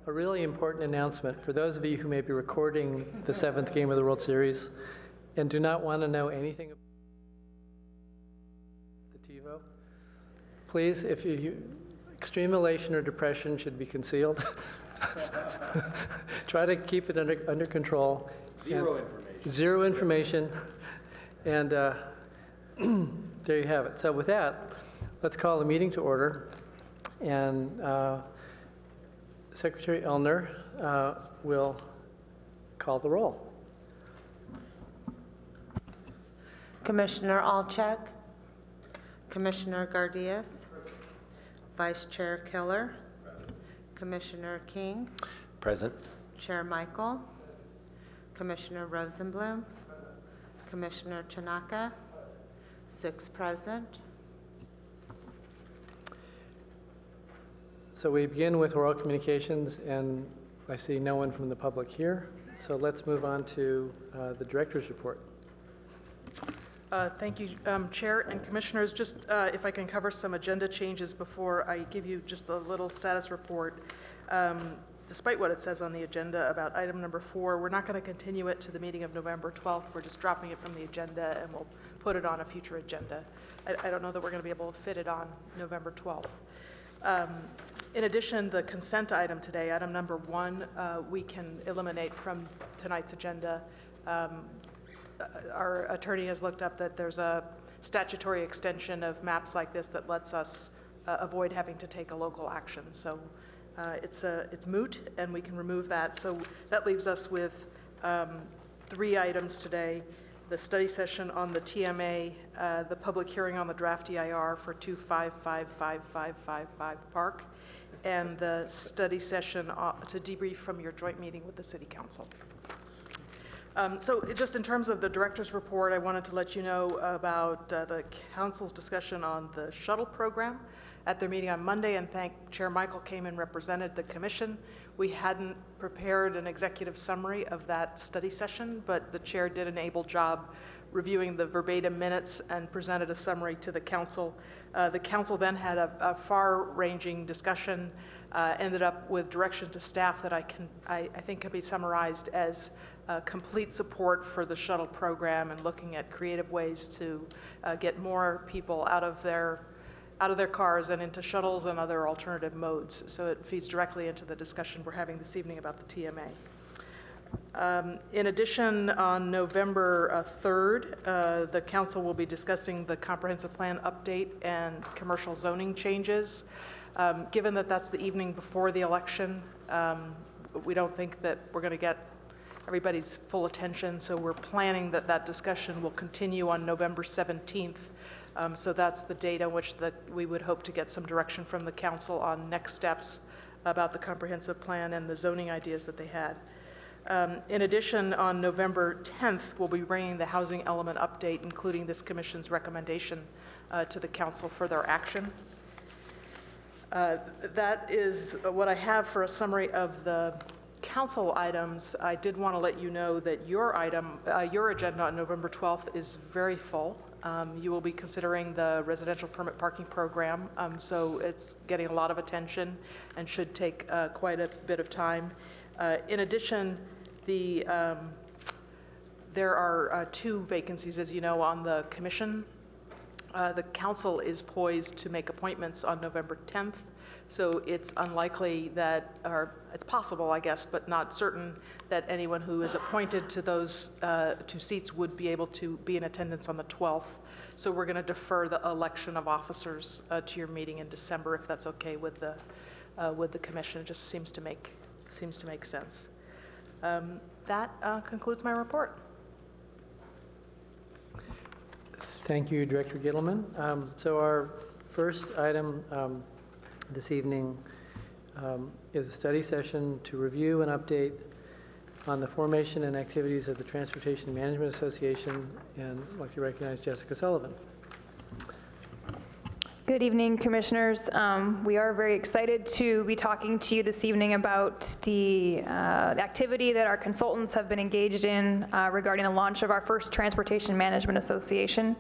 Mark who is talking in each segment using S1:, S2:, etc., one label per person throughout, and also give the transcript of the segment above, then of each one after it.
S1: a really important announcement for those of you who may be recording the 7th game of the World Series and do not want to know anything about the TiVo. Please, if extreme elation or depression should be concealed. Try to keep it under control. Zero information. And there you have it. So with that, let's call the meeting to order. And Secretary Elner will call the roll.
S2: Commissioner Alchek, Commissioner Gardias, Vice Chair Keller, Commissioner King,
S3: Present.
S2: Chair Michael, Commissioner Rosenblum, Commissioner Tanaka, 6 present.
S1: So we begin with oral communications, and I see no one from the public here. So let's move on to the director's report.
S4: Thank you, Chair and Commissioners. Just if I can cover some agenda changes before I give you just a little status report. Despite what it says on the agenda about item number 4, we're not going to continue it to the meeting of November 12th. We're just dropping it from the agenda, and we'll put it on a future agenda. I don't know that we're going to be able to fit it on November 12th. In addition, the consent item today, item number 1, we can eliminate from tonight's agenda. Our attorney has looked up that there's a statutory extension of maps like this that lets us avoid having to take a local action. So it's moot, and we can remove that. So that leaves us with 3 items today: the study session on the TMA, the public hearing on the draft EIR for 2555555 Park, and the study session to debrief from your joint meeting with the City Council. So just in terms of the director's report, I wanted to let you know about the council's discussion on the shuttle program at their meeting on Monday, and Chair Michael came and represented the commission. We hadn't prepared an executive summary of that study session, but the chair did an able job reviewing the verbatim minutes and presented a summary to the council. The council then had a far-ranging discussion, ended up with direction to staff that I think can be summarized as complete support for the shuttle program and looking at creative ways to get more people out of their cars and into shuttles and other alternative modes. So it feeds directly into the discussion we're having this evening about the TMA. In addition, on November 3rd, the council will be discussing the comprehensive plan update and commercial zoning changes. Given that that's the evening before the election, we don't think that we're going to get everybody's full attention, so we're planning that discussion will continue on November 17th. So that's the date on which we would hope to get some direction from the council on next steps about the comprehensive plan and the zoning ideas that they had. In addition, on November 10th, we'll be bringing the housing element update, including this commission's recommendation to the council for their action. That is what I have for a summary of the council items. I did want to let you know that your agenda on November 12th is very full. You will be considering the residential permit parking program, so it's getting a lot of attention and should take quite a bit of time. In addition, there are 2 vacancies, as you know, on the commission. The council is poised to make appointments on November 10th, so it's unlikely that, or it's possible, I guess, but not certain, that anyone who is appointed to those 2 seats would be able to be in attendance on the 12th. So we're going to defer the election of officers to your meeting in December, if that's okay with the commission. It just seems to make sense. That concludes my report.
S1: Thank you, Director Gittleman. So our first item this evening is a study session to review and update on the formation and activities of the Transportation Management Association, and I'd like to recognize Jessica Sullivan.
S5: Good evening, Commissioners. We are very excited to be talking to you this evening about the activity that our consultants have been engaged in regarding the launch of our first Transportation Management Association.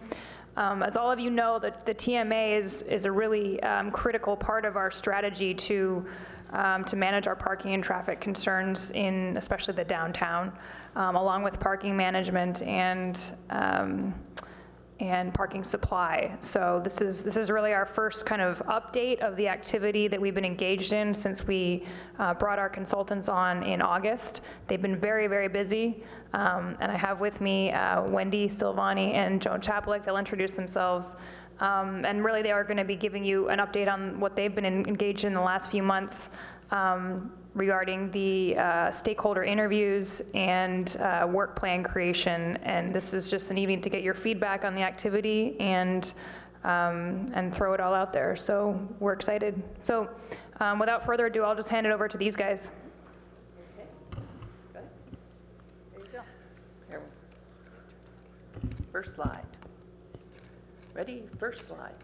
S5: As all of you know, the TMA is a really critical part of our strategy to to manage our parking and traffic concerns in especially the downtown, along with parking management and parking supply. So this is really our first kind of update of the activity that we've been engaged in since we brought our consultants on in August. They've been very, very busy. And I have with me Wendy Silvani and Joan Chaplik. They'll introduce themselves. And really they are going to be giving you an update on what they've been engaged in the last few months regarding the stakeholder interviews and work plan creation. And this is just an evening to get your feedback on the activity and throw it all out there. So we're excited. So without further ado, I'll just hand it over to these guys.
S3: Okay. Good. There you go. Here. First slide. Ready? First slide.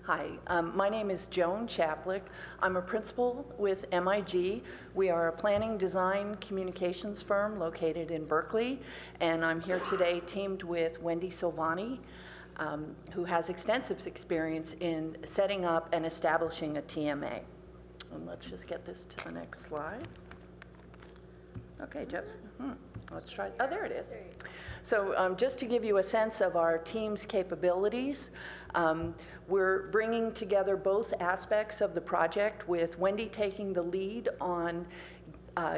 S3: Hi, my name is Joan Chaplik. I'm a principal with MIG. We are a planning, design, communications firm located in Berkeley, and I'm here today teamed with Wendy Silvani, who has extensive experience in setting up and establishing a TMA. And let's just get this to the next slide. Okay, Jessica, let's try, oh, there it is. So just to give you a sense of our team's capabilities, we're bringing together both aspects of the project, with Wendy taking the lead on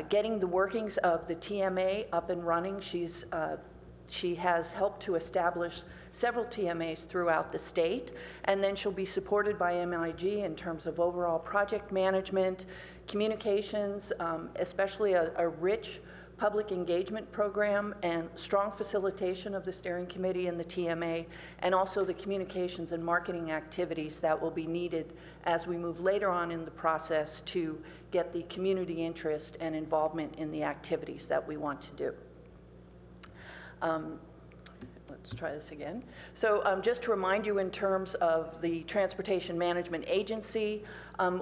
S3: getting the workings of the TMA up and running. She has helped to establish several TMAs throughout the state, and then she'll be supported by MIG in terms of overall project management, communications, especially a rich public engagement program and strong facilitation of the steering committee and the TMA, and also the communications and marketing activities that will be needed as we move later on in the process to get the community interest and involvement in the activities that we want to do. Let's try this again. So just to remind you in terms of the Transportation Management Agency,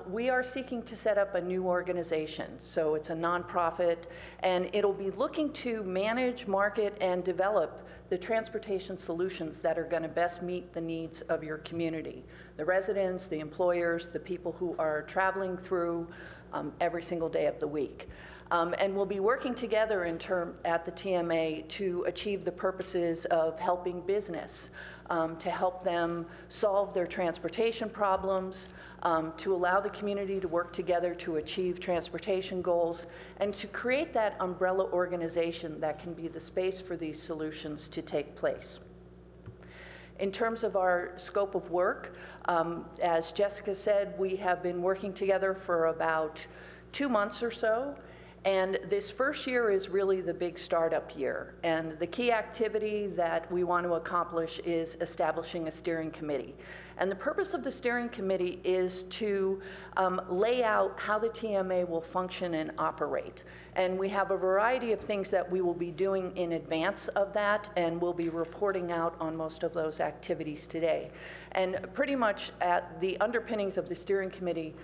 S3: we are seeking to set up a new organization. So it's a nonprofit, and it'll be looking to manage, market, and develop the transportation solutions that are going to best meet the needs of your community, the residents, the employers, the people who are traveling through every single day of the week. And we'll be working together at the TMA to achieve the purposes of helping business, to help them solve their transportation problems, to allow the community to work together to achieve transportation goals, and to create that umbrella organization that can be the space for these solutions to take place. In terms of our scope of work, as Jessica said, we have been working together for about 2 months or so. And this first year is really the big startup year. And the key activity that we want to accomplish is establishing a steering committee. And the purpose of the steering committee is to lay out how the TMA will function and operate. And we have a variety of things that we will be doing in advance of that, and we'll be reporting out on most of those activities today. And pretty much at the underpinnings of the steering committee,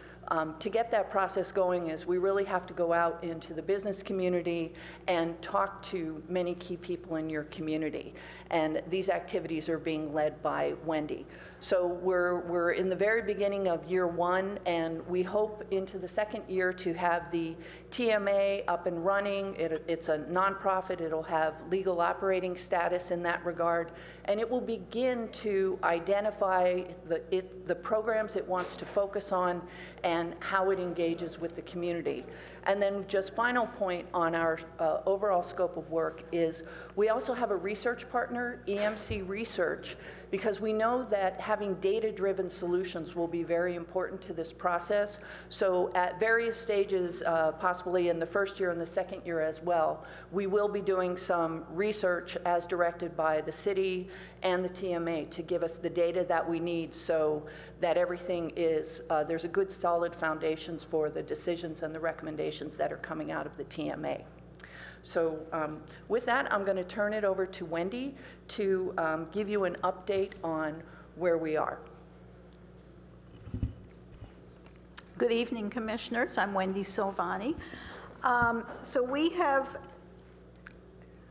S3: to get that process going, is we really have to go out into the business community and talk to many key people in your community. And these activities are being led by Wendy. So we're in the very beginning of year 1, and we hope into the second year to have the TMA up and running. It's a nonprofit. It'll have legal operating status in that regard, and it will begin to identify the programs it wants to focus on and how it engages with the community. And then just final point on our overall scope of work is we also have a research partner, EMC Research, because we know that having data-driven solutions will be very important to this process. So at various stages, possibly in the first year and the second year as well, we will be doing some research as directed by the city and the TMA to give us the data that we need so that everything is, there's a good solid foundations for the decisions and the recommendations that are coming out of the TMA. So with that, I'm going to turn it over to Wendy to give you an update on where we are.
S6: Good evening, Commissioners. I'm Wendy Silvani. So we have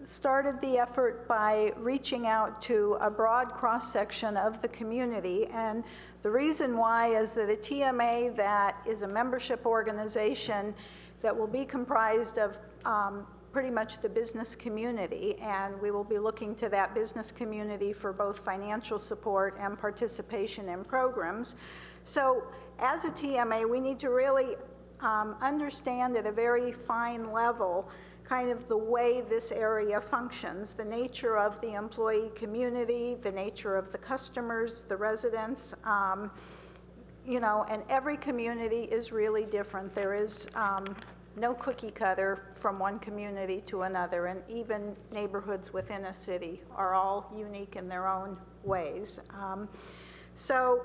S6: started the effort by reaching out to a broad cross-section of the community, and The reason why is that a TMA that is a membership organization that will be comprised of pretty much the business community, and we will be looking to that business community for both financial support and participation in programs. So as a TMA, we need to really understand at a very fine level kind of the way this area functions, the nature of the employee community, the nature of the customers, the residents, you know, and every community is really different. There is no cookie cutter from one community to another, and even neighborhoods within a city are all unique in their own ways. So,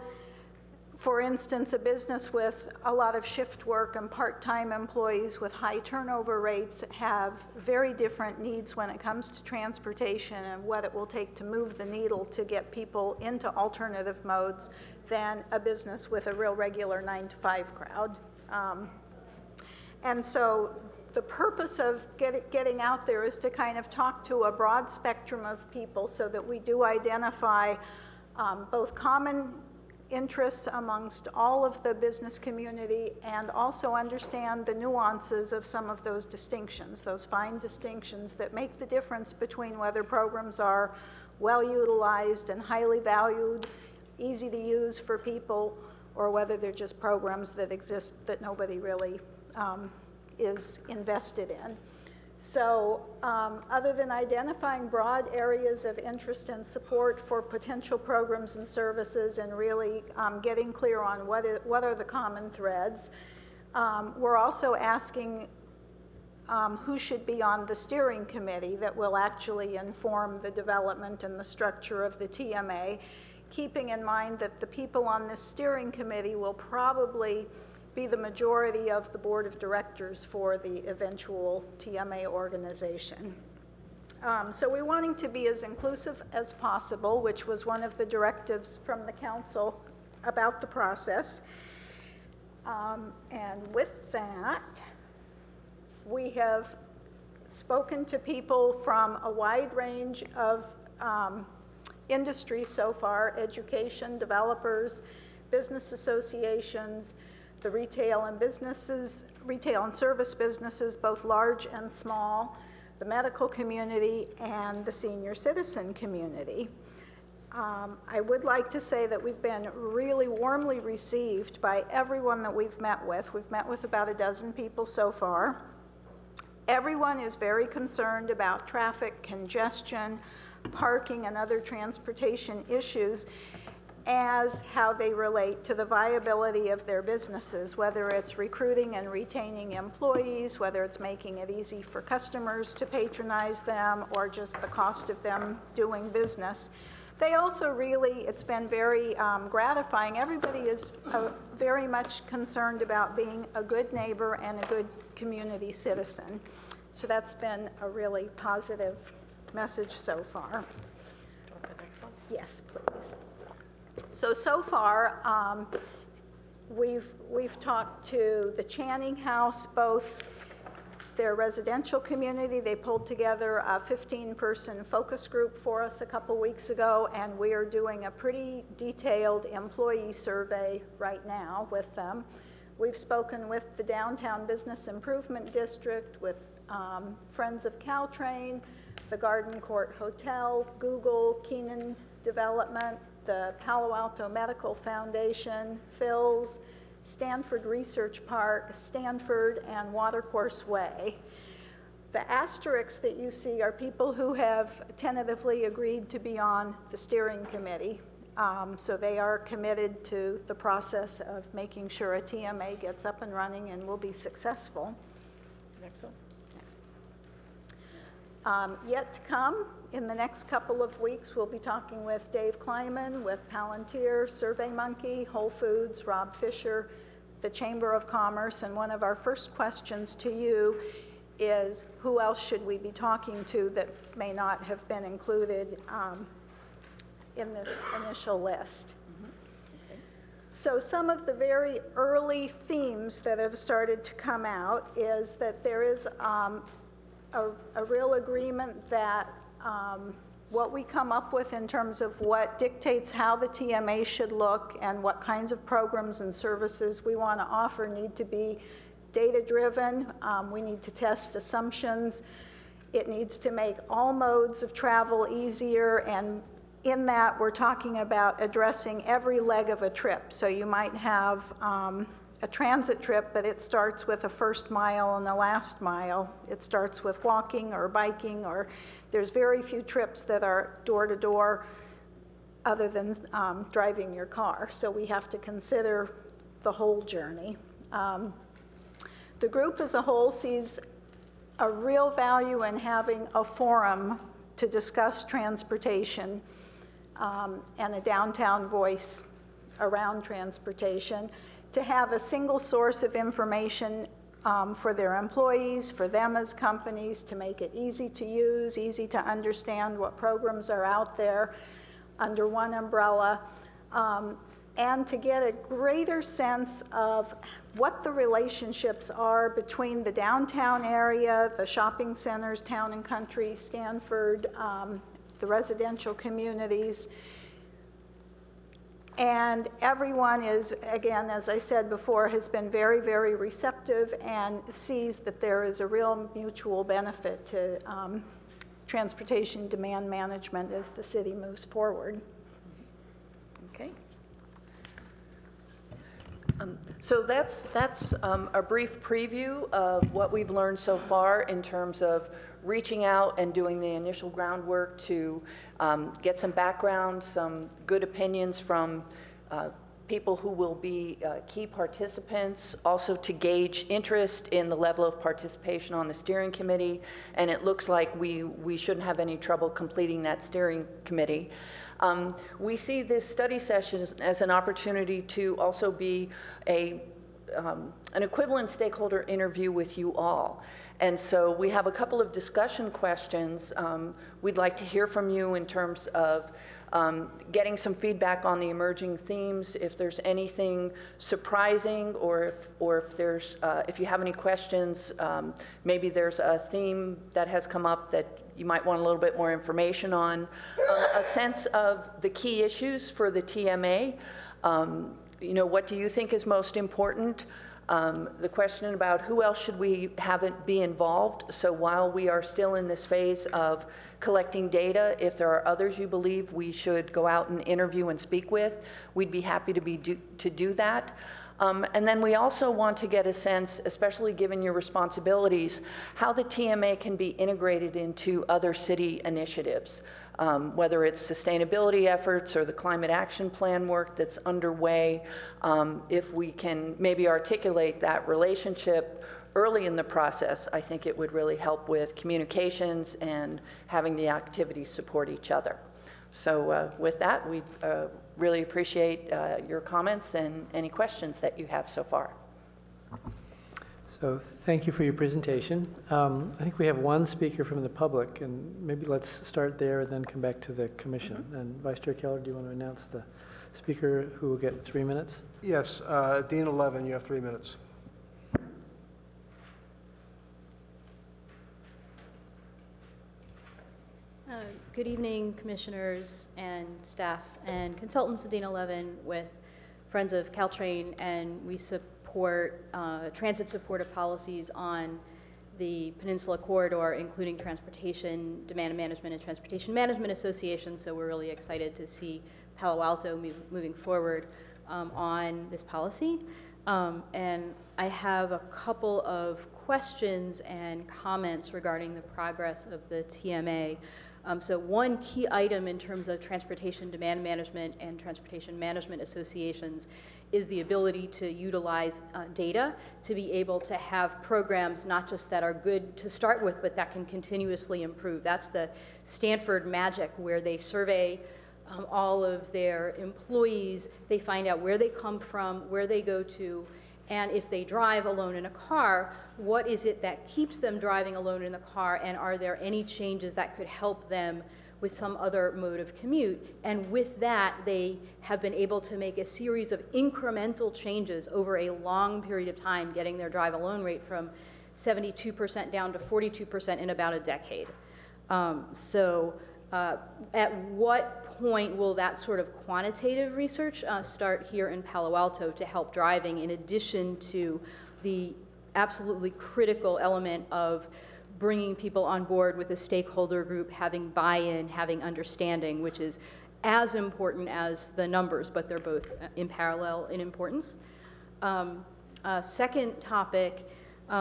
S6: for instance, a business with a lot of shift work and part-time employees with high turnover rates have very different needs when it comes to transportation and what it will take to move the needle to get people into alternative modes than a business with a real regular 9-to-5 crowd. And so the purpose of getting out there is to kind of talk to a broad spectrum of people so that we do identify both common interests amongst all of the business community and also understand the nuances of some of those distinctions, those fine distinctions that make the difference between whether programs are well utilized and highly valued, easy to use for people, or whether they're just programs that exist that nobody really is invested in. So other than identifying broad areas of interest and support for potential programs and services and really getting clear on what are the common threads, we're also asking who should be on the steering committee that will actually inform the development and the structure of the TMA, keeping in mind that the people on this steering committee will probably be the majority of the board of directors for the eventual TMA organization. So we're wanting to be as inclusive as possible, which was one of the directives from the council about the process. And with that, we have spoken to people from a wide range of industries so far: education, developers, business associations, the retail and service businesses, both large and small, the medical community, and the senior citizen community. I would like to say that we've been really warmly received by everyone that we've met with. We've met with about a dozen people so far. Everyone is very concerned about traffic, congestion, parking, and other transportation issues as how they relate to the viability of their businesses, whether it's recruiting and retaining employees, whether it's making it easy for customers to patronize them, or just the cost of them doing business. They also really, it's been very gratifying. Everybody is very much concerned about being a good neighbor and a good community citizen. So that's been a really positive message so far.
S3: The next one?
S6: Yes, please. So far, we've talked to the Channing House, both their residential community. They pulled together a 15-person focus group for us a couple weeks ago, and we are doing a pretty detailed employee survey right now with them. We've spoken with the Downtown Business Improvement District, with Friends of Caltrain, the Garden Court Hotel, Google, Keenan Development, the Palo Alto Medical Foundation, Phil's, Stanford Research Park, Stanford, and Watercourse Way. The asterisks that you see are people who have tentatively agreed to be on the steering committee. So they are committed to the process of making sure a TMA gets up and running and will be successful.
S3: Next one.
S6: Yet to come, in the next couple of weeks, we'll be talking with Dave Kleiman, with Palantir, SurveyMonkey, Whole Foods, Rob Fisher, the Chamber of Commerce, and one of our first questions to you is, who else should we be talking to that may not have been included in this initial list?
S3: Okay.
S6: So some of the very early themes that have started to come out is that there is a real agreement that what we come up with in terms of what dictates how the TMA should look and what kinds of programs and services we want to offer need to be data-driven. We need to test assumptions. It needs to make all modes of travel easier, and in that we're talking about addressing every leg of a trip. So you might have a transit trip, but it starts with a first mile and a last mile. It starts with walking or biking, or there's very few trips that are door to door other than driving your car. So we have to consider the whole journey. The group as a whole sees a real value in having a forum to discuss transportation and a downtown voice around transportation, to have a single source of information for their employees, for them as companies, to make it easy to use, easy to understand what programs are out there under one umbrella, and to get a greater sense of what the relationships are between the downtown area, the shopping centers, Town and Country, Stanford, the residential communities. And everyone is, again, as I said before, has been very, very receptive and sees that there is a real mutual benefit to transportation demand management as the city moves forward.
S3: Okay. So that's a brief preview of what we've learned so far in terms of reaching out and doing the initial groundwork to get some background, some good opinions from people who will be key participants, also to gauge interest in the level of participation on the steering committee. And it looks like we shouldn't have any trouble completing that steering committee. We see this study session as an opportunity to also be an equivalent stakeholder interview with you all. And so we have a couple of discussion questions. We'd like to hear from you in terms of getting some feedback on the emerging themes, if there's anything surprising, or if you have any questions, maybe there's a theme that has come up that you might want a little bit more information on, a sense of the key issues for the TMA. What do you think is most important? The question about who else should we have it be involved. So while we are still in this phase of collecting data, if there are others you believe we should go out and interview and speak with, we'd be happy to do that. And then we also want to get a sense, especially given your responsibilities, how the TMA can be integrated into other city initiatives, whether it's sustainability efforts or the climate action plan work that's underway. If we can maybe articulate that relationship early in the process, I think it would really help with communications and having the activities support each other. So with that, we really appreciate your comments and any questions that you have so far.
S1: So thank you for your presentation. I think we have one speaker from the public, and maybe let's start there and then come back to the commission. Mm-hmm. And Vice Chair Keller, do you want to announce the speaker who will get 3 minutes?
S7: Yes, Dean 11, you have 3 minutes.
S8: Good evening, commissioners and staff and consultants at Dean 11 with Friends of Caltrain, and we support transit supportive policies on the Peninsula Corridor, including transportation demand management and transportation management association. So we're really excited to see Palo Alto moving forward on this policy. And I have a couple of questions and comments regarding the progress of the TMA. So one key item in terms of transportation demand management and transportation management associations is the ability to utilize data to be able to have programs not just that are good to start with, but that can continuously improve. That's the Stanford magic, where they survey all of their employees. They find out where they come from, where they go to, and if they drive alone in a car, what is it that keeps them driving alone in the car, and are there any changes that could help them with some other mode of commute? And with that, they have been able to make a series of incremental changes over a long period of time, getting their drive alone rate from 72% down to 42% in about a decade. So At what point will that sort of quantitative research start here in Palo Alto to help driving, in addition to the absolutely critical element of bringing people on board with a stakeholder group, having buy-in, having understanding, which is as important as the numbers, but they're both in parallel in importance. Second topic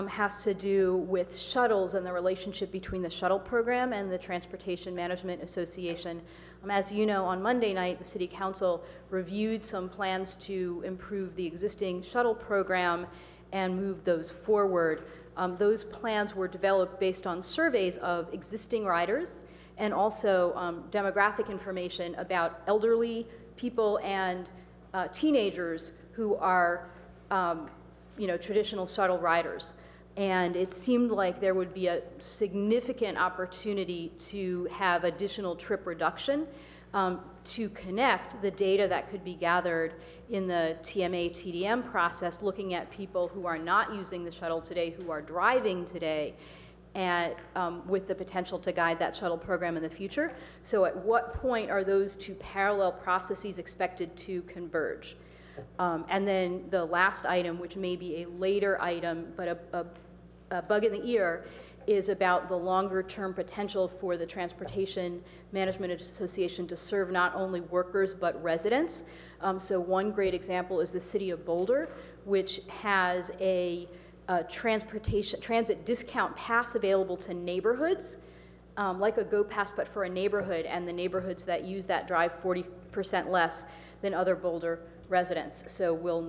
S8: has to do with shuttles and the relationship between the shuttle program and the Transportation Management Association. As you know, on Monday night, the City Council reviewed some plans to improve the existing shuttle program and move those forward. Those plans were developed based on surveys of existing riders and also demographic information about elderly people and teenagers who are traditional shuttle riders. And it seemed like there would be a significant opportunity to have additional trip reduction to connect the data that could be gathered in the TMA TDM process, looking at people who are not using the shuttle today, who are driving today, and with the potential to guide that shuttle program in the future. So at what point are those two parallel processes expected to converge? And then the last item, which may be a later item, but a bug in the ear, is about the longer-term potential for the Transportation Management Association to serve not only workers but residents. So one great example is the City of Boulder, which has a transit discount pass available to neighborhoods, like a Go Pass, but for a neighborhood, and the neighborhoods that use that drive 40% less than other Boulder residents. So will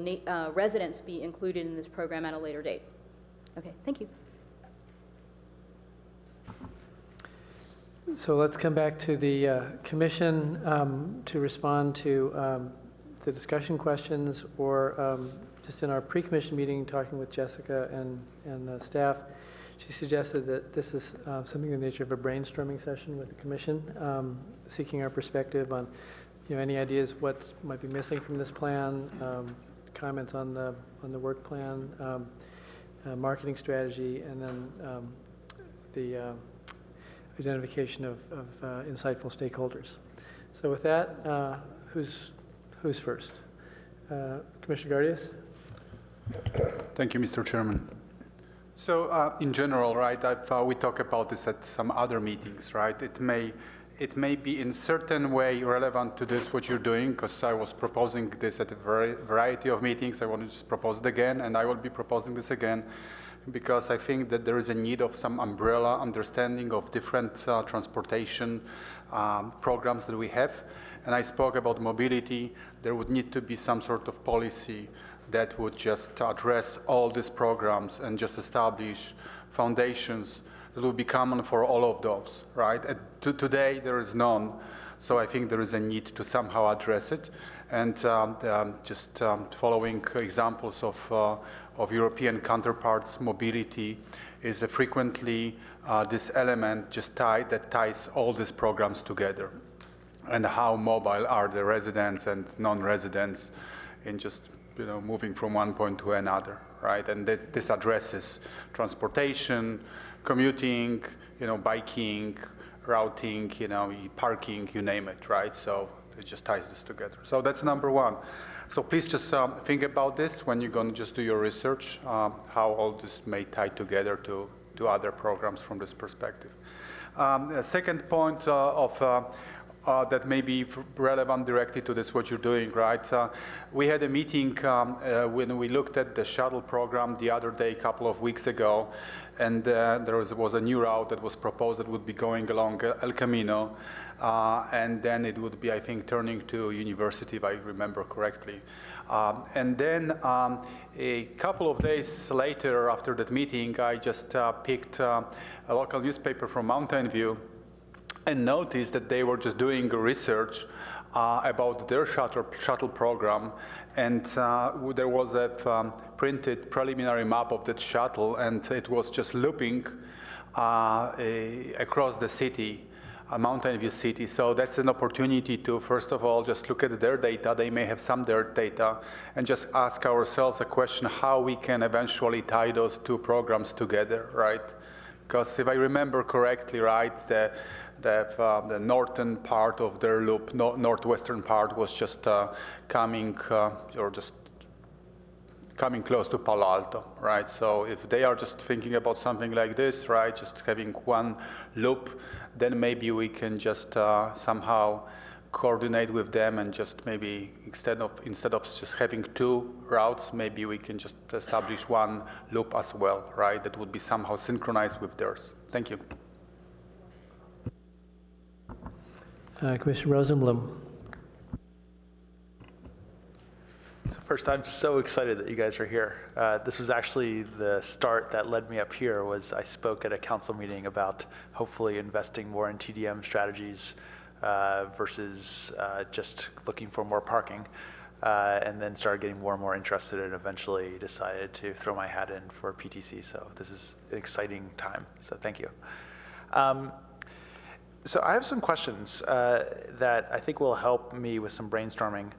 S8: residents be included in this program at a later date? Okay, thank you.
S1: So let's come back to the commission to respond to the discussion questions, or just in our pre-commission meeting, talking with Jessica and staff, she suggested that this is something in the nature of a brainstorming session with the commission, seeking our perspective on any ideas what might be missing from this plan, comments on the work plan, marketing strategy, and then the identification of insightful stakeholders. So with that, who's first? Commissioner Gardias?
S9: Thank you, Mr. Chairman. So in general, right, we talk about this at some other meetings, right? It may be in certain way relevant to this, what you're doing, because I was proposing this at a variety of meetings. I want to just propose it again, and I will be proposing this again, because I think that there is a need of some umbrella understanding of different transportation programs that we have. And I spoke about mobility. There would need to be some sort of policy that would just address all these programs and just establish foundations that will be common for all of those, right? Today, there is none, so I think there is a need to somehow address it. And just following examples of European counterparts, mobility is frequently this element that ties all these programs together, and how mobile are the residents and non-residents in just moving from one point to another, right? And this addresses transportation, commuting, biking, routing, parking, you name it, right? So it just ties this together. So that's number one. So please just think about this when you're going to just do your research, how all this may tie together to other programs from this perspective. A second point that may be relevant directly to this, what you're doing, right? We had a meeting when we looked at the shuttle program the other day, a couple of weeks ago, and there was a new route that was proposed that would be going along El Camino, and then it would be, I think, turning to University, if I remember correctly. And then a couple of days later, after that meeting, I just picked a local newspaper from Mountain View and noticed that they were just doing research about their shuttle program, and there was a printed preliminary map of that shuttle, and it was just looping across the city, Mountain View City. So that's an opportunity to, first of all, just look at their data. They may have some their data, and just ask ourselves a question: how we can eventually tie those two programs together, right? Because if I remember correctly, right, the northern part of their loop, northwestern part was just coming close to Palo Alto, right? So if they are just thinking about something like this, right, just having one loop, then maybe we can just somehow coordinate with them and just maybe instead of just having two routes, maybe we can just establish one loop as well, right? That would be somehow synchronized with theirs. Thank you.
S1: Commissioner Rosenblum.
S10: So first, I'm so excited that you guys are here. This was actually the start that led me up here. Was I spoke at a council meeting about hopefully investing more in TDM strategies versus just looking for more parking, and then started getting more and more interested and eventually decided to throw my hat in for PTC. So this is an exciting time. So thank you. So I have some questions that I think will help me with some brainstorming.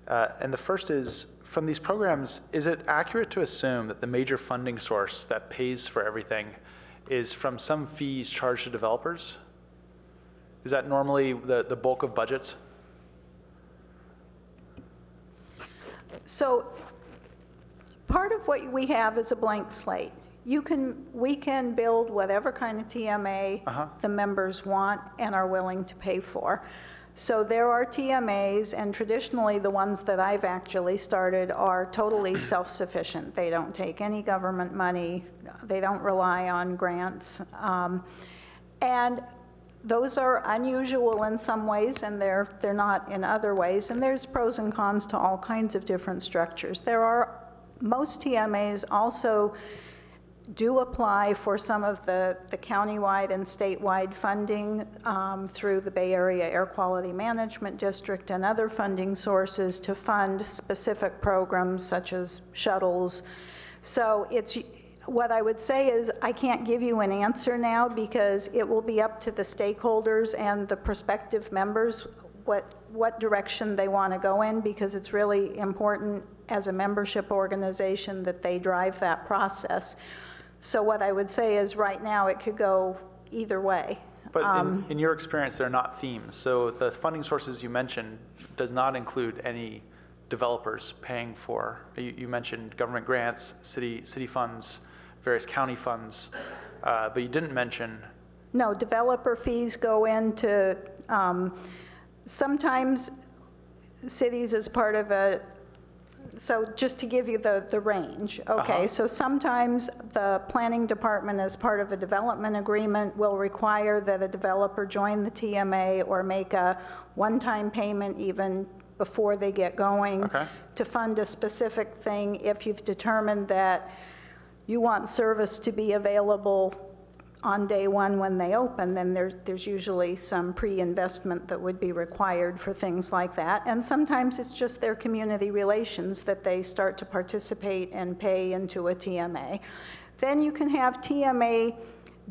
S10: And the first is, from these programs, is it accurate to assume that the major funding source that pays for everything is from some fees charged to developers? Is that normally the bulk of budgets?
S6: So part of what we have is a blank slate. We can build whatever kind of TMA the members want and are willing to pay for. So there are TMAs, and traditionally the ones that I've actually started are totally self-sufficient. They don't take any government money. They don't rely on grants. And those are unusual in some ways, and they're not in other ways. And there's pros and cons to all kinds of different structures. Most TMAs also do apply for some of the countywide and statewide funding through the Bay Area Air Quality Management District and other funding sources to fund specific programs such as shuttles. So what I would say is I can't give you an answer now because it will be up to the stakeholders and the prospective members what direction they want to go in, because it's really important as a membership organization that they drive that process. So what I would say is right now it could go either way.
S10: But in your experience, they're not themes. So the funding sources you mentioned does not include any developers paying for. You mentioned government grants, city funds, various county funds, but you didn't mention.
S6: No, developer fees go into, sometimes cities as part of so just to give you the range, okay, so sometimes the planning department as part of a development agreement will require that a developer join the TMA or make a one-time payment even before they get going to fund a specific thing. If you've determined that you want service to be available on day one when they open, then there's usually some pre-investment that would be required for things like that. And sometimes it's just their community relations that they start to participate and pay into a TMA. Then you can have TMA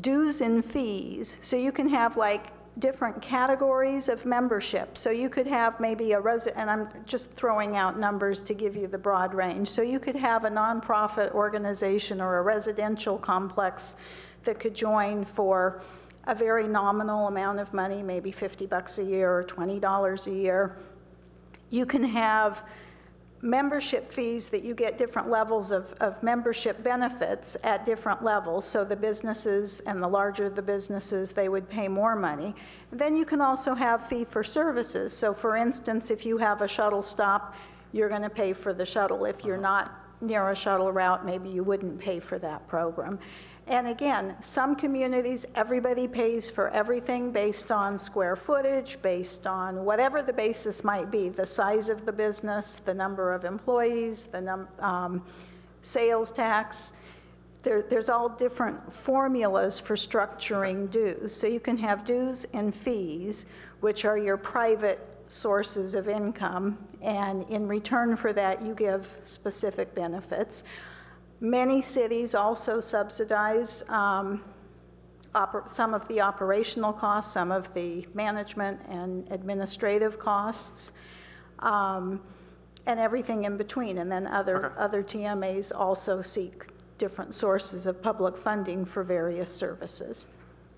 S6: dues and fees. So you can have like different categories of membership. So you could have maybe and I'm just throwing out numbers to give you the broad range. So you could have a nonprofit organization or a residential complex that could join for a very nominal amount of money, maybe $50 a year or $20 a year. You can have membership fees that you get different levels of membership benefits at different levels. So the businesses, and the larger the businesses, they would pay more money. Then you can also have fee for services. So for instance, if you have a shuttle stop, you're going to pay for the shuttle. If you're not near a shuttle route, maybe you wouldn't pay for that program. And again, some communities, everybody pays for everything based on square footage, based on whatever the basis might be, the size of the business, the number of employees, the sales tax. There's all different formulas for structuring dues. So you can have dues and fees, which are your private sources of income, and in return for that, you give specific benefits. Many cities also subsidize some of the operational costs, some of the management and administrative costs, and everything in between. And then other TMAs also seek different sources of public funding for various services.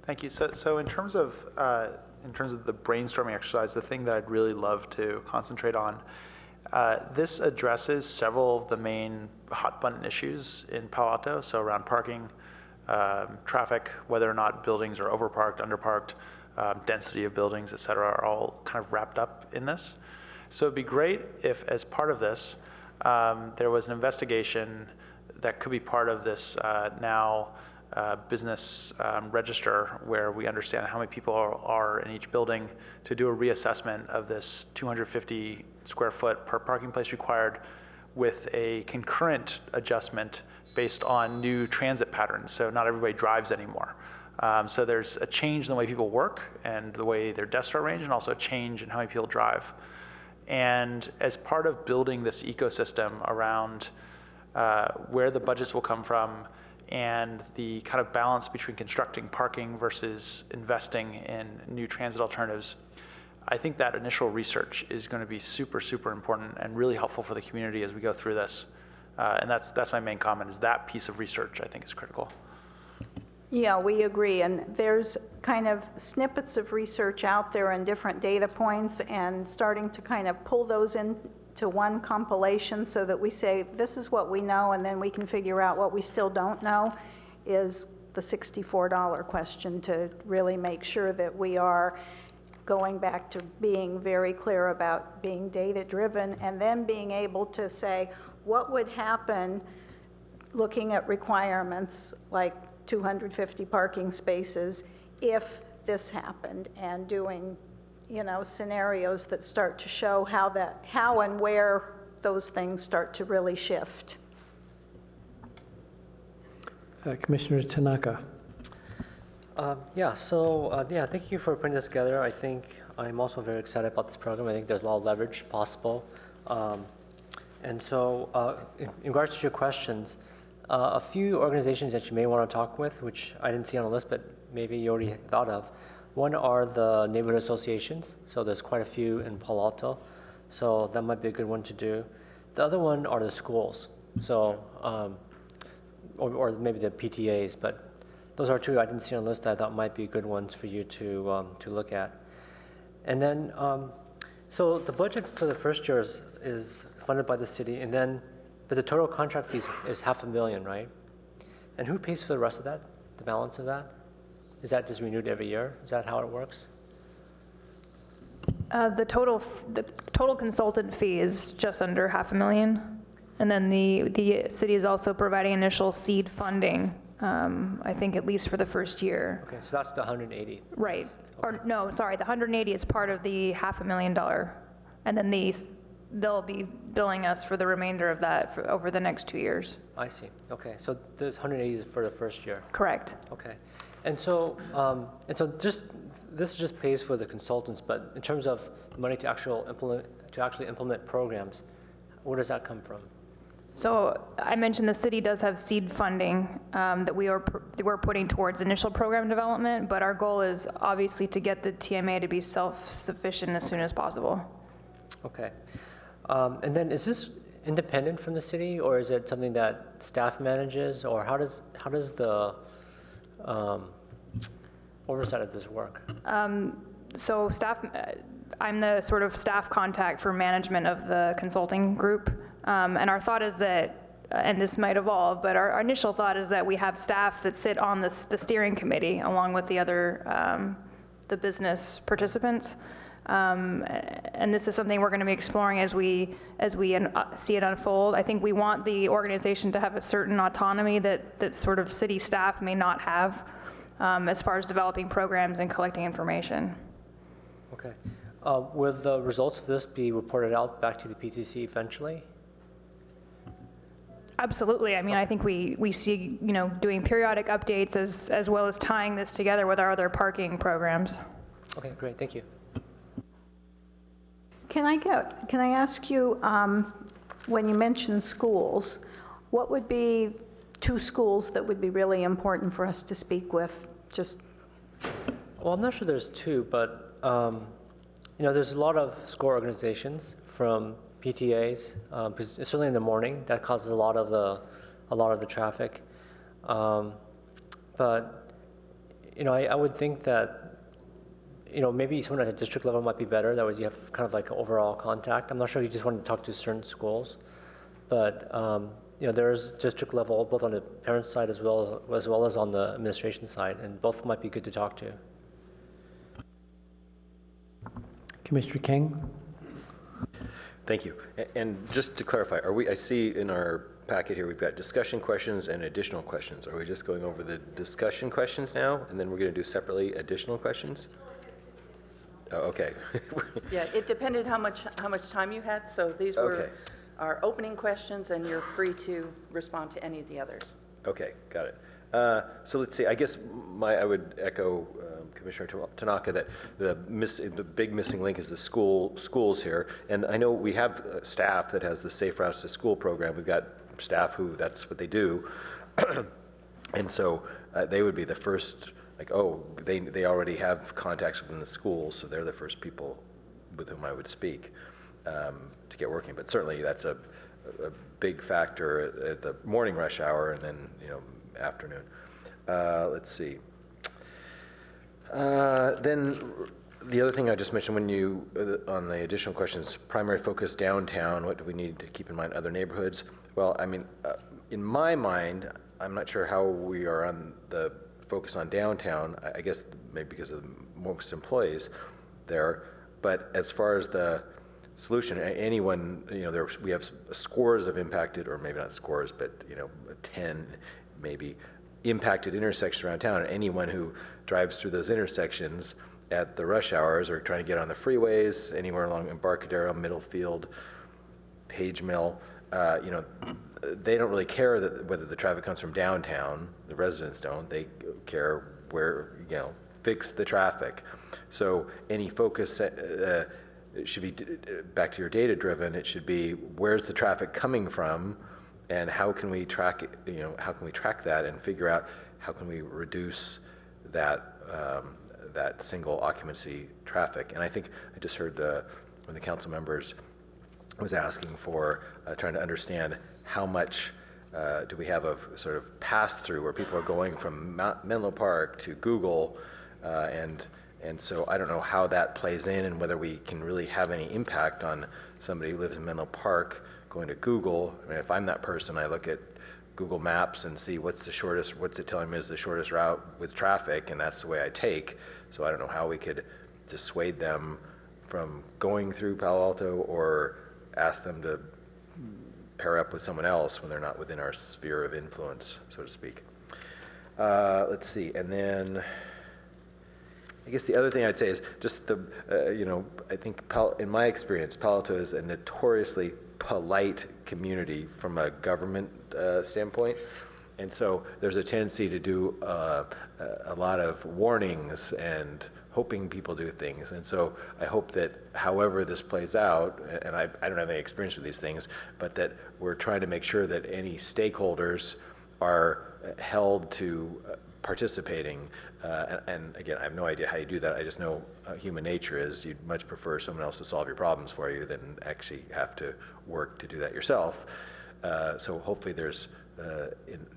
S10: Thank you. So in terms of the brainstorming exercise, the thing that I'd really love to concentrate on, this addresses several of the main hot button issues in Palo Alto. So around parking, traffic, whether or not buildings are overparked, underparked, density of buildings, et cetera, are all kind of wrapped up in this. So it'd be great if, as part of this, there was an investigation that could be part of this business register, where we understand how many people are in each building, to do a reassessment of this 250 square foot per parking place required, with a concurrent adjustment based on new transit patterns. So not everybody drives anymore. So there's a change in the way people work and the way their desks are arranged, and also a change in how many people drive. And as part of building this ecosystem around where the budgets will come from and the kind of balance between constructing parking versus investing in new transit alternatives, I think that initial research is going to be super, super important and really helpful for the community as we go through this. And that's my main comment, is that piece of research I think is critical.
S6: Yeah, we agree. And there's kind of snippets of research out there and different data points, and starting to kind of pull those into one compilation so that we say, this is what we know, and then we can figure out what we still don't know, is the $64 question, to really make sure that we are going back to being very clear about being data-driven, and then being able to say, what would happen looking at requirements like 250 parking spaces if this happened, and doing, scenarios that start to show how and where those things start to really shift.
S1: Commissioner Tanaka.
S11: Thank you for putting this together. I think I'm also very excited about this program. I think there's a lot of leverage possible. In regards to your questions, a few organizations that you may want to talk with, which I didn't see on the list, but maybe you already thought of. One are the neighborhood associations. So there's quite a few in Palo Alto. So that might be a good one to do. The other one are the schools. So, or maybe the PTAs, but those are two I didn't see on the list that I thought might be good ones for you to look at. And then, so the budget for the first year is funded by the city, but the total contract fee is $500,000, right? And who pays for the rest of that, the balance of that? Is that just renewed every year? Is that how it works?
S5: The total consultant fee is just under $500,000, and then the city is also providing initial seed funding. I think at least for the first year.
S11: Okay, so that's the 180.
S5: Right.
S11: Okay.
S5: Or no, sorry, the 180 is part of the $500,000, and then they'll be billing us for the remainder of that over the next 2 years.
S11: I see. Okay, so this 180 is for the first year.
S5: Correct.
S11: Okay, and so this just pays for the consultants, but in terms of money to actually implement programs, where does that come from?
S5: So I mentioned the city does have seed funding that we're putting towards initial program development, but our goal is obviously to get the TMA to be self-sufficient as soon as possible.
S11: Okay. And then is this independent from the city, or is it something that staff manages, or how does the oversight of this work?
S5: So staff, I'm the sort of staff contact for management of the consulting group. And our thought is that, and this might evolve, but our initial thought is that we have staff that sit on the steering committee along with the other, the business participants. And this is something we're going to be exploring as we see it unfold. I think we want the organization to have a certain autonomy that sort of city staff may not have as far as developing programs and collecting information.
S11: Okay. Will the results of this be reported out back to the PTC eventually?
S5: Absolutely. I mean, I think we see, doing periodic updates as well as tying this together with our other parking programs.
S11: Okay, great. Thank you.
S6: Can I ask you, when you mention schools, what would be 2 schools that would be really important for us to speak with?
S11: Well, I'm not sure there's 2, but there's a lot of school organizations from PTAs, because certainly in the morning that causes a lot of the traffic. But, I would think that, maybe someone at the district level might be better. That way you have kind of like overall contact. I'm not sure if you just want to talk to certain schools, but, there's district level, both on the parent side as well as on the administration side, and both might be good to talk to.
S1: Commissioner King?
S12: Thank you. And just to clarify, I see in our packet here, we've got discussion questions and additional questions. Are we just going over the discussion questions now, and then we're going to do separately additional questions? Oh, okay.
S3: Yeah, it depended how much time you had, so these were
S12: Okay.
S3: our opening questions, and you're free to respond to any of the others.
S12: Okay, got it. So let's see, I guess I would echo Commissioner Tanaka that the big missing link is the schools here. And I know we have staff that has the Safe Routes to School program. We've got staff who that's what they do. And so they would be the first, they already have contacts within the schools, so they're the first people with whom I would speak to get working. But certainly that's a big factor at the morning rush hour and then, afternoon. Let's see. Then the other thing I just mentioned when on the additional questions, primary focus downtown, what do we need to keep in mind, other neighborhoods? Well, in my mind, I'm not sure how we are on the focus on downtown, I guess maybe because of most employees there, but as far as the solution, anyone, we have scores of impacted, or maybe not scores, but 10 maybe impacted intersections around town. And anyone who drives through those intersections at the rush hours or trying to get on the freeways anywhere along Embarcadero, Middlefield, Page Mill, they don't really care whether the traffic comes from downtown. The residents don't. They care where, fix the traffic. So any focus it should be, back to your data driven, it should be where's the traffic coming from and how can we track it, how can we track that and figure out how can we reduce that that single occupancy traffic. And I think I just heard when the council members was asking for trying to understand how much do we have of sort of pass through where people are going from Menlo Park to Google and so I don't know how that plays in and whether we can really have any impact on somebody who lives in Menlo Park going to Google. If I'm that person, I look at Google Maps and see what's it telling me is the shortest route with traffic, and that's the way I take. So I don't know how we could dissuade them from going through Palo Alto or ask them to pair up with someone else when they're not within our sphere of influence, so to speak. Let's see, and then I guess the other thing I'd say is just I think in my experience, Palo Alto is a notoriously polite community from a government standpoint. And so there's a tendency to do a lot of warnings and hoping people do things. And so I hope that however this plays out, and I don't have any experience with these things, but that we're trying to make sure that any stakeholders are held to participating. And again, I have no idea how you do that. I just know human nature is you'd much prefer someone else to solve your problems for you than actually have to work to do that yourself. So hopefully there's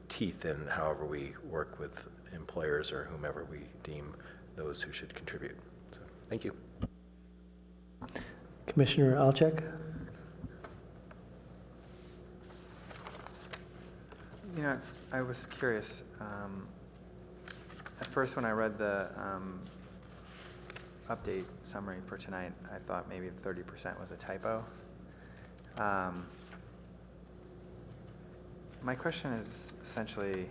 S12: teeth in however we work with employers or whomever we deem those who should contribute. So thank you.
S1: Commissioner Alchek?
S13: I was curious. At first, when I read the update summary for tonight, I thought maybe 30% was a typo. My question is essentially,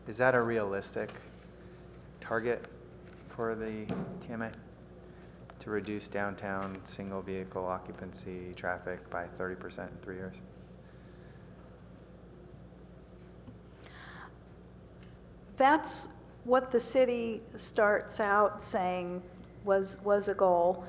S13: is that a realistic target for the TMA to reduce downtown single vehicle occupancy traffic by 30% in 3 years?
S6: That's what the city starts out saying was a goal.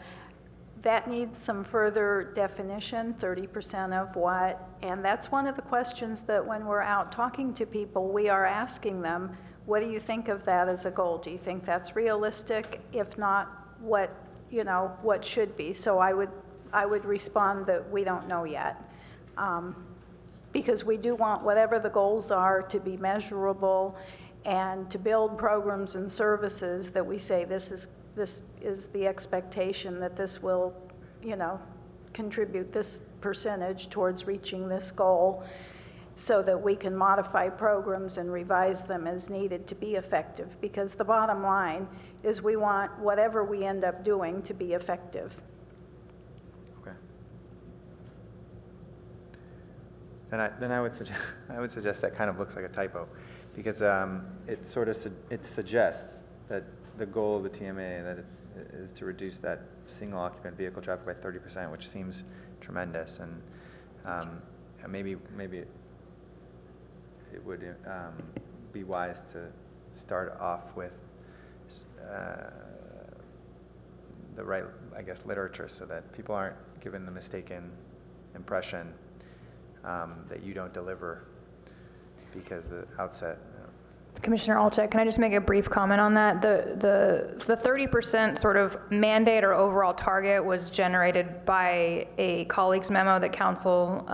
S6: That needs some further definition, 30% of what, and that's one of the questions that when we're out talking to people, we are asking them, what do you think of that as a goal? Do you think that's realistic? If not, what should be? So I would respond that we don't know yet. because we do want whatever the goals are to be measurable and to build programs and services that we say this is the expectation that this will, contribute this percentage towards reaching this goal, so that we can modify programs and revise them as needed to be effective. Because the bottom line is we want whatever we end up doing to be effective.
S13: Okay. Then I would suggest that kind of looks like a typo, because it suggests that the goal of the TMA that is to reduce that single occupant vehicle traffic by 30%, which seems tremendous, and maybe it would be wise to start off with the right, literature, so that people aren't given the mistaken impression that you don't deliver because the outset.
S5: Commissioner Alchek, can I just make a brief comment on that? The 30% sort of mandate or overall target was generated by a colleague's memo that council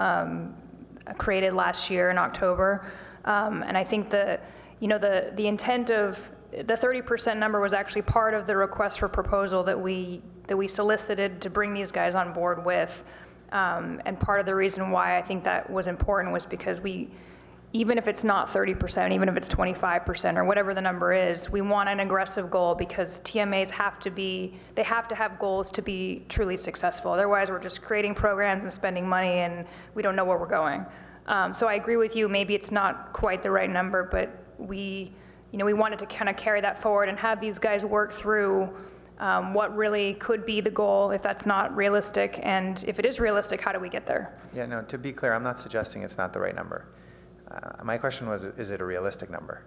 S5: created last year in October. And I think the intent of the 30% number was actually part of the request for proposal that we solicited to bring these guys on board with. And part of the reason why I think that was important was because even if it's not 30%, even if it's 25% or whatever the number is, we want an aggressive goal, because TMAs have to have goals to be truly successful. Otherwise, we're just creating programs and spending money and we don't know where we're going. So I agree with you, maybe it's not quite the right number, but we wanted to kind of carry that forward and have these guys work through what really could be the goal, if that's not realistic, and if it is realistic, how do we get there?
S13: Yeah, no, to be clear, I'm not suggesting it's not the right number. My question was, is it a realistic number?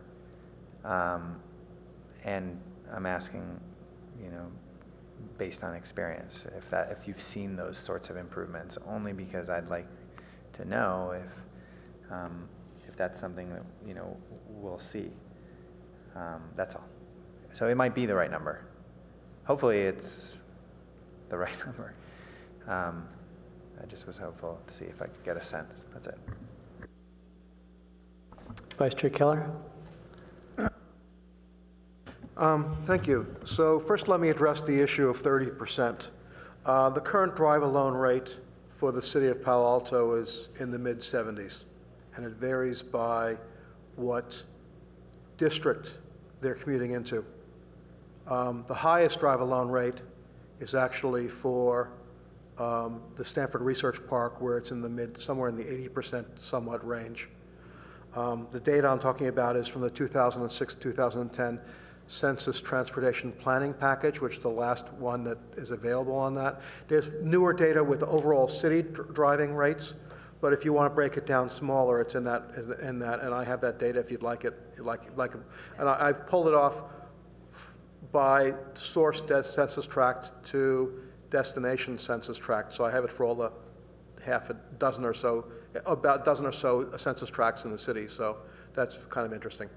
S13: And I'm asking, based on experience, if you've seen those sorts of improvements, only because I'd like to know if that's something that we'll see. That's all. So it might be the right number. Hopefully it's the right number. I just was hopeful to see if I could get a sense. That's it.
S1: Vice Chair Keller.
S7: Thank you. So first, let me address the issue of 30%. The current drive-alone rate for the city of Palo Alto is in the mid-70s, and it varies by what district they're commuting into. The highest drive-alone rate is actually for the Stanford Research Park, where it's in the somewhere in the 80% somewhat range. The data I'm talking about is from the 2006-2010 Census Transportation Planning Package, which is the last one that is available on that. There's newer data with overall city driving rates, but if you want to break it down smaller, it's in that, and I have that data if you'd like it. And I've pulled it off by source census tract to destination census tract, so I have it for all the about a dozen or so census tracts in the city, so that's kind of interesting.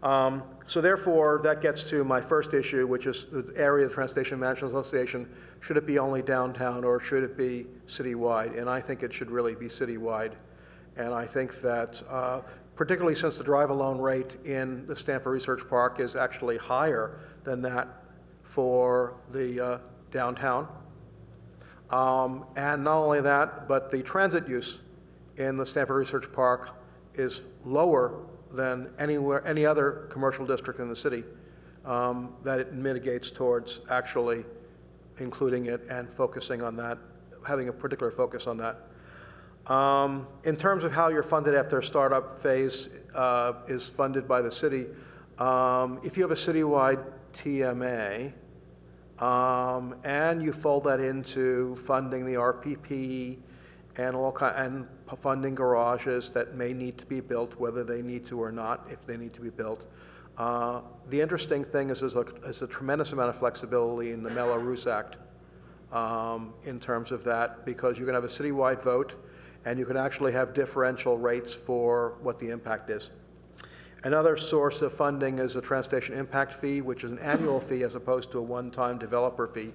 S7: So therefore, that gets to my first issue, which is the area of the Transportation Management Association. Should it be only downtown, or should it be citywide? And I think it should really be citywide. And I think that, particularly since the drive-alone rate in the Stanford Research Park is actually higher than that for the downtown. And not only that, but the transit use in the Stanford Research Park is lower than any other commercial district in the city, that it mitigates towards actually including it and focusing on that, having a particular focus on that. In terms of how you're funded after a startup phase is funded by the city, if you have a citywide TMA, and you fold that into funding the RPP and funding garages that may need to be built, whether they need to or not, if they need to be built. The interesting thing is there's a tremendous amount of flexibility in the Mello-Roos Act in terms of that, because you can have a citywide vote and you can actually have differential rates for what the impact is. Another source of funding is a transportation impact fee, which is an annual fee as opposed to a one-time developer fee.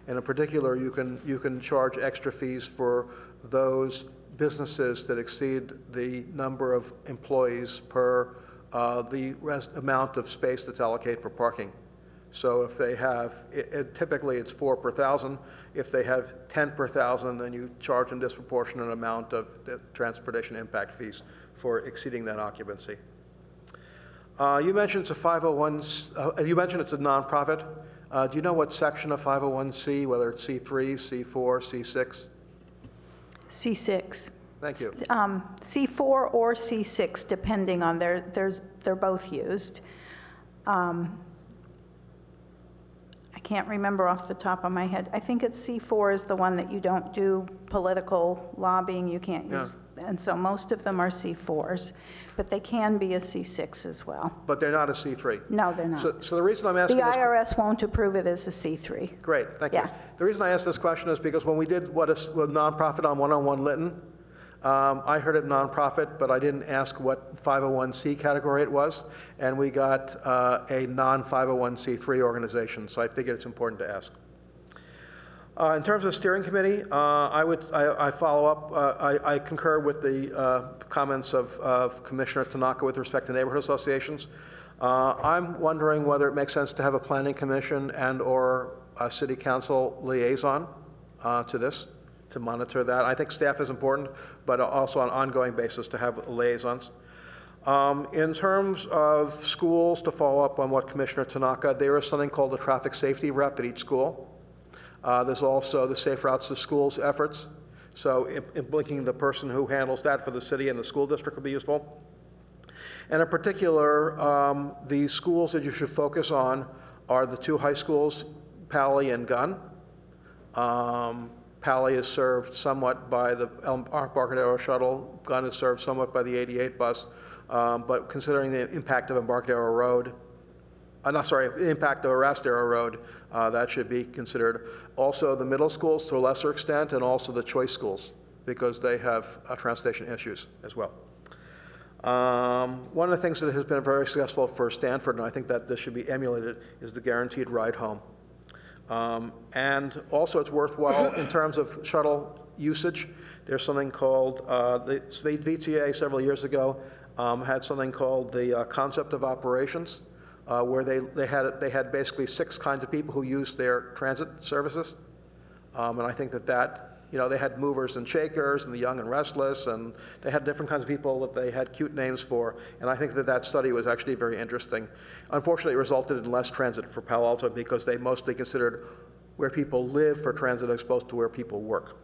S7: And in particular, you can charge extra fees for those businesses that exceed the number of employees per the amount of space that's allocated for parking. So if they have, typically it's 4 per thousand. If they have 10 per thousand, then you charge them disproportionate amount of transportation impact fees for exceeding that occupancy. You mentioned it's a 501, you mentioned it's a nonprofit. Do you know what section of 501c, whether it's C3, C4, C6?
S6: C6.
S7: Thank you.
S6: C4 or C6, depending on they're both used. I can't remember off the top of my head. I think it's C4 is the one that you don't do political lobbying, you can't use, and so most of them are C4s, but they can be a C6 as well.
S7: But they're not a C3?
S6: No, they're not.
S7: So the reason I'm asking
S6: The
S7: this...
S6: IRS won't approve it as a C3.
S7: Great, thank
S6: Yeah.
S7: you. The reason I asked this question is because when we did what is a nonprofit on 101 Lytton, I heard it nonprofit, but I didn't ask what 501c category it was, and we got a non-501c3 organization, so I figured it's important to ask. In terms of steering committee, I follow up. I concur with the comments of Commissioner Tanaka with respect to neighborhood associations. I'm wondering whether it makes sense to have a planning commission and/or a city council liaison to this, to monitor that. I think staff is important, but also on an ongoing basis to have liaisons. In terms of schools, to follow up on what Commissioner Tanaka, there is something called the traffic safety rep at each school. There's also the Safe Routes to Schools efforts. So linking the person who handles that for the city and the school district would be useful. And in particular, the schools that you should focus on are the 2 high schools, Palo and Gunn. Palo is served somewhat by the Embarcadero shuttle. Gunn is served somewhat by the 88 bus. But considering the impact of Embarcadero Road, the impact of Arastero Road, that should be considered. Also the middle schools to a lesser extent, and also the choice schools, because they have transportation issues as well. One of the things that has been very successful for Stanford, and I think that this should be emulated, is the guaranteed ride home. And also it's worthwhile in terms of shuttle usage. There's something called, the VTA several years ago had something called the concept of operations, where they had basically 6 kinds of people who used their transit services. And I think that they had movers and shakers and the young and restless, and they had different kinds of people that they had cute names for. And I think that study was actually very interesting. Unfortunately, it resulted in less transit for Palo Alto because they mostly considered where people live for transit as opposed to where people work.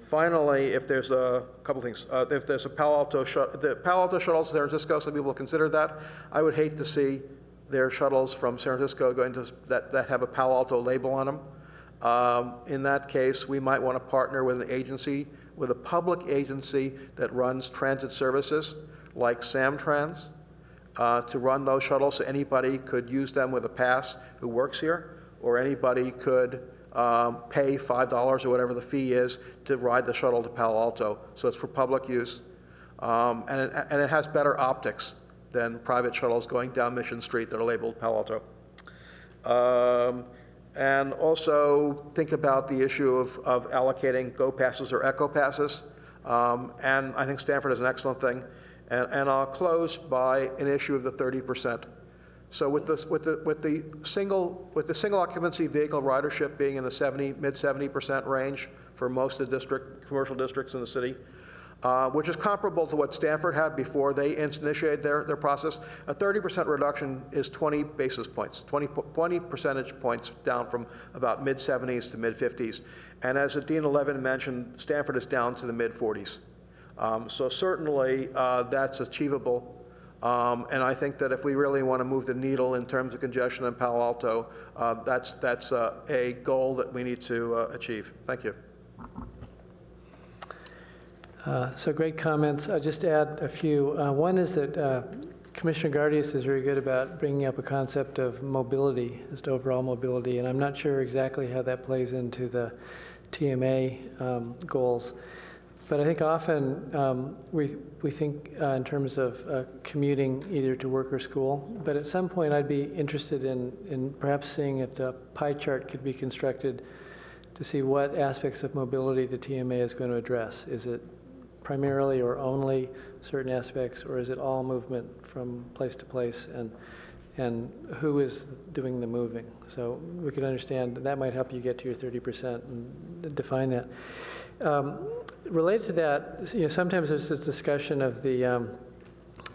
S7: Finally, if there's a couple things, if there's a the Palo Alto shuttles to San Francisco, some people consider that. I would hate to see their shuttles from San Francisco going to that have a Palo Alto label on them. In that case, we might want to partner with an agency, with a public agency that runs transit services, like Samtrans, to run those shuttles so anybody could use them with a pass who works here, or anybody could pay $5 or whatever the fee is to ride the shuttle to Palo Alto. So it's for public use. And it has better optics than private shuttles going down Mission Street that are labeled Palo Alto. And also think about the issue of allocating Go Passes or Echo Passes. And I think Stanford is an excellent thing. And I'll close by an issue of the 30%. So with the single occupancy vehicle ridership being in the mid 70% range for most of the commercial districts in the city, which is comparable to what Stanford had before they initiated their process, a 30% reduction is 20 basis points, 20 percentage points down from about mid 70s to mid 50s. And as Dean Levin mentioned, Stanford is down to the mid 40s. So certainly that's achievable. And I think that if we really want to move the needle in terms of congestion in Palo Alto, that's a goal that we need to achieve. Thank you.
S1: So great comments. I'll just add a few. One is that Commissioner Gardius is very good about bringing up a concept of mobility, just overall mobility, and I'm not sure exactly how that plays into the TMA goals. But I think often we think in terms of commuting either to work or school. But at some point, I'd be interested in perhaps seeing if the pie chart could be constructed to see what aspects of mobility the TMA is going to address. Is it primarily or only certain aspects, or is it all movement from place to place, and who is doing the moving? So we could understand that might help you get to your 30% and define that. Related to that, sometimes there's this discussion of the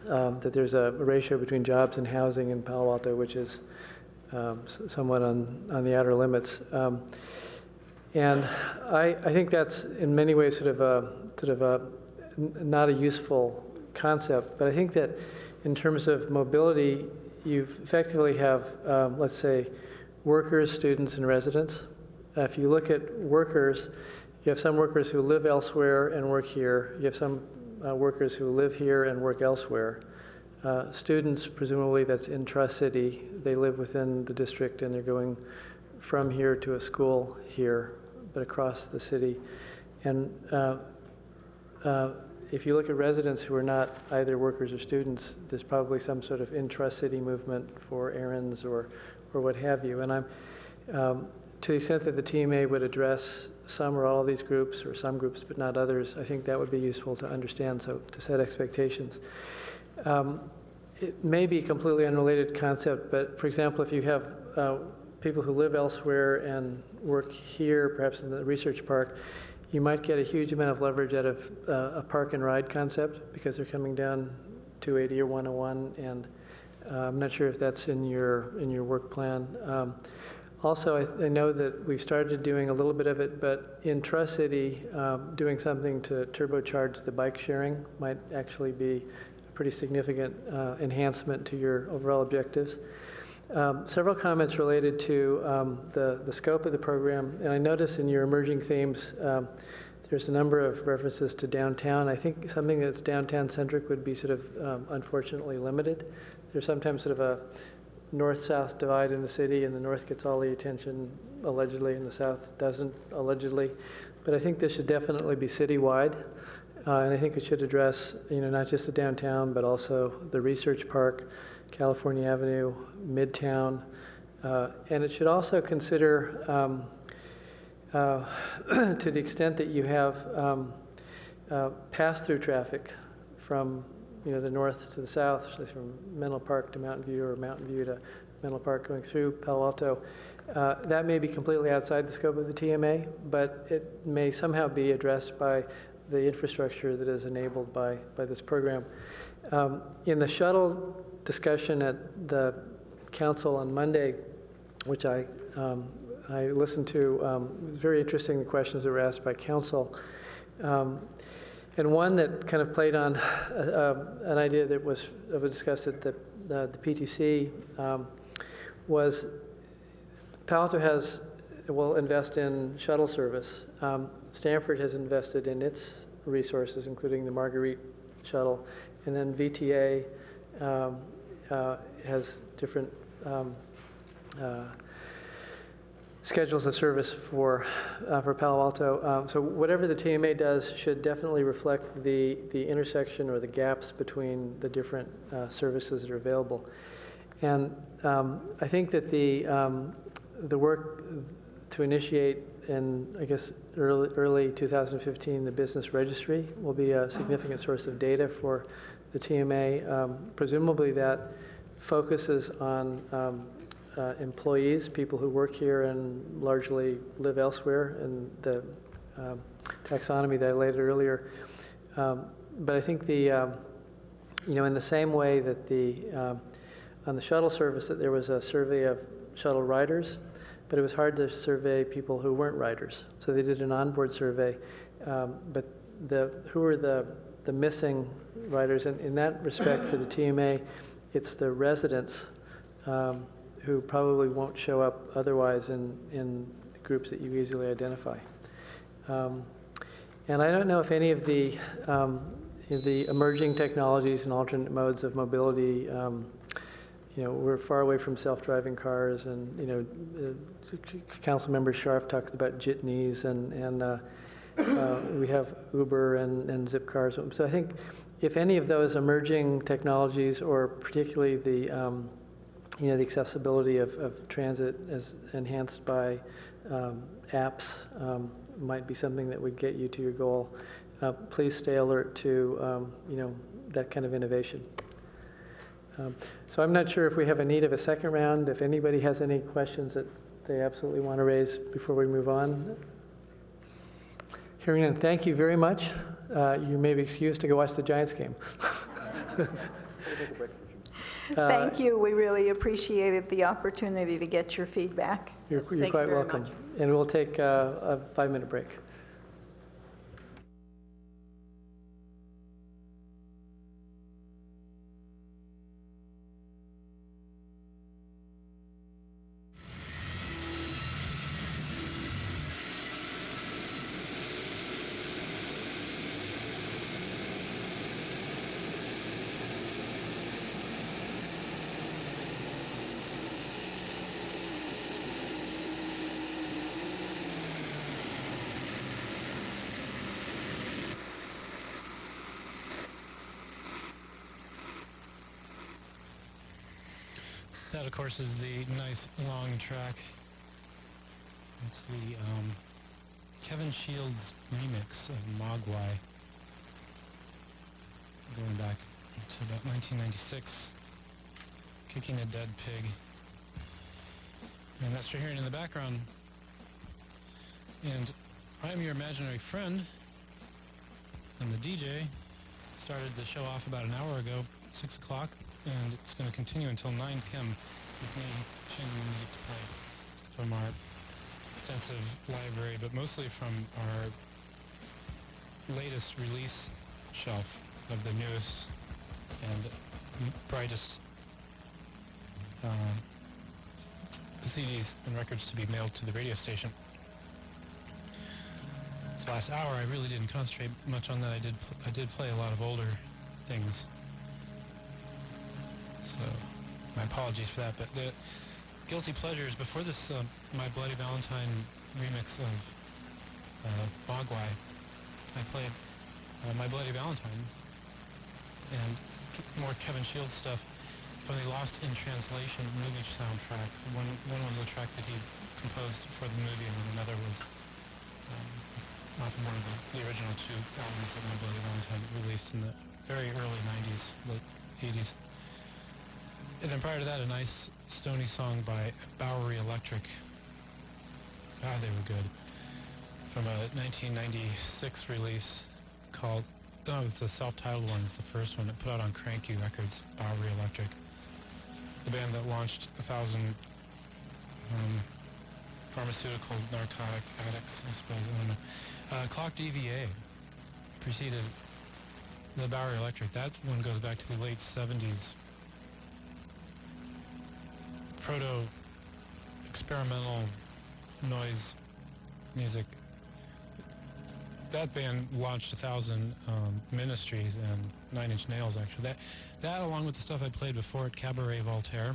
S1: that there's a ratio between jobs and housing in Palo Alto, which is somewhat on the outer limits. And I think that's in many ways sort of a not a useful concept, but I think that in terms of mobility, you effectively have, let's say, workers, students, and residents. If you look at workers, you have some workers who live elsewhere and work here. You have some workers who live here and work elsewhere. Students, presumably that's intra-city. They live within the district and they're going from here to a school here, but across the city. And if you look at residents who are not either workers or students, there's probably some sort of intra-city movement for errands or what have you. And I'm, to the extent that the TMA would address some or all of these groups, or some groups but not others, I think that would be useful to understand, so to set expectations. It may be a completely unrelated concept, but for example, if you have people who live elsewhere and work here, perhaps in the research park, you might get a huge amount of leverage out of a park and ride concept because they're coming down 280 or 101, and I'm not sure if that's in your work plan. Also, I know that we've started doing a little bit of it, but in Tri-City, doing something to turbocharge the bike sharing might actually be a pretty significant enhancement to your overall objectives. Several comments related to the scope of the program, and I notice in your emerging themes, there's a number of references to downtown. I think something that's downtown-centric would be sort of unfortunately limited. There's sometimes sort of a north-south divide in the city, and the north gets all the attention, allegedly, and the south doesn't, allegedly. But I think this should definitely be citywide, and I think it should address, not just the downtown, but also the research park, California Avenue, Midtown, and it should also consider, to the extent that you have pass-through traffic from the north to the south, so from Menlo Park to Mountain View, or Mountain View to Menlo Park going through Palo Alto. That may be completely outside the scope of the TMA, but it may somehow be addressed by the infrastructure that is enabled by this program. In the shuttle discussion at the council on Monday, which I listened to, it was very interesting, the questions that were asked by council. And one that kind of played on an idea that was discussed at the PTC was Palo Alto will invest in shuttle service. Stanford has invested in its resources, including the Marguerite shuttle, and then VTA has different schedules of service for Palo Alto. So whatever the TMA does should definitely reflect the intersection or the gaps between the different services that are available. And I think that the work to initiate in, I guess, early 2015, the business registry will be a significant source of data for the TMA. Presumably that focuses on employees, people who work here and largely live elsewhere, and the taxonomy that I laid earlier. But I think in the same way that on the shuttle service, that there was a survey of shuttle riders, but it was hard to survey people who weren't riders. So they did an onboard survey, but who are the missing riders? And in that respect, for the TMA, it's the residents who probably won't show up otherwise in groups that you easily identify. And I don't know if any of the emerging technologies and alternate modes of mobility, we're far away from self-driving cars, and Councilmember Scharf talked about jitneys, and we have Uber and Zipcars. So I think if any of those emerging technologies, or particularly the the accessibility of transit as enhanced by apps might be something that would get you to your goal. Please stay alert to, that kind of innovation. So I'm not sure if we have a need of a second round. If anybody has any questions that they absolutely want to raise before we move on. Hearing none, thank you very much. You may be excused to go watch the Giants game.
S6: Thank you. We really appreciated the opportunity to get your feedback.
S1: You're
S3: Thank you
S1: quite
S3: very
S1: welcome.
S3: much.
S1: And we'll take a 5-minute break.
S14: That, of course, is the nice long track. It's the Kevin Shields remix of Mogwai, going back to about 1996, Kicking a Dead Pig. And that's what you're hearing in the background. And I'm your imaginary friend, and the DJ started the show off about an hour ago, 6 o'clock. And it's going to continue until 9 p.m. with me changing the music to play from our extensive library, but mostly from our latest release shelf of the newest and brightest CDs and records to be mailed to the radio station. This last hour, I really didn't concentrate much on that. I did play a lot of older things. So, my apologies for that, but the Guilty Pleasures, before this My Bloody Valentine remix of Mogwai, I played My Bloody Valentine and more Kevin Shields stuff from the Lost in Translation movie soundtrack. One was a track that he composed for the movie, and then another was off of one of the original 2 albums that My Bloody Valentine released in the very early 90s, late 80s. And then prior to that, a nice stony song by Bowery Electric. God, they were good. From a 1996 release called, it's a self-titled one. It's the first one. It put out on Cranky Records, Bowery Electric. The band that launched 1,000 pharmaceutical narcotic addicts, I suppose. I don't know. Clock DVA preceded the Bowery Electric. That one goes back to the late 70s. Proto-experimental noise music. That band launched 1,000 Ministries and 9 Inch Nails, actually. That along with the stuff I played before at Cabaret Voltaire,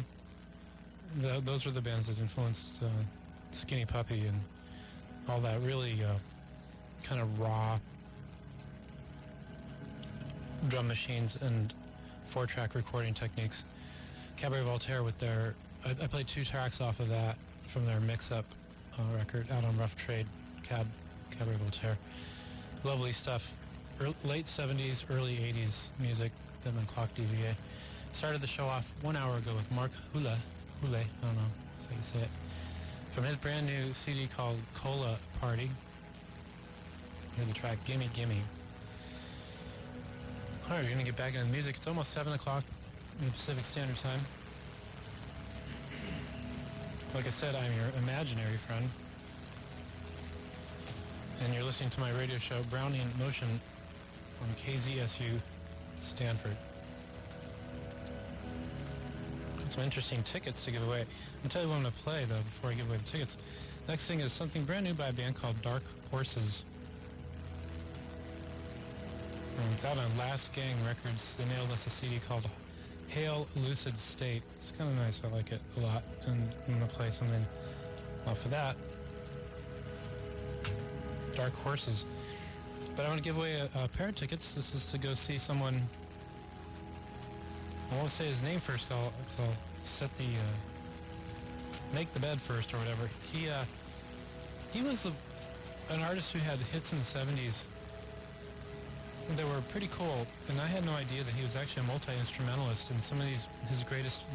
S14: those were the bands that influenced Skinny Puppy and all that really kind of raw drum machines and 4-track recording techniques. Cabaret Voltaire with their... I played 2 tracks off of that from their mix-up record out on Rough Trade, Cabaret Voltaire. Lovely stuff. Late 70s, early 80s music, them and Clock DVA. Started the show off 1 hour ago with Mark Hule, I don't know that's how you say it, from his brand new CD called Cola Party. Here's the track Gimme Gimme. All right, we're going to get back into the music. It's almost 7 o'clock in Pacific Standard Time. Like I said, I'm your imaginary friend. And you're listening to my radio show, Brownian Motion, on KZSU Stanford. Got some interesting tickets to give away. I'll tell you what I'm going to play, though, before I give away the tickets. Next thing is something brand new by a band called Dark Horses. And it's out on Last Gang Records. They nailed us a CD called Hail Lucid State. It's kind of nice. I like it a lot. And I'm going to play something off of that. Dark Horses. But I want to give away a pair of tickets. This is to go see someone. I won't say his name first. I'll set the make the bed first or whatever. He was an artist who had hits in the 70s that were pretty cool, and I had no idea that he was actually a multi-instrumentalist. In some of his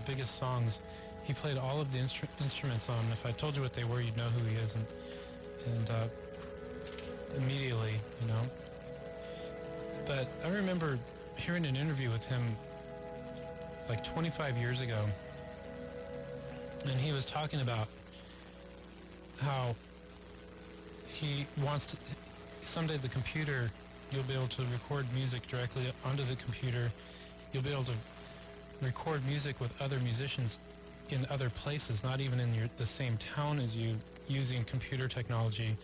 S14: biggest songs, he played all of the instruments on. If I told you what they were, you'd know who he is, and immediately, you know. But I remember hearing an interview with him like 25 years ago, and he was talking about how he wants to, someday the computer, you'll be able to record music directly onto the computer. You'll be able to record music with other musicians in other places, not even in the same town as you, using computer technology,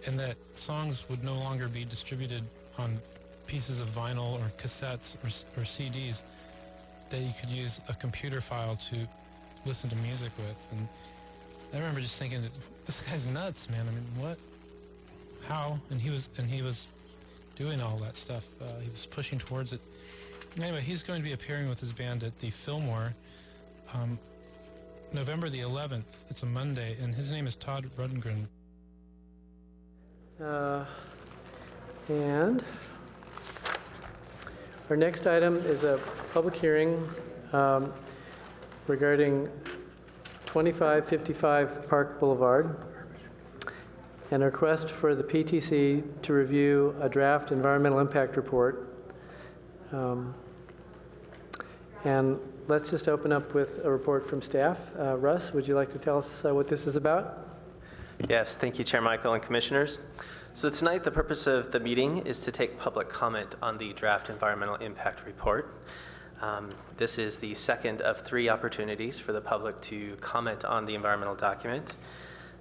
S14: and that songs would no longer be distributed on pieces of vinyl or cassettes or CDs, that you could use a computer file to listen to music with. And I remember just thinking, this guy's nuts, man. I mean, what? How? And he was doing all that stuff. He was pushing towards it. Anyway, he's going to be appearing with his band at the Fillmore November the 11th. It's a Monday, and his name is Todd Rundgren.
S1: And our next item is a public hearing regarding 2555 Park Boulevard, and a request for the PTC to review a draft environmental impact report. And let's just open up with a report from staff. Russ, would you like to tell us what this is about?
S15: Yes, thank you, Chair Michael and Commissioners. So tonight, the purpose of the meeting is to take public comment on the draft environmental impact report. This is the second of 3 opportunities for the public to comment on the environmental document.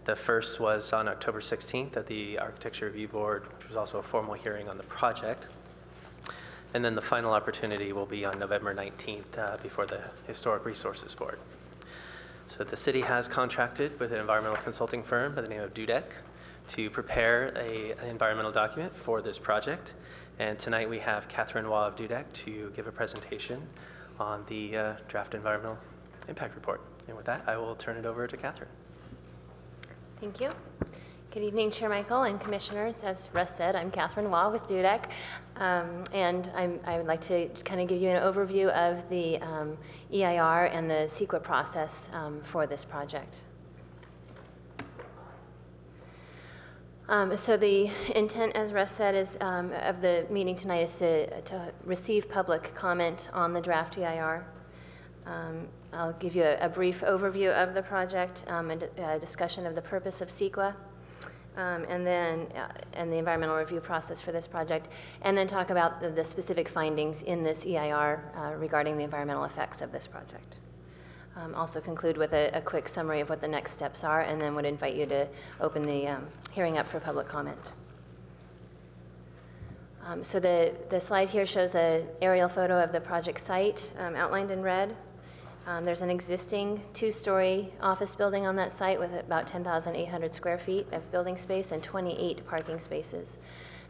S15: The first was on October 16th at the Architecture Review Board, which was also a formal hearing on the project. And then the final opportunity will be on November 19th before the Historic Resources Board. So the city has contracted with an environmental consulting firm by the name of Dudek to prepare an environmental document for this project. And tonight we have Catherine Waugh of Dudek to give a presentation on the draft environmental impact report. And with that, I will turn it over to Catherine.
S16: Thank you. Good evening, Chair Michael and Commissioners. As Russ said, I'm Catherine Waugh with Dudek, and I would like to kind of give you an overview of the EIR and the CEQA process for this project. So the intent, as Russ said, is of the meeting tonight is to receive public comment on the draft EIR. I'll give you a brief overview of the project, a discussion of the purpose of CEQA, and the environmental review process for this project, and then talk about the specific findings in this EIR regarding the environmental effects of this project. Also conclude with a quick summary of what the next steps are, and then would invite you to open the hearing up for public comment. So the slide here shows an aerial photo of the project site outlined in red. There's an existing 2-story office building on that site with about 10,800 square feet of building space and 28 parking spaces.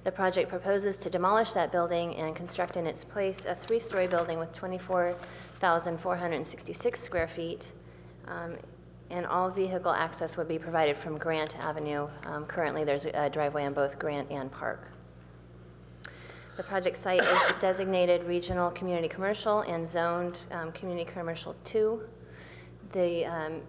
S16: The project proposes to demolish that building and construct in its place a 3-story building with 24,466 square feet, and all vehicle access would be provided from Grant Avenue. Currently, there's a driveway on both Grant and Park. The project site is designated Regional Community Commercial and zoned Community Commercial 2. The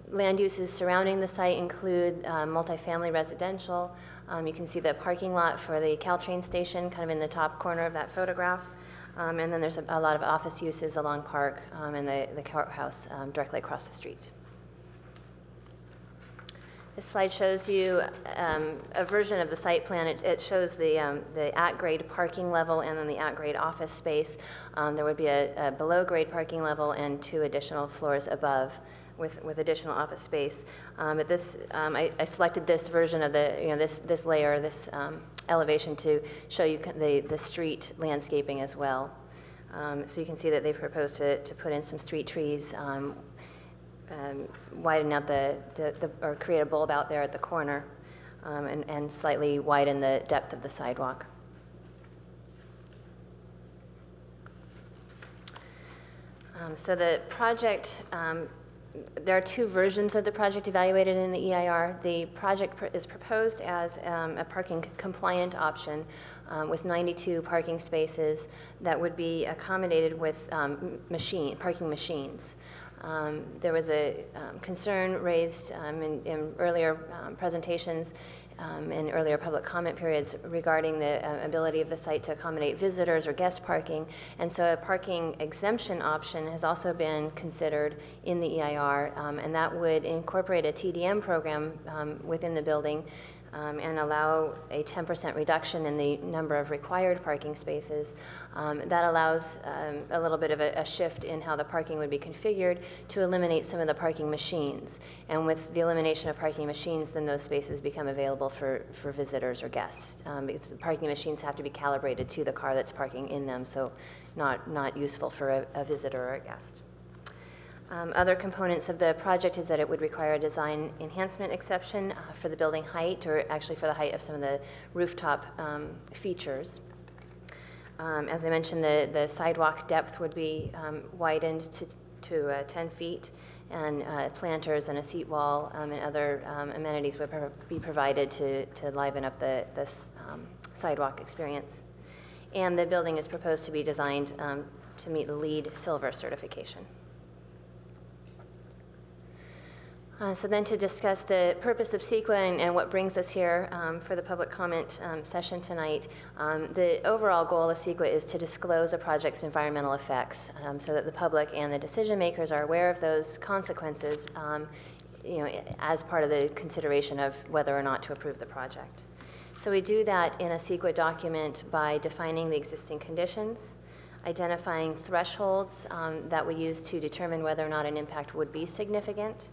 S16: land uses surrounding the site include multifamily residential. You can see the parking lot for the Caltrain station kind of in the top corner of that photograph. And then there's a lot of office uses along Park and the courthouse directly across the street. This slide shows you a version of the site plan. It shows the at-grade parking level and then the at-grade office space. There would be a below-grade parking level and 2 additional floors above with additional office space. But this, I selected this version of this layer, this elevation to show you the street landscaping as well. So you can see that they've proposed to put in some street trees, widen out or create a bulb out there at the corner, and slightly widen the depth of the sidewalk. So the project, there are two versions of the project evaluated in the EIR. The project is proposed as a parking compliant option with 92 parking spaces that would be accommodated with parking machines. There was a concern raised in earlier presentations in earlier public comment periods regarding the ability of the site to accommodate visitors or guest parking. And so a parking exemption option has also been considered in the EIR, and that would incorporate a TDM program within the building and allow a 10% reduction in the number of required parking spaces. That allows a little bit of a shift in how the parking would be configured to eliminate some of the parking machines. And with the elimination of parking machines, then those spaces become available for visitors or guests. Because the parking machines have to be calibrated to the car that's parking in them, so not useful for a visitor or a guest. Other components of the project is that it would require a design enhancement exception for the building height, or actually for the height of some of the rooftop features. As I mentioned, the sidewalk depth would be widened to 10 feet, and planters and a seat wall and other amenities would be provided to liven up the sidewalk experience. And the building is proposed to be designed to meet the LEED Silver certification. So then to discuss the purpose of CEQA and what brings us here for the public comment session tonight, the overall goal of CEQA is to disclose a project's environmental effects so that the public and the decision makers are aware of those consequences as part of the consideration of whether or not to approve the project. So we do that in a CEQA document by defining the existing conditions, identifying thresholds that we use to determine whether or not an impact would be significant.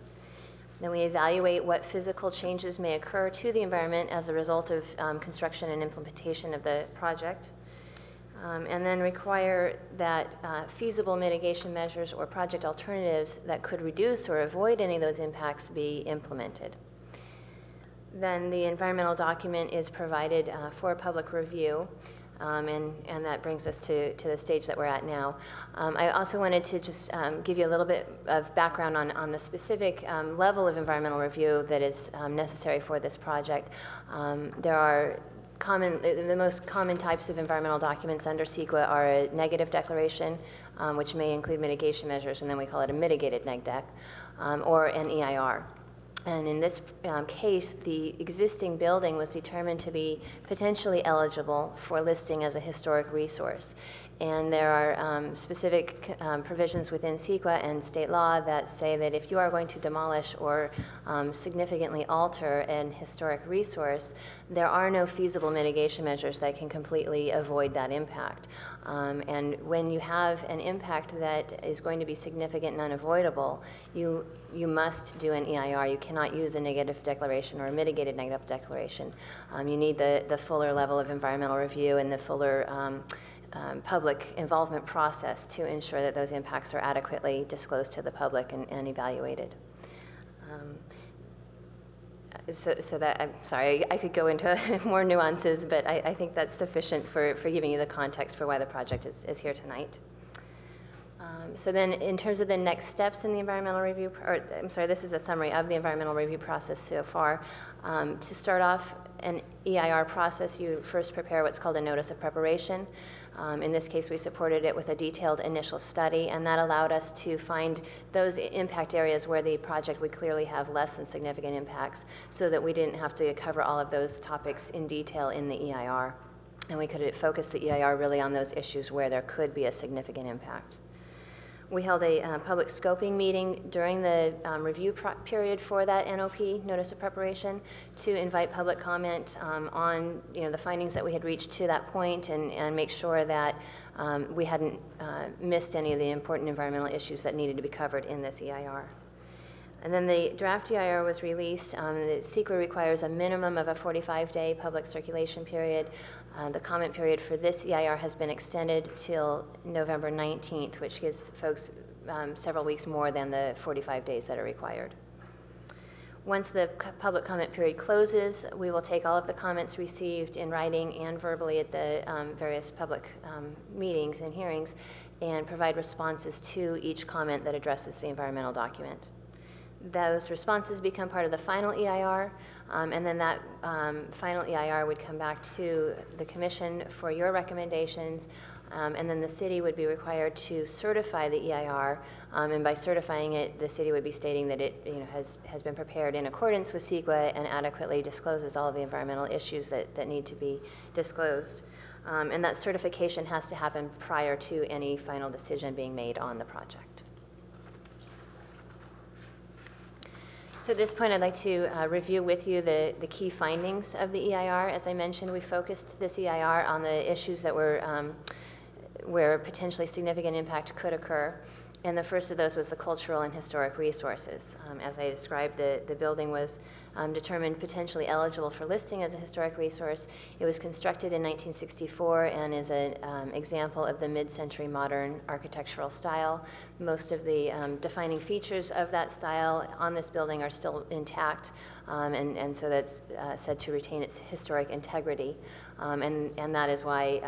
S16: Then we evaluate what physical changes may occur to the environment as a result of construction and implementation of the project. And then require that feasible mitigation measures or project alternatives that could reduce or avoid any of those impacts be implemented. Then the environmental document is provided for public review. And that brings us to the stage that we're at now. I also wanted to just give you a little bit of background on the specific level of environmental review that is necessary for this project. There are the most common types of environmental documents under CEQA are a negative declaration, which may include mitigation measures, and then we call it a mitigated neg dec, or an EIR. And in this case, the existing building was determined to be potentially eligible for listing as a historic resource. And there are specific provisions within CEQA and state law that say that if you are going to demolish or significantly alter an historic resource, there are no feasible mitigation measures that can completely avoid that impact. And when you have an impact that is going to be significant and unavoidable, you must do an EIR. You cannot use a negative declaration or a mitigated negative declaration. You need the fuller level of environmental review and the fuller public involvement process to ensure that those impacts are adequately disclosed to the public and evaluated. So that, I'm sorry, I could go into more nuances, but I think that's sufficient for giving you the context for why the project is here tonight. So then in terms of the next steps in the environmental review, this is a summary of the environmental review process so far. To start off an EIR process, you first prepare what's called a notice of preparation. In this case, we supported it with a detailed initial study, and that allowed us to find those impact areas where the project would clearly have less than significant impacts, so that we didn't have to cover all of those topics in detail in the EIR. And we could focus the EIR really on those issues where there could be a significant impact. We held a public scoping meeting during the review period for that NOP, Notice of Preparation, to invite public comment on the findings that we had reached to that point and make sure that we hadn't missed any of the important environmental issues that needed to be covered in this EIR. And then the draft EIR was released. The CEQA requires a minimum of a 45-day public circulation period. The comment period for this EIR has been extended till November 19th, which gives folks several weeks more than the 45 days that are required. Once the public comment period closes, we will take all of the comments received in writing and verbally at the various public meetings and hearings and provide responses to each comment that addresses the environmental document. Those responses become part of the final EIR, and then that final EIR would come back to the Commission for your recommendations, and then the city would be required to certify the EIR, and by certifying it, the city would be stating that it has been prepared in accordance with CEQA and adequately discloses all of the environmental issues that need to be disclosed. And that certification has to happen prior to any final decision being made on the project. So at this point, I'd like to review with you the key findings of the EIR. As I mentioned, we focused this EIR on the issues that were where potentially significant impact could occur. And the first of those was the cultural and historic resources. As I described, the building was determined potentially eligible for listing as a historic resource. It was constructed in 1964 and is an example of the mid-century modern architectural style. Most of the defining features of that style on this building are still intact, and so that's said to retain its historic integrity. And that is why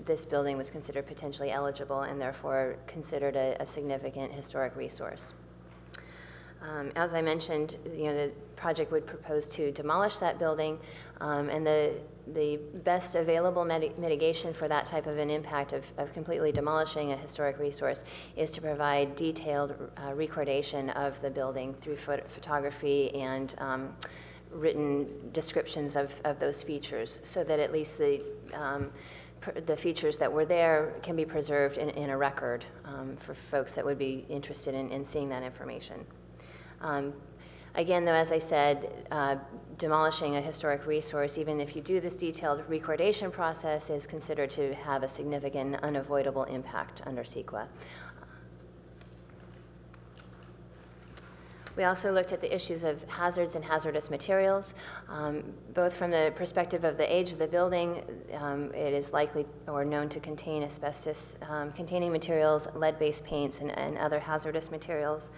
S16: this building was considered potentially eligible and therefore considered a significant historic resource. As I mentioned, the project would propose to demolish that building, and the best available mitigation for that type of an impact of completely demolishing a historic resource is to provide detailed recordation of the building through photography and written descriptions of those features, so that at least the features that were there can be preserved in a record for folks that would be interested in seeing that information. Again, though, as I said, demolishing a historic resource, even if you do this detailed recordation process, is considered to have a significant unavoidable impact under CEQA. We also looked at the issues of hazards and hazardous materials. Both from the perspective of the age of the building, it is likely or known to contain asbestos containing materials, lead-based paints, and other hazardous materials.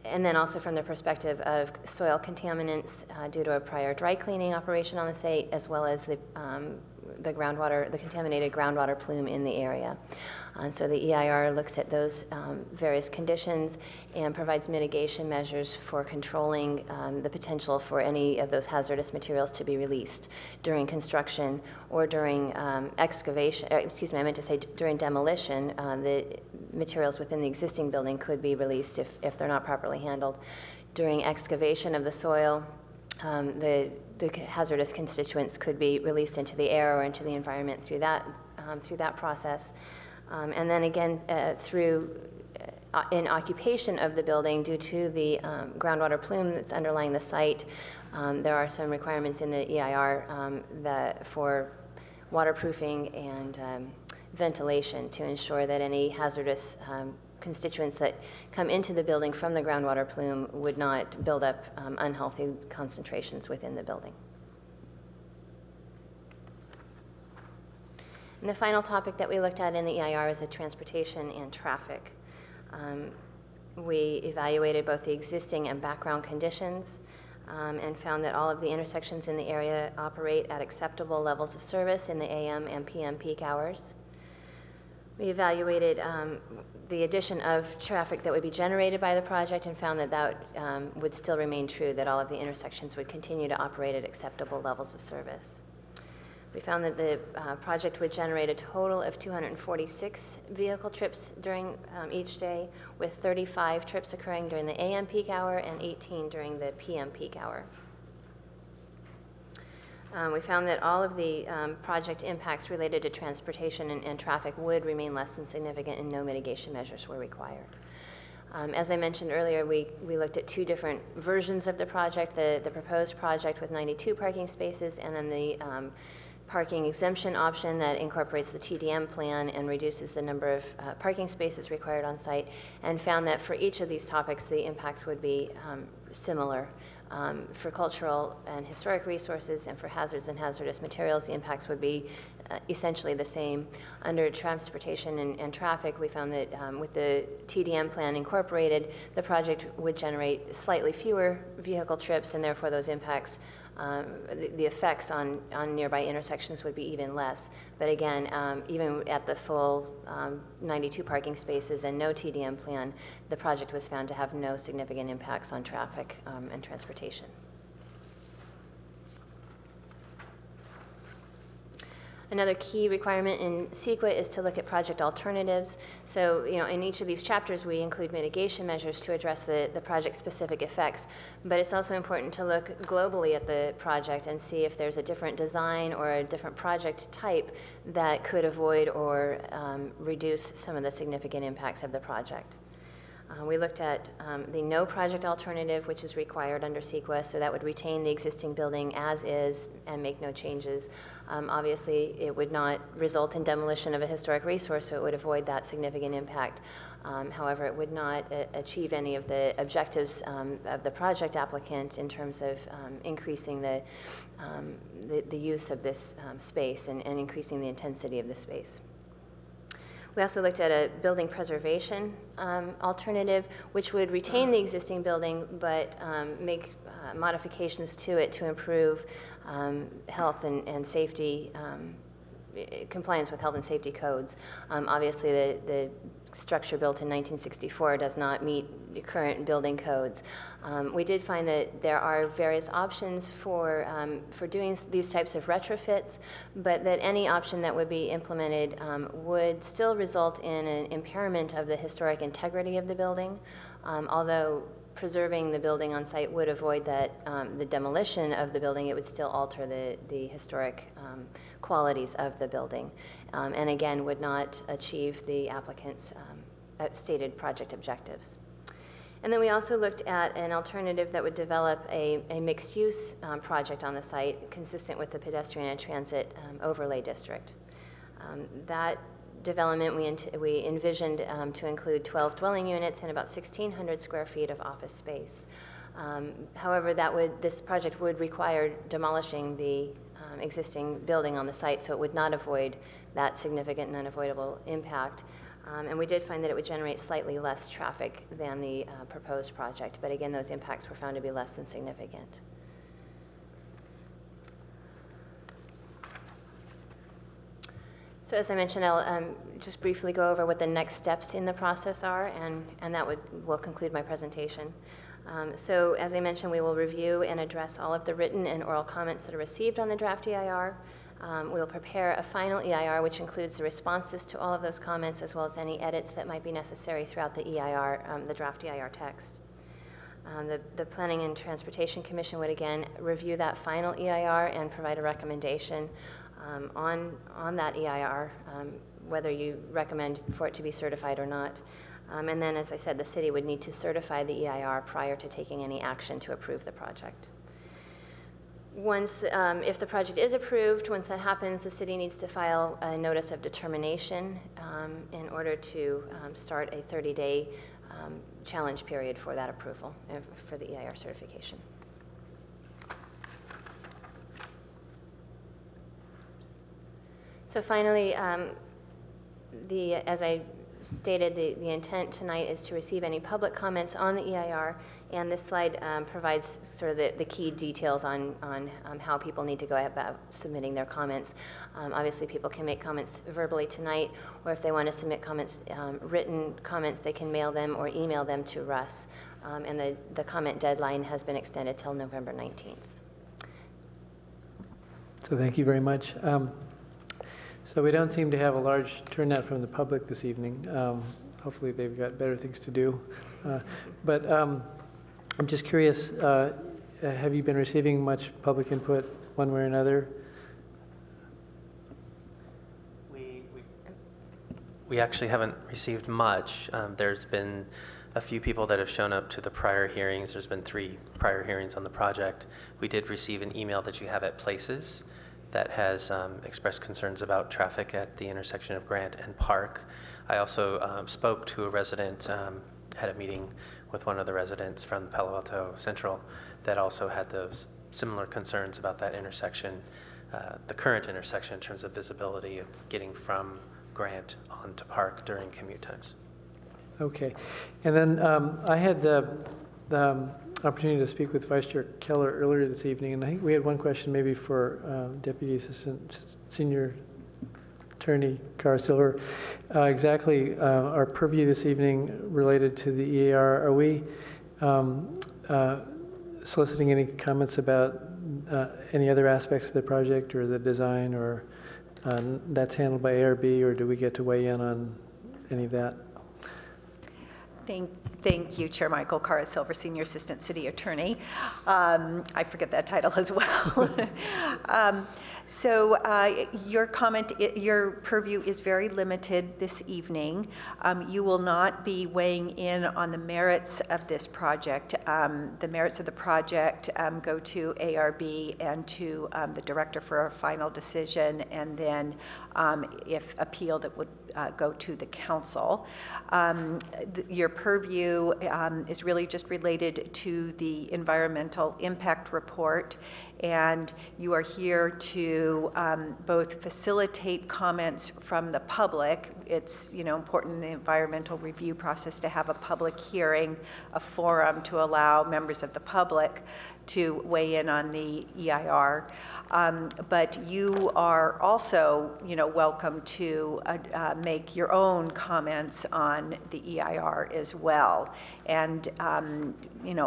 S16: And then also from the perspective of soil contaminants due to a prior dry cleaning operation on the site, as well as the contaminated groundwater plume in the area. And so the EIR looks at those various conditions and provides mitigation measures for controlling the potential for any of those hazardous materials to be released during construction or during excavation, during demolition. The materials within the existing building could be released if they're not properly handled. During excavation of the soil, the hazardous constituents could be released into the air or into the environment through that process. And then again, in occupation of the building, due to the groundwater plume that's underlying the site, there are some requirements in the EIR for waterproofing and ventilation to ensure that any hazardous constituents that come into the building from the groundwater plume would not build up unhealthy concentrations within the building. And the final topic that we looked at in the EIR is the transportation and traffic. We evaluated both the existing and background conditions and found that all of the intersections in the area operate at acceptable levels of service in the AM and PM peak hours. We evaluated the addition of traffic that would be generated by the project and found that would still remain true, that all of the intersections would continue to operate at acceptable levels of service. We found that the project would generate a total of 246 vehicle trips during each day, with 35 trips occurring during the AM peak hour and 18 during the PM peak hour. We found that all of the project impacts related to transportation and traffic would remain less than significant, and no mitigation measures were required. As I mentioned earlier, we looked at two different versions of the project, the proposed project with 92 parking spaces, and then the parking exemption option that incorporates the TDM plan and reduces the number of parking spaces required on site, and found that for each of these topics, the impacts would be similar. For cultural and historic resources and for hazards and hazardous materials, the impacts would be essentially the same. Under transportation and traffic, we found that with the TDM plan incorporated, the project would generate slightly fewer vehicle trips, and therefore those impacts, the effects on nearby intersections would be even less. But again, even at the full 92 parking spaces and no TDM plan, the project was found to have no significant impacts on traffic and transportation. Another key requirement in CEQA is to look at project alternatives. So, in each of these chapters, we include mitigation measures to address the project-specific effects. But it's also important to look globally at the project and see if there's a different design or a different project type that could avoid or reduce some of the significant impacts of the project. We looked at the no project alternative, which is required under CEQA, so that would retain the existing building as is and make no changes. Obviously, it would not result in demolition of a historic resource, so it would avoid that significant impact. However, it would not achieve any of the objectives of the project applicant in terms of increasing the use of this space and increasing the intensity of the space. We also looked at a building preservation alternative, which would retain the existing building but make modifications to it to improve health and safety, compliance with health and safety codes. Obviously, the structure built in 1964 does not meet the current building codes. We did find that there are various options for doing these types of retrofits, but that any option that would be implemented would still result in an impairment of the historic integrity of the building, although preserving the building on site would avoid that the demolition of the building. It would still alter the historic qualities of the building, and again would not achieve the applicant's stated project objectives. And then we also looked at an alternative that would develop a mixed-use project on the site consistent with the pedestrian and transit overlay district. That development we envisioned to include 12 dwelling units and about 1,600 square feet of office space. However, this project would require demolishing the existing building on the site, so it would not avoid that significant and unavoidable impact. And we did find that it would generate slightly less traffic than the proposed project, but again, those impacts were found to be less than significant. So as I mentioned, I'll just briefly go over what the next steps in the process are, and that will conclude my presentation. So as I mentioned, we will review and address all of the written and oral comments that are received on the draft EIR. We'll prepare a final EIR, which includes the responses to all of those comments, as well as any edits that might be necessary throughout the EIR, the draft EIR text. The Planning and Transportation Commission would again review that final EIR and provide a recommendation on that EIR, whether you recommend for it to be certified or not. And then, as I said, the city would need to certify the EIR prior to taking any action to approve the project. Once, if the project is approved, once that happens, the city needs to file a notice of determination in order to start a 30-day challenge period for that approval, for the EIR certification. So finally, as I stated, the intent tonight is to receive any public comments on the EIR, and this slide provides sort of the key details on how people need to go about submitting their comments. Obviously, people can make comments verbally tonight, or if they want to submit comments, written comments, they can mail them or email them to Russ. And the comment deadline has been extended till November 19th.
S1: So thank you very much. So we don't seem to have a large turnout from the public this evening. Hopefully they've got better things to do. But I'm just curious, have you been receiving much public input one way or another?
S15: We actually haven't received much. There's been a few people that have shown up to the prior hearings. There's been 3 prior hearings on the project. We did receive an email that you have at Places that has expressed concerns about traffic at the intersection of Grant and Park. I also spoke to a resident, had a meeting with one of the residents from Palo Alto Central that also had those similar concerns about that intersection the current intersection in terms of visibility of getting from Grant on to Park during commute times.
S1: Okay. And then I had the opportunity to speak with Vice Chair Keller earlier this evening, and I think we had one question maybe for Deputy Assistant Senior Attorney Cara Silver. Exactly our purview this evening related to the EAR. Are we soliciting any comments about any other aspects of the project or the design, or that's handled by ARB, or do we get to weigh in on any of that?
S17: Thank you, Chair Michael. Cara Silver, Senior Assistant City Attorney. I forget that title as well. Your comment, your purview is very limited this evening. You will not be weighing in on the merits of this project. The merits of the project go to ARB and to the Director for a final decision, and then if appealed, it would go to the Council. Your purview is really just related to the environmental impact report, and you are here to both facilitate comments from the public. It's important in the environmental review process to have a public hearing, a forum to allow members of the public to weigh in on the EIR. But you are also, welcome to make your own comments on the EIR as well. And,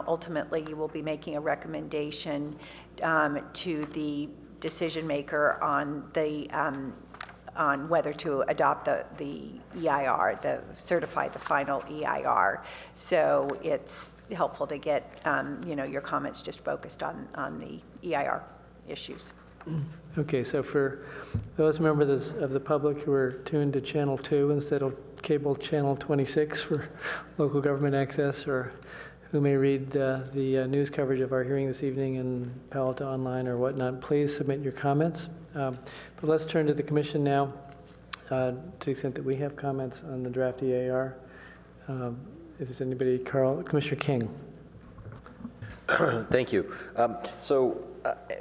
S17: ultimately you will be making a recommendation to the decision maker on the on whether to adopt the EIR, certify the final EIR. So it's helpful to get your comments just focused on the EIR issues.
S1: Okay, so for those members of the public who are tuned to Channel 2 instead of cable Channel 26 for local government access, or who may read the news coverage of our hearing this evening in Palo Alto Online or whatnot, please submit your comments. But let's turn to the Commission now, to the extent that we have comments on the draft EAR. If there's anybody, Commissioner King.
S12: Thank you.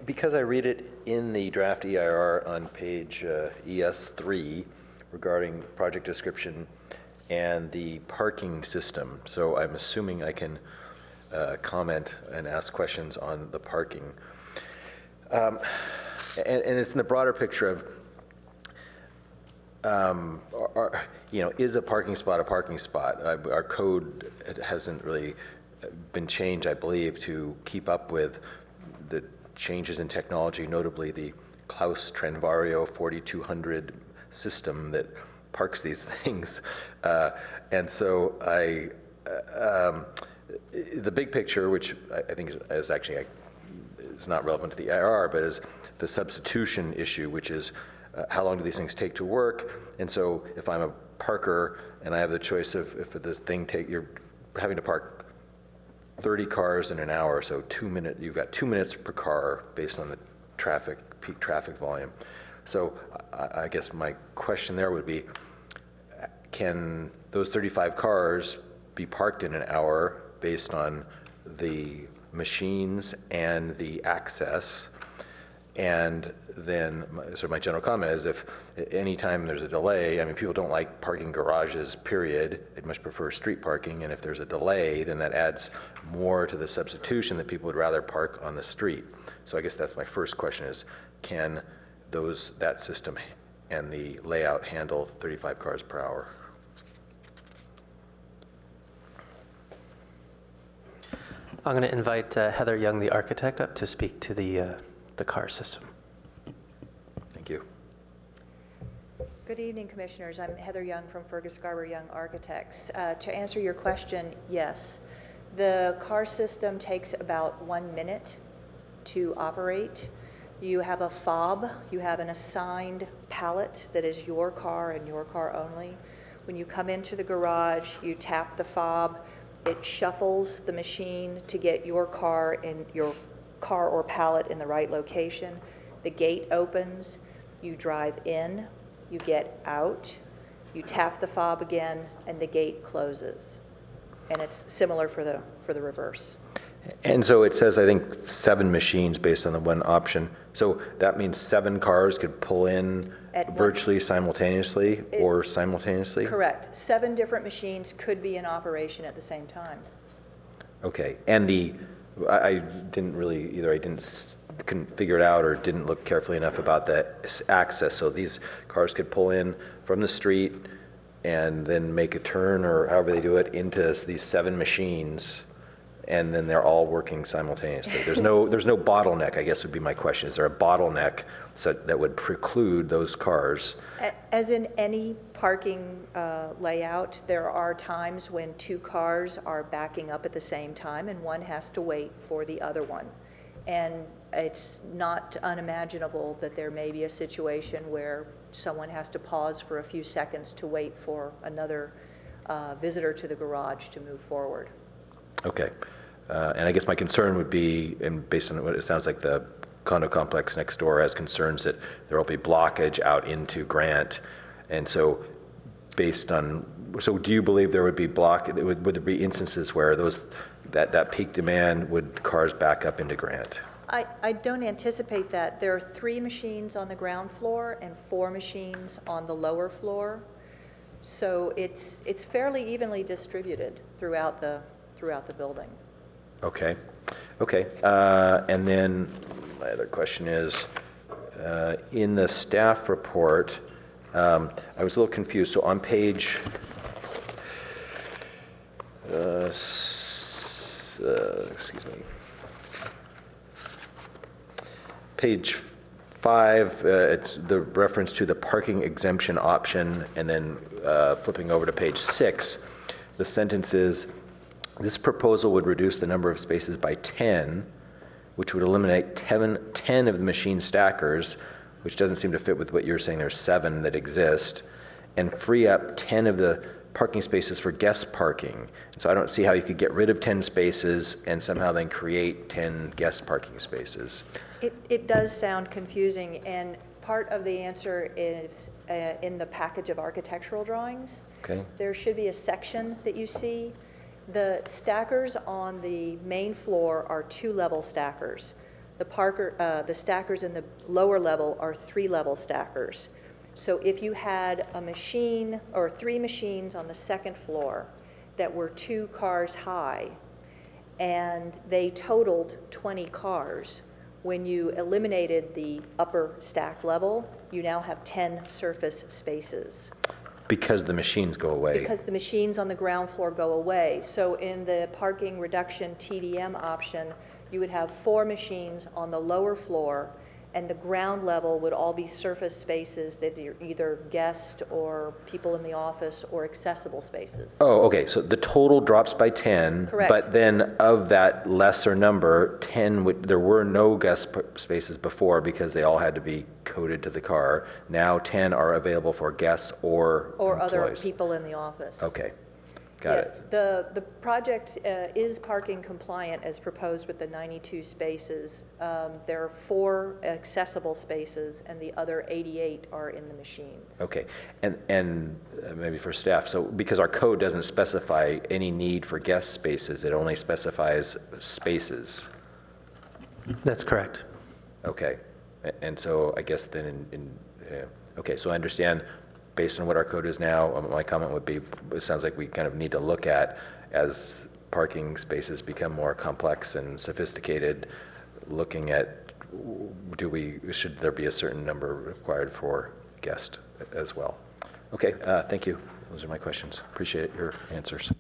S12: Because I read it in the draft EIR on page ES3 regarding project description and the parking system, so I'm assuming I can comment and ask questions on the parking. And it's in the broader picture of, is a parking spot a parking spot? Our code hasn't really been changed, I believe, to keep up with the changes in technology, notably the Klaus Tranvario 4200 system that parks these things. And so the big picture, which I think is actually is not relevant to the EIR, but is the substitution issue, which is how long do these things take to work? And so if I'm a parker and I have the choice of if the thing you're having to park 30 cars in an hour, so 2 minutes, you've got 2 minutes per car based on the peak traffic volume. So I guess my question there would be, can those 35 cars be parked in an hour based on the machines and the access? And then, so my general comment is, if anytime there's a delay, people don't like parking garages, period. They much prefer street parking, and if there's a delay, then that adds more to the substitution that people would rather park on the street. So I guess that's my first question is, can that system and the layout handle 35 cars per hour?
S15: I'm going to invite Heather Young, the architect, up to speak to the car system.
S12: Thank you.
S18: Good evening, Commissioners. I'm Heather Young from Fergus Garber Young Architects. To answer your question, yes. The car system takes about 1 minute to operate. You have a fob. You have an assigned pallet that is your car and your car only. When you come into the garage, you tap the fob. It shuffles the machine to get your car or pallet in the right location. The gate opens, you drive in, you get out, you tap the fob again, and the gate closes. And it's similar for the reverse.
S12: And so it says, I think, 7 machines based on the one option. So that means 7 cars could pull in virtually simultaneously or simultaneously?
S18: Correct. 7 different machines could be in operation at the same time.
S12: Okay. And I didn't really, either I couldn't figure it out or didn't look carefully enough about the access. So these cars could pull in from the street and then make a turn, or however they do it, into these 7 machines, and then they're all working simultaneously. There's no bottleneck, I guess would be my question. Is there a bottleneck that would preclude those cars?
S18: As in any parking layout, there are times when 2 cars are backing up at the same time and one has to wait for the other one. And it's not unimaginable that there may be a situation where someone has to pause for a few seconds to wait for another visitor to the garage to move forward.
S12: Okay. And I guess my concern would be, and based on what it sounds like the condo complex next door has concerns that there will be blockage out into Grant. And so so do you believe there would be would there be instances where that peak demand would cars back up into Grant?
S18: I don't anticipate that. There are 3 machines on the ground floor and 4 machines on the lower floor. So it's fairly evenly distributed throughout the building.
S12: Okay. And then my other question is, in the staff report, I was a little confused. So on page, page 5, it's the reference to the parking exemption option, and then flipping over to page 6, the sentence is, this proposal would reduce the number of spaces by 10, which would eliminate 10 of the machine stackers, which doesn't seem to fit with what you're saying. There's 7 that exist, and free up 10 of the parking spaces for guest parking. So I don't see how you could get rid of 10 spaces and somehow then create 10 guest parking spaces.
S18: It does sound confusing, and part of the answer is in the package of architectural drawings.
S12: Okay.
S18: There should be a section that you see. The stackers on the main floor are 2-level stackers. The stackers in the lower level are 3-level stackers. So if you had a machine or 3 machines on the second floor that were 2 cars high, and they totaled 20 cars, when you eliminated the upper stack level, you now have 10 surface spaces.
S12: Because the machines go away.
S18: Because the machines on the ground floor go away. So in the parking reduction TDM option, you would have 4 machines on the lower floor, and the ground level would all be surface spaces that are either guest or people in the office or accessible spaces.
S12: Oh, okay. So the total drops by 10.
S18: Correct.
S12: But then of that lesser number, 10 there were no guest spaces before because they all had to be coded to the car. Now 10 are available for guests or
S18: other
S12: employees.
S18: people in the office.
S12: Okay. Got
S18: yes, the project is parking compliant as proposed with the 92 spaces. There are 4 accessible spaces, and the other 88 are in the machines.
S12: Okay, and maybe for staff, so because our code doesn't specify any need for guest spaces, it only specifies spaces.
S15: That's correct.
S12: Okay, and so I guess then okay, so I understand. Based on what our code is now, my comment would be, it sounds like we kind of need to look at, as parking spaces become more complex and sophisticated, looking at, should there be a certain number required for guests as well? Okay, thank you. Those are my questions. Appreciate your answers.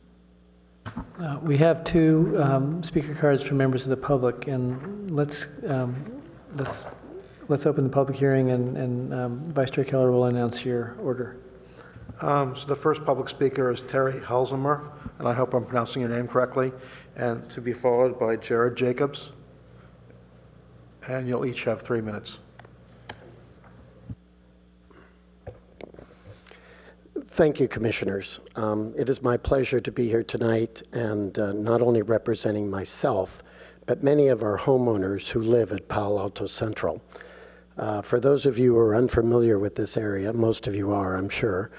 S1: We have 2 speaker cards from members of the public, and let's open the public hearing, and Vice Chair Keller will announce your order.
S7: So the first public speaker is Terry Halzemer, and I hope I'm pronouncing your name correctly, and to be followed by Jared Jacobs. And you'll each have 3 minutes.
S19: Thank you, Commissioners. It is my pleasure to be here tonight, and not only representing myself, but many of our homeowners who live at Palo Alto Central. For those of you who are unfamiliar with this area, most of you are, I'm sure,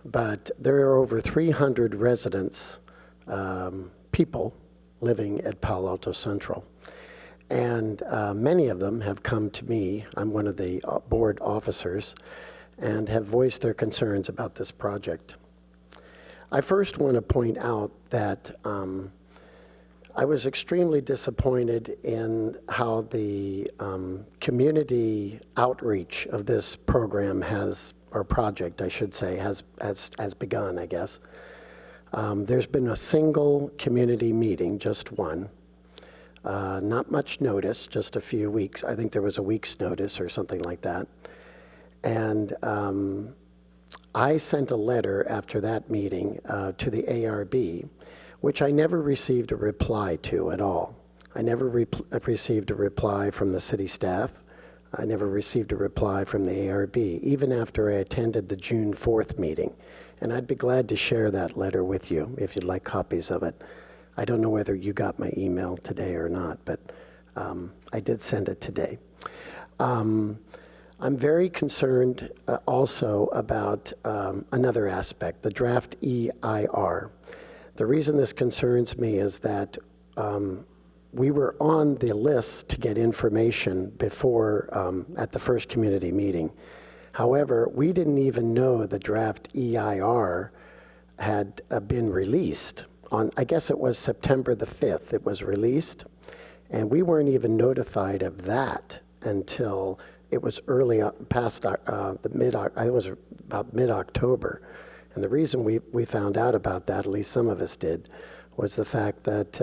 S19: but there are over 300 residents, people living at Palo Alto Central. And many of them have come to me. I'm one of the board officers, and have voiced their concerns about this project. I first want to point out that I was extremely disappointed in how the community outreach of this program has, or project, I should say, has begun, I guess. There's been a single community meeting, just one. Not much notice, just a few weeks. I think there was a week's notice or something like that. And I sent a letter after that meeting to the ARB, which I never received a reply to at all. I never received a reply from the city staff. I never received a reply from the ARB, even after I attended the June 4th meeting. And I'd be glad to share that letter with you if you'd like copies of it. I don't know whether you got my email today or not, but I did send it today. I'm very concerned also about another aspect, the draft EIR. The reason this concerns me is that we were on the list to get information before at the first community meeting. However, we didn't even know the draft EIR had been released. On, I guess it was September the 5th it was released, and we weren't even notified of that until it was early past I think it was about mid-October. And the reason we found out about that, at least some of us did, was the fact that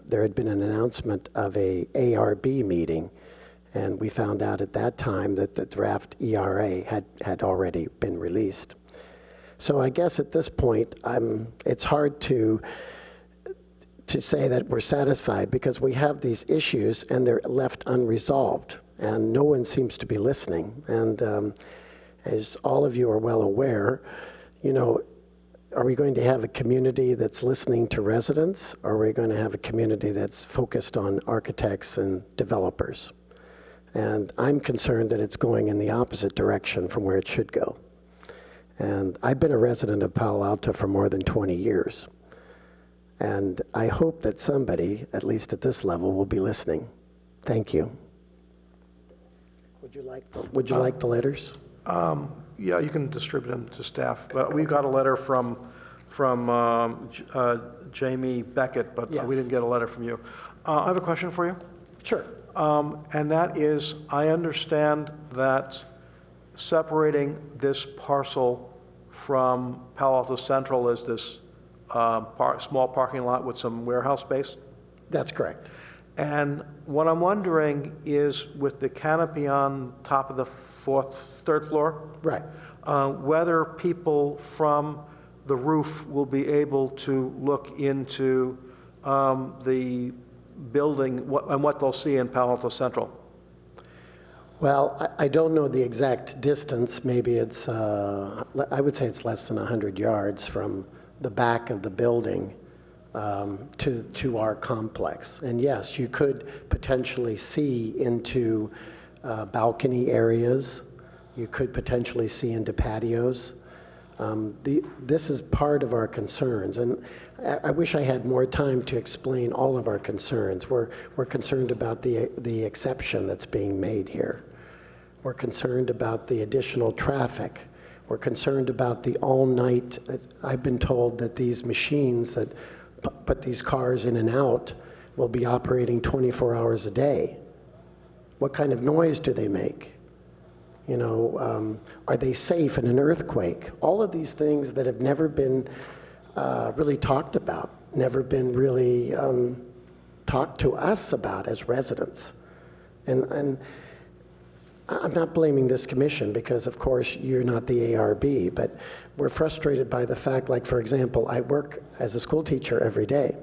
S19: there had been an announcement of a ARB meeting, and we found out at that time that the draft ERA had already been released. So I guess at this point, it's hard to say that we're satisfied, because we have these issues and they're left unresolved, and no one seems to be listening. And as all of you are well aware, you know, are we going to have a community that's listening to residents, or are we going to have a community that's focused on architects and developers? And I'm concerned that it's going in the opposite direction from where it should go. And I've been a resident of Palo Alto for more than 20 years. And I hope that somebody, at least at this level, will be listening. Thank you. Would you like the letters?
S7: Yeah, you can distribute them to staff. But we got a letter from Jamie Beckett, but
S19: Yes.
S7: we didn't get a letter from you. I have a question for you.
S19: Sure.
S7: And that is, I understand that separating this parcel from Palo Alto Central is this small parking lot with some warehouse space?
S19: That's correct.
S7: And what I'm wondering is, with the canopy on top of the third floor,
S19: right,
S7: whether people from the roof will be able to look into the building and what they'll see in Palo Alto Central.
S19: Well, I don't know the exact distance. Maybe it's, I would say it's less than 100 yards from the back of the building to our complex. And yes, you could potentially see into balcony areas. You could potentially see into patios. This is part of our concerns, and I wish I had more time to explain all of our concerns. We're concerned about the exception that's being made here. We're concerned about the additional traffic. We're concerned about the all-night. I've been told that these machines that put these cars in and out will be operating 24 hours a day. What kind of noise do they make? You know, are they safe in an earthquake? All of these things that have never been really talked about, never been really talked to us about as residents. And I'm not blaming this commission, because of course you're not the ARB, but we're frustrated by the fact, like for example, I work as a school teacher every day.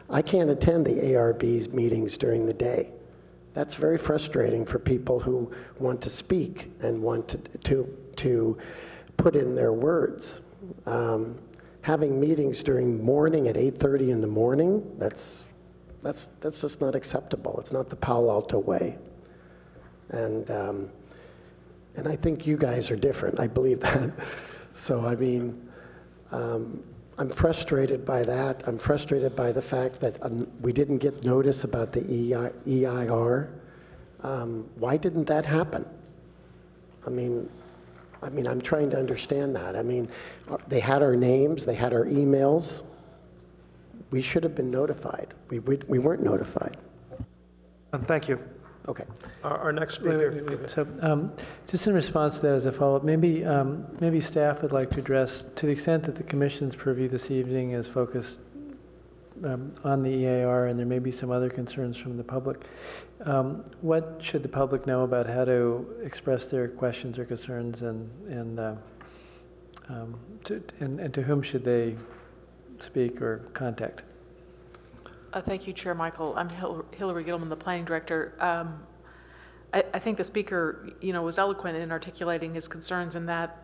S19: I can't attend the ARB's meetings during the day. That's very frustrating for people who want to speak and want to put in their words. Having meetings during morning at 8:30 in the morning, that's just not acceptable. It's not the Palo Alto way. And I think you guys are different. I believe that. So I mean, I'm frustrated by that. I'm frustrated by the fact that we didn't get notice about the EIR. Why didn't that happen? I mean, I'm trying to understand that. I mean, they had our names, they had our emails. We should have been notified. We weren't notified.
S7: Thank you.
S19: Okay.
S7: Our next speaker.
S1: Wait. So, just in response to that, as a follow-up, maybe staff would like to address, to the extent that the commission's purview this evening is focused on the EIR, and there may be some other concerns from the public. What should the public know about how to express their questions or concerns, and to whom should they speak or contact?
S4: Thank you, Chair Michael. I'm Hillary Gittleman, the Planning Director. I think the speaker, was eloquent in articulating his concerns, and that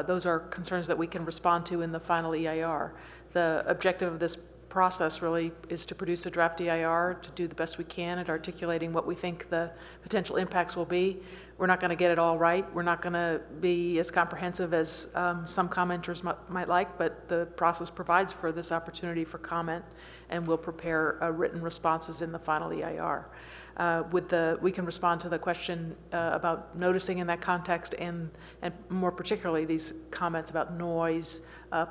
S4: those are concerns that we can respond to in the final EIR. The objective of this process really is to produce a draft EIR, to do the best we can at articulating what we think the potential impacts will be. We're not going to get it all right. We're not going to be as comprehensive as some commenters might like, but the process provides for this opportunity for comment, and we'll prepare written responses in the final EIR. We can respond to the question about noticing in that context, and more particularly these comments about noise,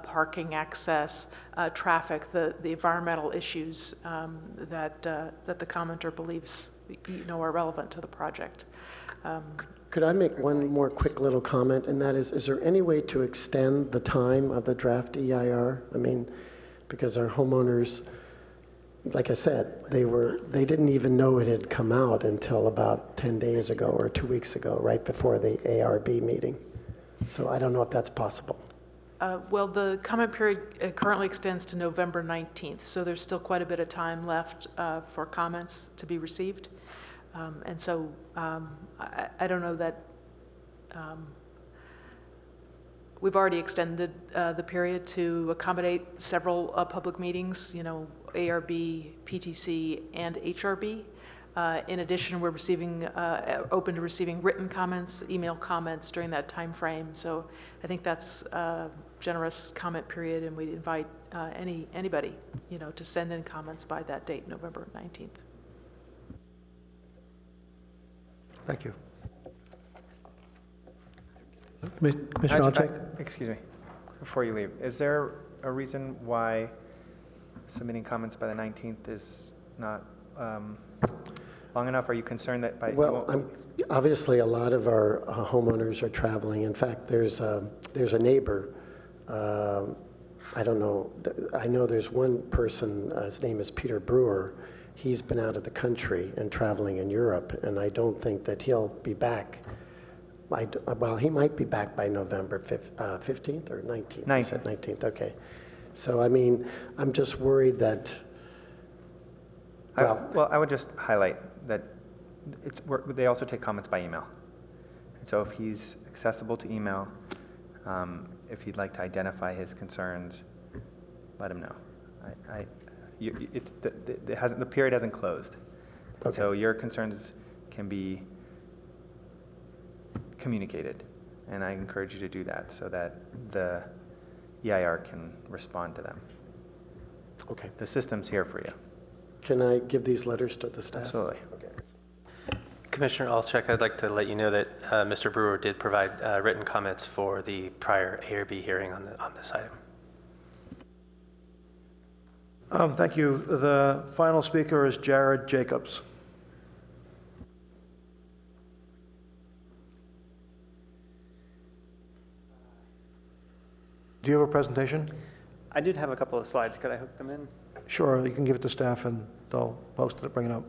S4: parking access, traffic, the environmental issues that the commenter believes are relevant to the project.
S19: Could I make one more quick little comment, and that is there any way to extend the time of the draft EIR? I mean, because our homeowners, like I said, they didn't even know it had come out until about 10 days ago or 2 weeks ago, right before the ARB meeting. So I don't know if that's possible.
S4: Well, the comment period currently extends to November 19th, so there's still quite a bit of time left for comments to be received. And so I don't know that we've already extended the period to accommodate several public meetings, ARB, PTC, and HRB. In addition, we're open to receiving written comments, email comments during that time frame. So I think that's a generous comment period, and we'd invite anybody, to send in comments by that date, November 19th.
S7: Thank you.
S1: Commissioner Alcheck?
S13: Excuse me, before you leave, is there a reason why submitting comments by the 19th is not long enough? Are you concerned that by...
S19: Well, obviously a lot of our homeowners are traveling. In fact, there's a neighbor, I don't know, I know there's one person, his name is Peter Brewer. He's been out of the country and traveling in Europe, and I don't think that he'll be back. Well, he might be back by November 15th or 19th?
S13: 19th.
S19: You said 19th, okay. So, I mean, I'm just worried that,
S13: well, I would just highlight that they also take comments by email. And so if he's accessible to email, if he'd like to identify his concerns, let him know. The period hasn't closed. Okay. So your concerns can be communicated, and I encourage you to do that so that the EIR can respond to them.
S19: Okay.
S13: The system's here for you.
S19: Can I give these letters to the staff?
S13: Absolutely.
S19: Okay.
S15: Commissioner Alcheck, I'd like to let you know that Mr. Brewer did provide written comments for the prior ARB hearing on this item.
S7: Thank you. The final speaker is Jared Jacobs. Do you have a presentation?
S20: I did have a couple of slides. Could I hook them in?
S7: Sure, you can give it to staff and they'll post it, bring it up.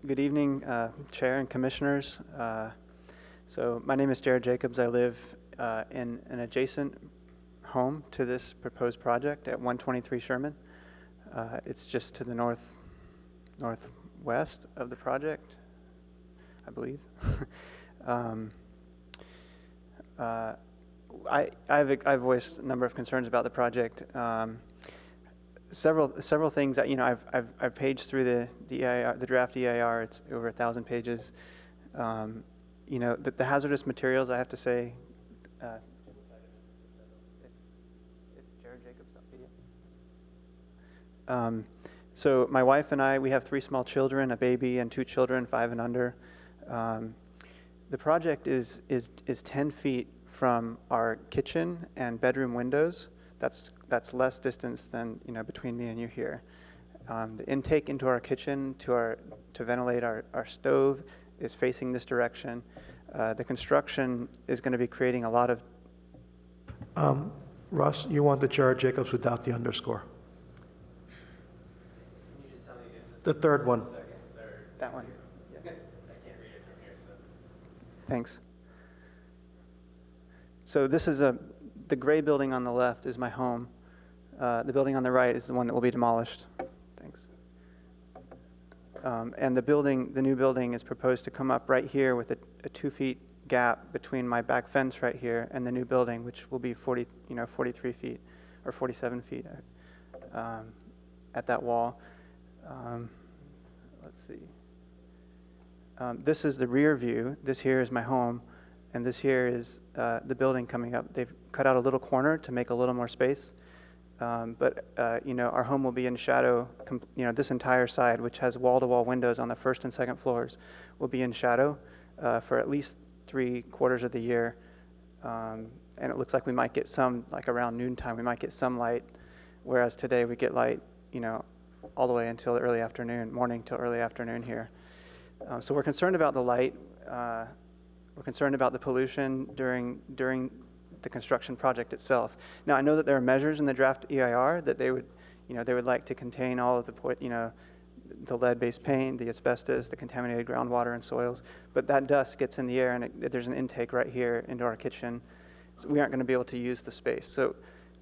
S20: Good evening, Chair and Commissioners. So my name is Jared Jacobs. I live in an adjacent home to this proposed project at 123 Sherman. It's just to the northwest of the project, I believe. I've voiced a number of concerns about the project. Several things that I've paged through the EIR, the draft EIR. It's over 1,000 pages. you know, the hazardous materials, I have to say, it's jaredjacobs.media. So my wife and I, we have 3 small children, a baby and 2 children, 5 and under. The project is 10 feet from our kitchen and bedroom windows. That's less distance than, you know, between me and you here. The intake into our kitchen to ventilate our stove is facing this direction. The construction is going to be creating a lot of...
S7: Russ, you want the Jared Jacobs without the underscore.
S15: Can you just tell me, is this
S7: The third one.
S15: second, third?
S20: That one.
S15: Yeah. I can't read it from here, so.
S20: Thanks. So this is the gray building on the left is my home. The building on the right is the one that will be demolished. Thanks. And the new building is proposed to come up right here with a 2 feet gap between my back fence right here and the new building, which will be 43 feet or 47 feet at that wall. Let's see. This is the rear view. This here is my home, and this here is the building coming up. They've cut out a little corner to make a little more space. But you know, our home will be in shadow. You know, this entire side, which has wall-to-wall windows on the first and second floors, will be in shadow for at least 3/4 of the year. And it looks like we might get some, like around noontime, we might get some light, whereas today we get light, you know, all the way until the early afternoon, morning till early afternoon here. So we're concerned about the light. We're concerned about the pollution during the construction project itself. Now, I know that there are measures in the draft EIR that they would like to contain all of the lead-based paint, the asbestos, the contaminated groundwater and soils, but that dust gets in the air, and there's an intake right here into our kitchen, so we aren't going to be able to use the space. So,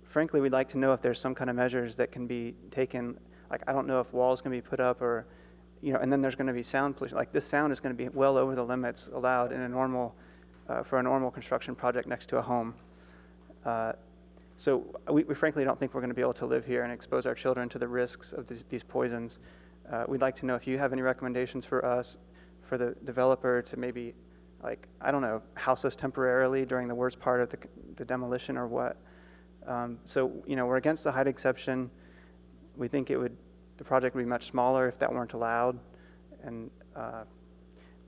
S20: frankly, we'd like to know if there's some kind of measures that can be taken. Like, I don't know if walls can be put up, or, you know, and then there's going to be sound pollution. Like, this sound is going to be well over the limits allowed in a normal for a normal construction project next to a home. So we frankly don't think we're going to be able to live here and expose our children to the risks of these poisons. We'd like to know if you have any recommendations for us, for the developer to maybe, like, I don't know, house us temporarily during the worst part of the demolition or what. So, you know, we're against the height exception. We think the project would be much smaller if that weren't allowed. And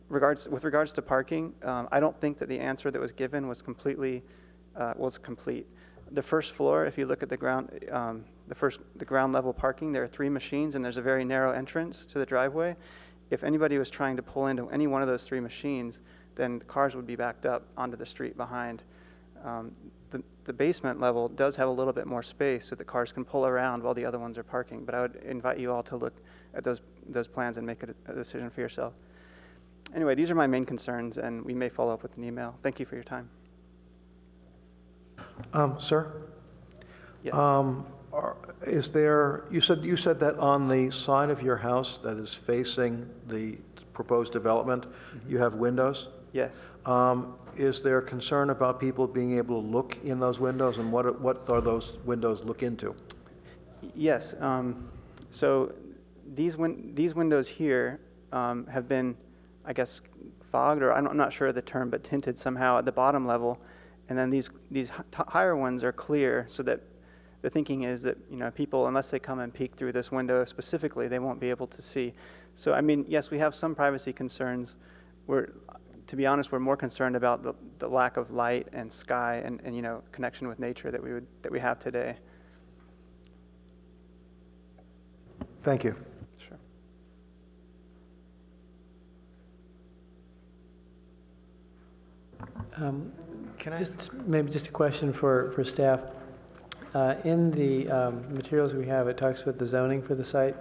S20: with regards to parking, I don't think that the answer that was given was complete. The first floor, if you look at the ground, the ground level parking, there are 3 machines, and there's a very narrow entrance to the driveway. If anybody was trying to pull into any one of those 3 machines, then the cars would be backed up onto the street behind. The basement level does have a little bit more space, so the cars can pull around while the other ones are parking. But I would invite you all to look at those plans and make a decision for yourself. Anyway, these are my main concerns, and we may follow up with an email. Thank you for your time.
S7: Sir?
S20: Yes.
S7: Is there, you said that on the side of your house that is facing the proposed development, you have windows?
S20: Yes.
S7: Is there concern about people being able to look in those windows, and what are those windows look into?
S20: Yes. So these windows here have been, I guess, fogged, or I'm not sure of the term, but tinted somehow at the bottom level. And then these higher ones are clear, so that the thinking is that, you know, people, unless they come and peek through this window specifically, they won't be able to see. So, I mean, yes, we have some privacy concerns. To be honest, we're more concerned about the lack of light and sky and you know, connection with nature that we have today.
S7: Thank you.
S20: Sure.
S1: Maybe just a question for staff. In the materials we have, it talks about the zoning for the site.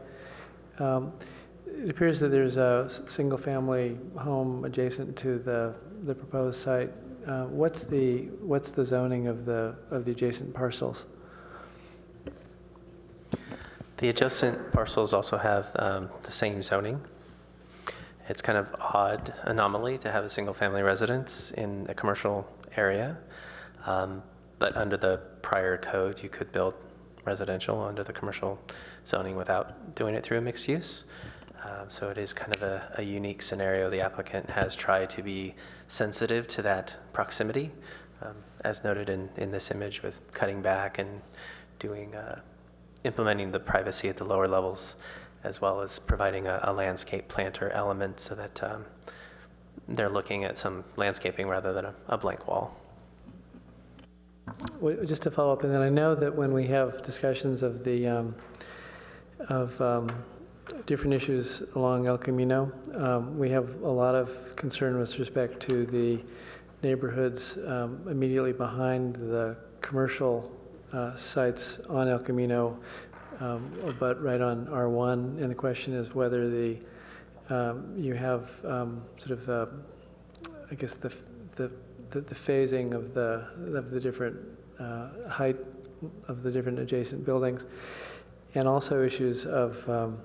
S1: It appears that there's a single-family home adjacent to the proposed site. What's the zoning of the adjacent parcels?
S15: The adjacent parcels also have the same zoning. It's kind of odd anomaly to have a single-family residence in a commercial area, but under the prior code, you could build residential under the commercial zoning without doing it through a mixed use. So it is kind of a unique scenario. The applicant has tried to be sensitive to that proximity, as noted in this image, with cutting back and doing implementing the privacy at the lower levels, as well as providing a landscape planter element so that they're looking at some landscaping rather than a blank wall.
S1: Well, just to follow up, and then I know that when we have discussions of the different issues along El Camino, we have a lot of concern with respect to the neighborhoods immediately behind the commercial sites on El Camino, but right on R1. And the question is whether you have sort of, I guess, the phasing of the different height of the different adjacent buildings, and also issues of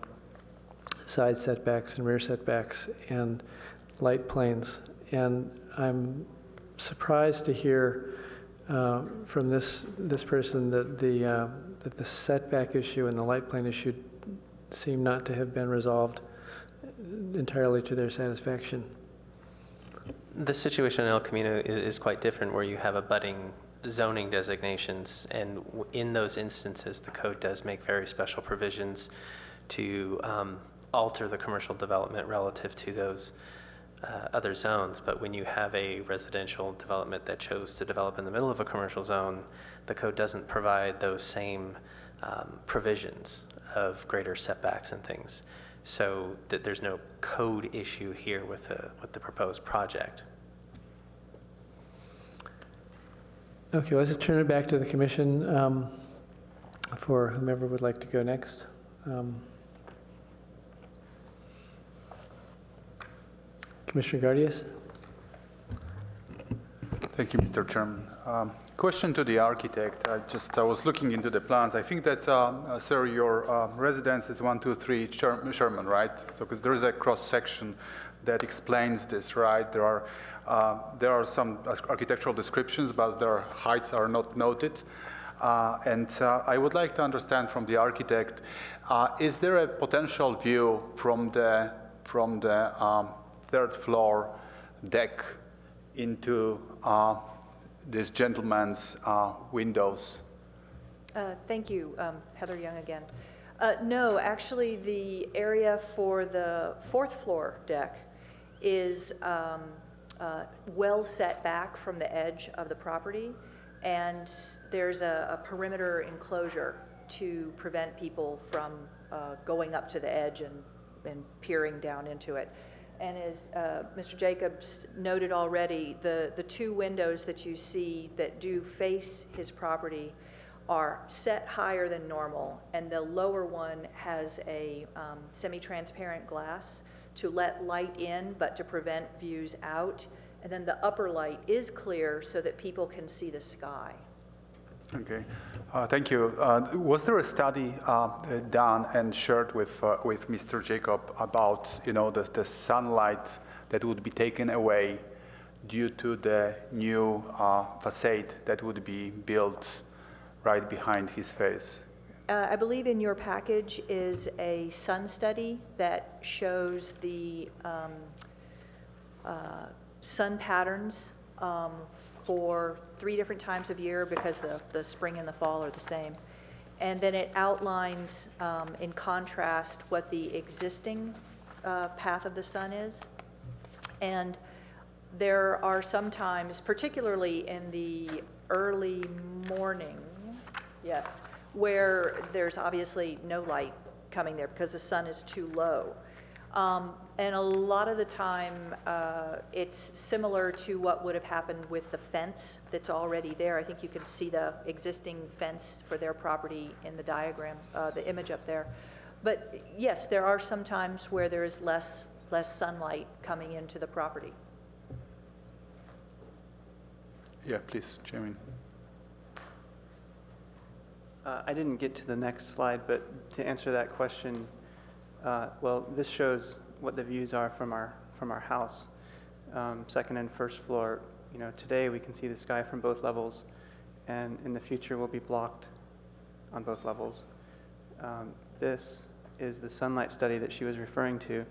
S1: side setbacks and rear setbacks and light planes. And I'm surprised to hear from this person that the setback issue and the light plane issue seem not to have been resolved entirely to their satisfaction.
S15: The situation in El Camino is quite different, where you have abutting zoning designations, and in those instances, the code does make very special provisions to alter the commercial development relative to those other zones. But when you have a residential development that chose to develop in the middle of a commercial zone, the code doesn't provide those same provisions of greater setbacks and things. So that there's no code issue here with the proposed project.
S1: Okay, let's just turn it back to the commission for whomever would like to go next. Commissioner Gardias.
S9: Thank you, Mr. Chairman. Question to the architect. I was looking into the plans. I think that, sir, your residence is 123 Sherman, right? So, because there is a cross section that explains this, right? There are some architectural descriptions, but their heights are not noted. And I would like to understand from the architect: is there a potential view from the third floor deck into this gentleman's windows?
S18: Thank you, Heather Young again. No, actually the area for the fourth floor deck is well set back from the edge of the property, and there's a perimeter enclosure to prevent people from going up to the edge and peering down into it. And as Mr. Jacobs noted already, the two windows that you see that do face his property are set higher than normal, and the lower one has a semi-transparent glass to let light in but to prevent views out, and then the upper light is clear so that people can see the sky.
S9: Okay, thank you. Was there a study done and shared with Mr. Jacob about, the sunlight that would be taken away due to the new facade that would be built right behind his face?
S18: I believe in your package is a sun study that shows the sun patterns for 3 different times of year, because the spring and the fall are the same. And then it outlines in contrast what the existing path of the sun is. And there are some times, particularly in the early morning, yes, where there's obviously no light coming there because the sun is too low. And a lot of the time, it's similar to what would have happened with the fence that's already there. I think you can see the existing fence for their property in the diagram, the image up there. But yes, there are some times where there is less sunlight coming into the property.
S9: Yeah, please, Chairman.
S20: I didn't get to the next slide, but to answer that question, well, this shows what the views are from our house, second and first floor. Today we can see the sky from both levels, and in the future will be blocked on both levels. This is the sunlight study that she was referring to,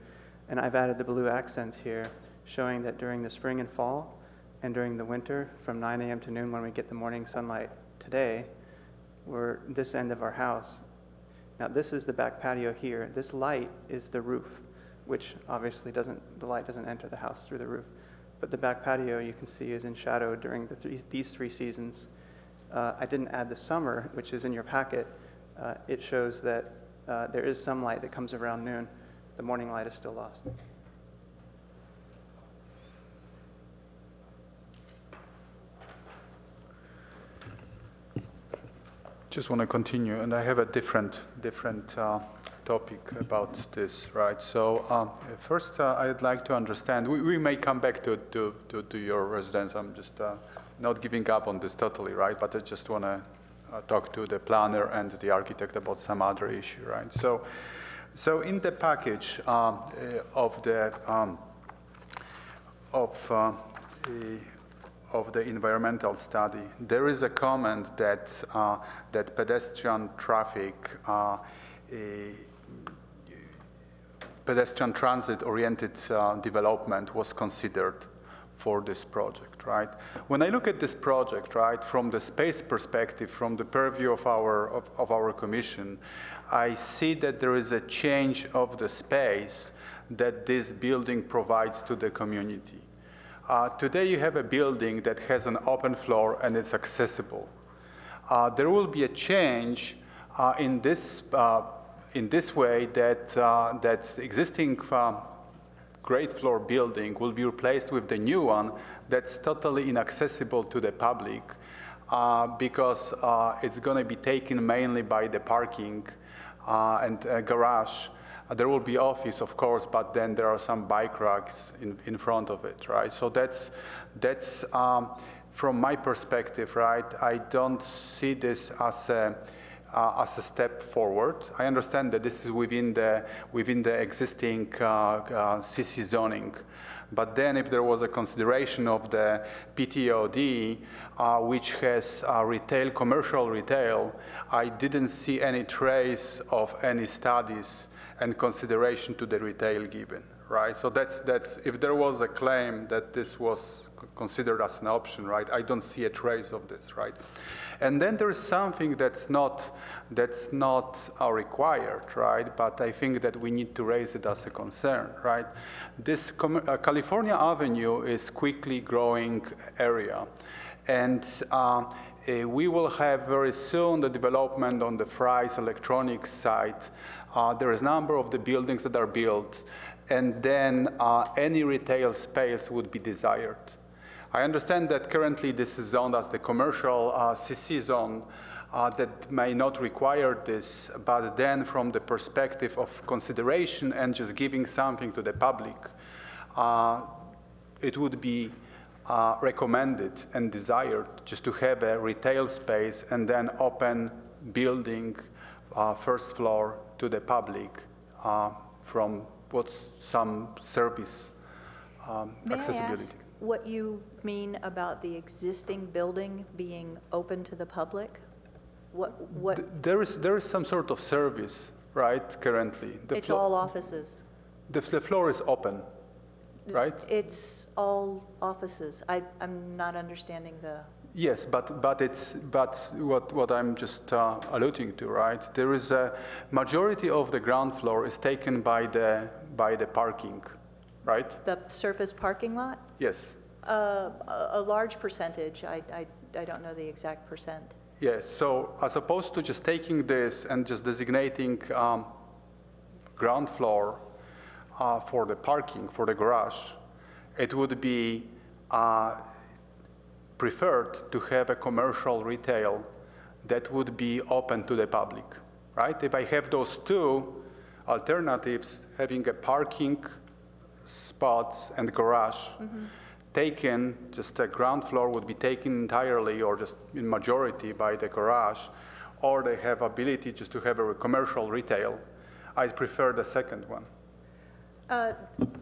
S20: and I've added the blue accents here, showing that during the spring and fall, and during the winter, from 9 a.m. to noon when we get the morning sunlight today, we're this end of our house. Now this is the back patio here. This light is the roof, which obviously the light doesn't enter the house through the roof. But the back patio you can see is in shadow during these 3 seasons. I didn't add the summer, which is in your packet. It shows that there is some light that comes around noon. The morning light is still lost.
S9: Just want to continue, and I have a different topic about this, right? So first, I'd like to understand. We may come back to your residence. I'm just not giving up on this totally, right? But I just want to talk to the planner and the architect about some other issue, right? So in the package of the environmental study, there is a comment that that pedestrian transit-oriented development was considered for this project, right? When I look at this project, right, from the space perspective, from the purview of our commission, I see that there is a change of the space that this building provides to the community. Today you have a building that has an open floor and it's accessible. There will be a change in this way that existing great floor building will be replaced with the new one that's totally inaccessible to the public because it's going to be taken mainly by the parking and garage. There will be office, of course, but then there are some bike racks in front of it, right? So that's from my perspective, right? I don't see this as a step forward. I understand that this is within the existing CC zoning, but then if there was a consideration of the PTOD, which has retail, commercial retail, I didn't see any trace of any studies and consideration to the retail given, right? So that's if there was a claim that this was considered as an option, right? I don't see a trace of this, right? And then there is something that's not required, right? But I think that we need to raise it as a concern, right? This California Avenue is quickly growing area, and we will have very soon the development on the Fry's electronics site. There is a number of the buildings that are built, and then any retail space would be desired. I understand that currently this is zoned as the commercial CC zone that may not require this, but then from the perspective of consideration and just giving something to the public, it would be recommended and desired just to have a retail space and then open building first floor to the public from what's some service accessibility.
S18: May I ask what you mean about the existing building being open to the public? What?
S9: There is some sort of service, right, currently.
S18: It's all offices.
S9: The floor is open, right?
S18: It's all offices. I'm not understanding the...
S9: Yes, but what I'm just alluding to, right? There is a majority of the ground floor is taken by the parking, right?
S18: The surface parking lot?
S9: Yes.
S18: A large percentage. I don't know the exact percent.
S9: Yes. So as opposed to just taking this and just designating ground floor for the parking for the garage, it would be preferred to have a commercial retail that would be open to the public, right? If I have those two alternatives, having a parking spots and garage taken, just the ground floor would be taken entirely or just in majority by the garage, or they have ability just to have a commercial retail, I prefer the second one.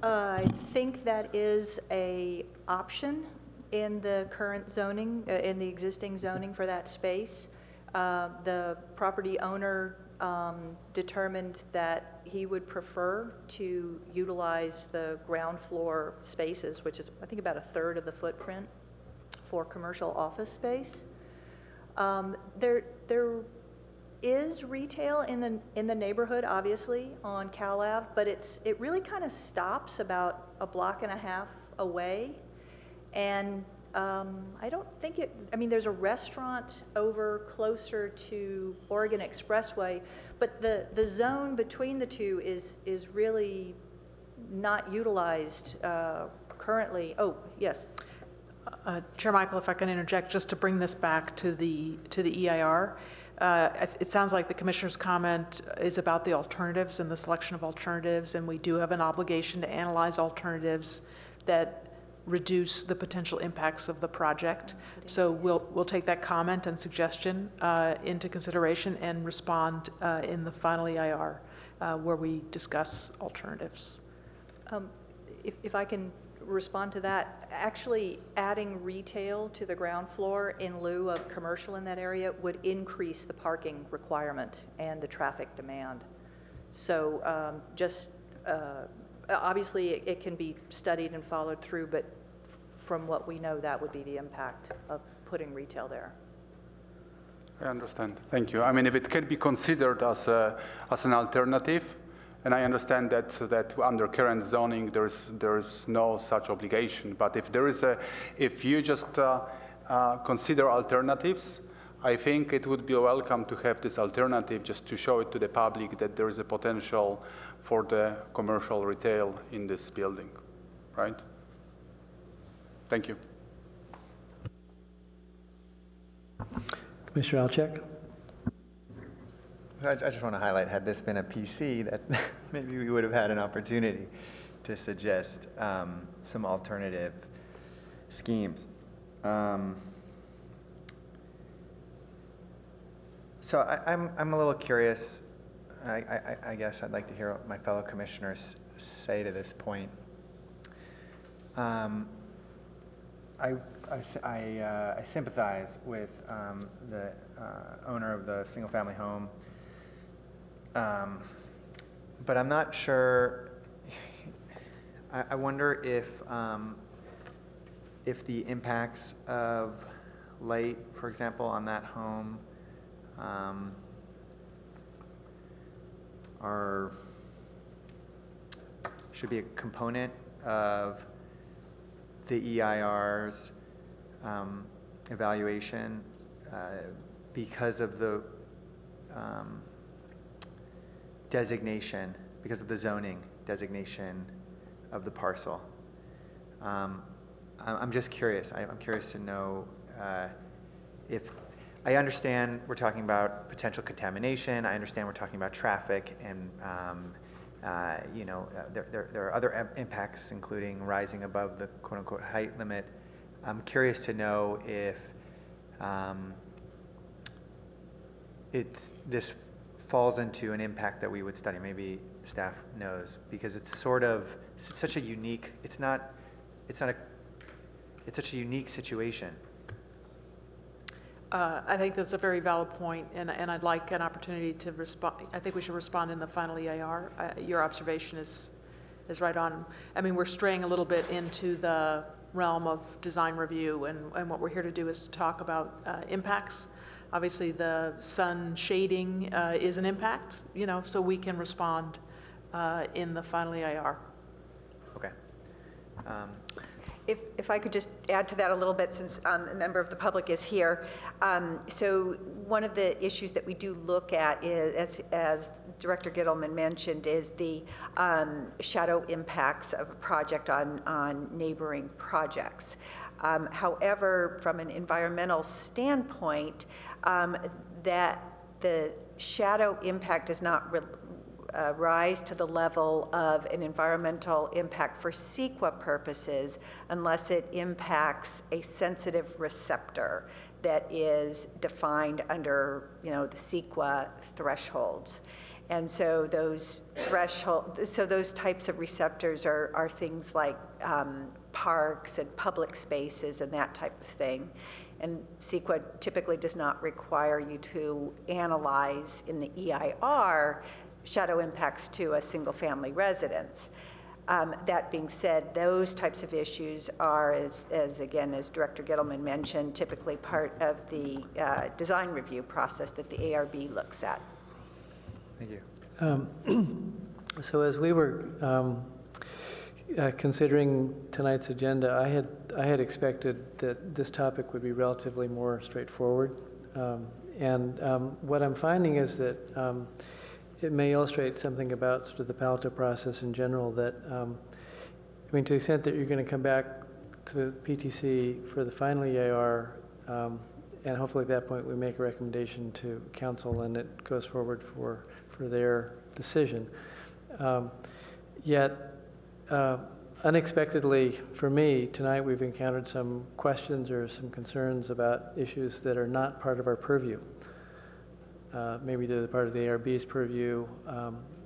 S18: I think that is a option in the current zoning, in the existing zoning for that space. The property owner determined that he would prefer to utilize the ground floor spaces, which is, I think, about a third of the footprint, for commercial office space. There is retail in the neighborhood, obviously, on Cal Ave, but it really kind of stops about a block and a half away, and I don't think there's a restaurant over closer to Oregon Expressway, but the zone between the two is really not utilized currently. Oh, yes.
S4: Chair Michael, if I can interject, just to bring this back to the EIR. It sounds like the Commissioner's comment is about the alternatives and the selection of alternatives, and we do have an obligation to analyze alternatives that reduce the potential impacts of the project. So we'll take that comment and suggestion into consideration and respond in the final EIR where we discuss alternatives.
S18: If I can respond to that, actually adding retail to the ground floor in lieu of commercial in that area would increase the parking requirement and the traffic demand. So obviously it can be studied and followed through, but from what we know, that would be the impact of putting retail there.
S9: I understand. Thank you. I mean, if it can be considered as an alternative, and I understand that under current zoning there's no such obligation. But if you just consider alternatives, I think it would be welcome to have this alternative just to show it to the public that there is a potential for the commercial retail in this building, right? Thank you.
S1: Commissioner Alchek?
S13: I just want to highlight, had this been a PC, that maybe we would have had an opportunity to suggest some alternative schemes. So I'm a little curious. I guess I'd like to hear what my fellow commissioners say to this point. I sympathize with the owner of the single-family home, but I'm not sure. I wonder if the impacts of light, for example, on that home should be a component of the EIR's evaluation because of the designation, because of the zoning designation of the parcel. I'm just curious. I'm curious to know if I understand we're talking about potential contamination. I understand we're talking about traffic, and there are other impacts, including rising above the quote-unquote height limit. I'm curious to know if this falls into an impact that we would study. Maybe staff knows, because it's such a unique. It's such a unique situation.
S4: I think that's a very valid point, and I'd like an opportunity to respond. I think we should respond in the final EIR. Your observation is right on. I mean, we're straying a little bit into the realm of design review, and what we're here to do is to talk about impacts. Obviously, the sun shading is an impact, so we can respond in the final EIR.
S13: Okay.
S17: If I could just add to that a little bit, since a member of the public is here. So one of the issues that we do look at is, as Director Gittleman mentioned, is the shadow impacts of a project on neighboring projects. However, from an environmental standpoint, that the shadow impact does not rise to the level of an environmental impact for CEQA purposes unless it impacts a sensitive receptor that is defined under, the CEQA thresholds. And so those types of receptors are things like parks and public spaces and that type of thing. And CEQA typically does not require you to analyze in the EIR shadow impacts to a single-family residence. That being said, those types of issues are, as Director Gittleman mentioned, typically part of the design review process that the ARB looks at.
S13: Thank you.
S1: So as we were considering tonight's agenda, I had expected that this topic would be relatively more straightforward. What I'm finding is that it may illustrate something about sort of the Palo process in general that, I mean, to the extent that you're going to come back to the PTC for the final EAR, and hopefully at that point we make a recommendation to council and it goes forward for their decision. Yet, unexpectedly for me, tonight we've encountered some questions or some concerns about issues that are not part of our purview. Maybe they're part of the ARB's purview,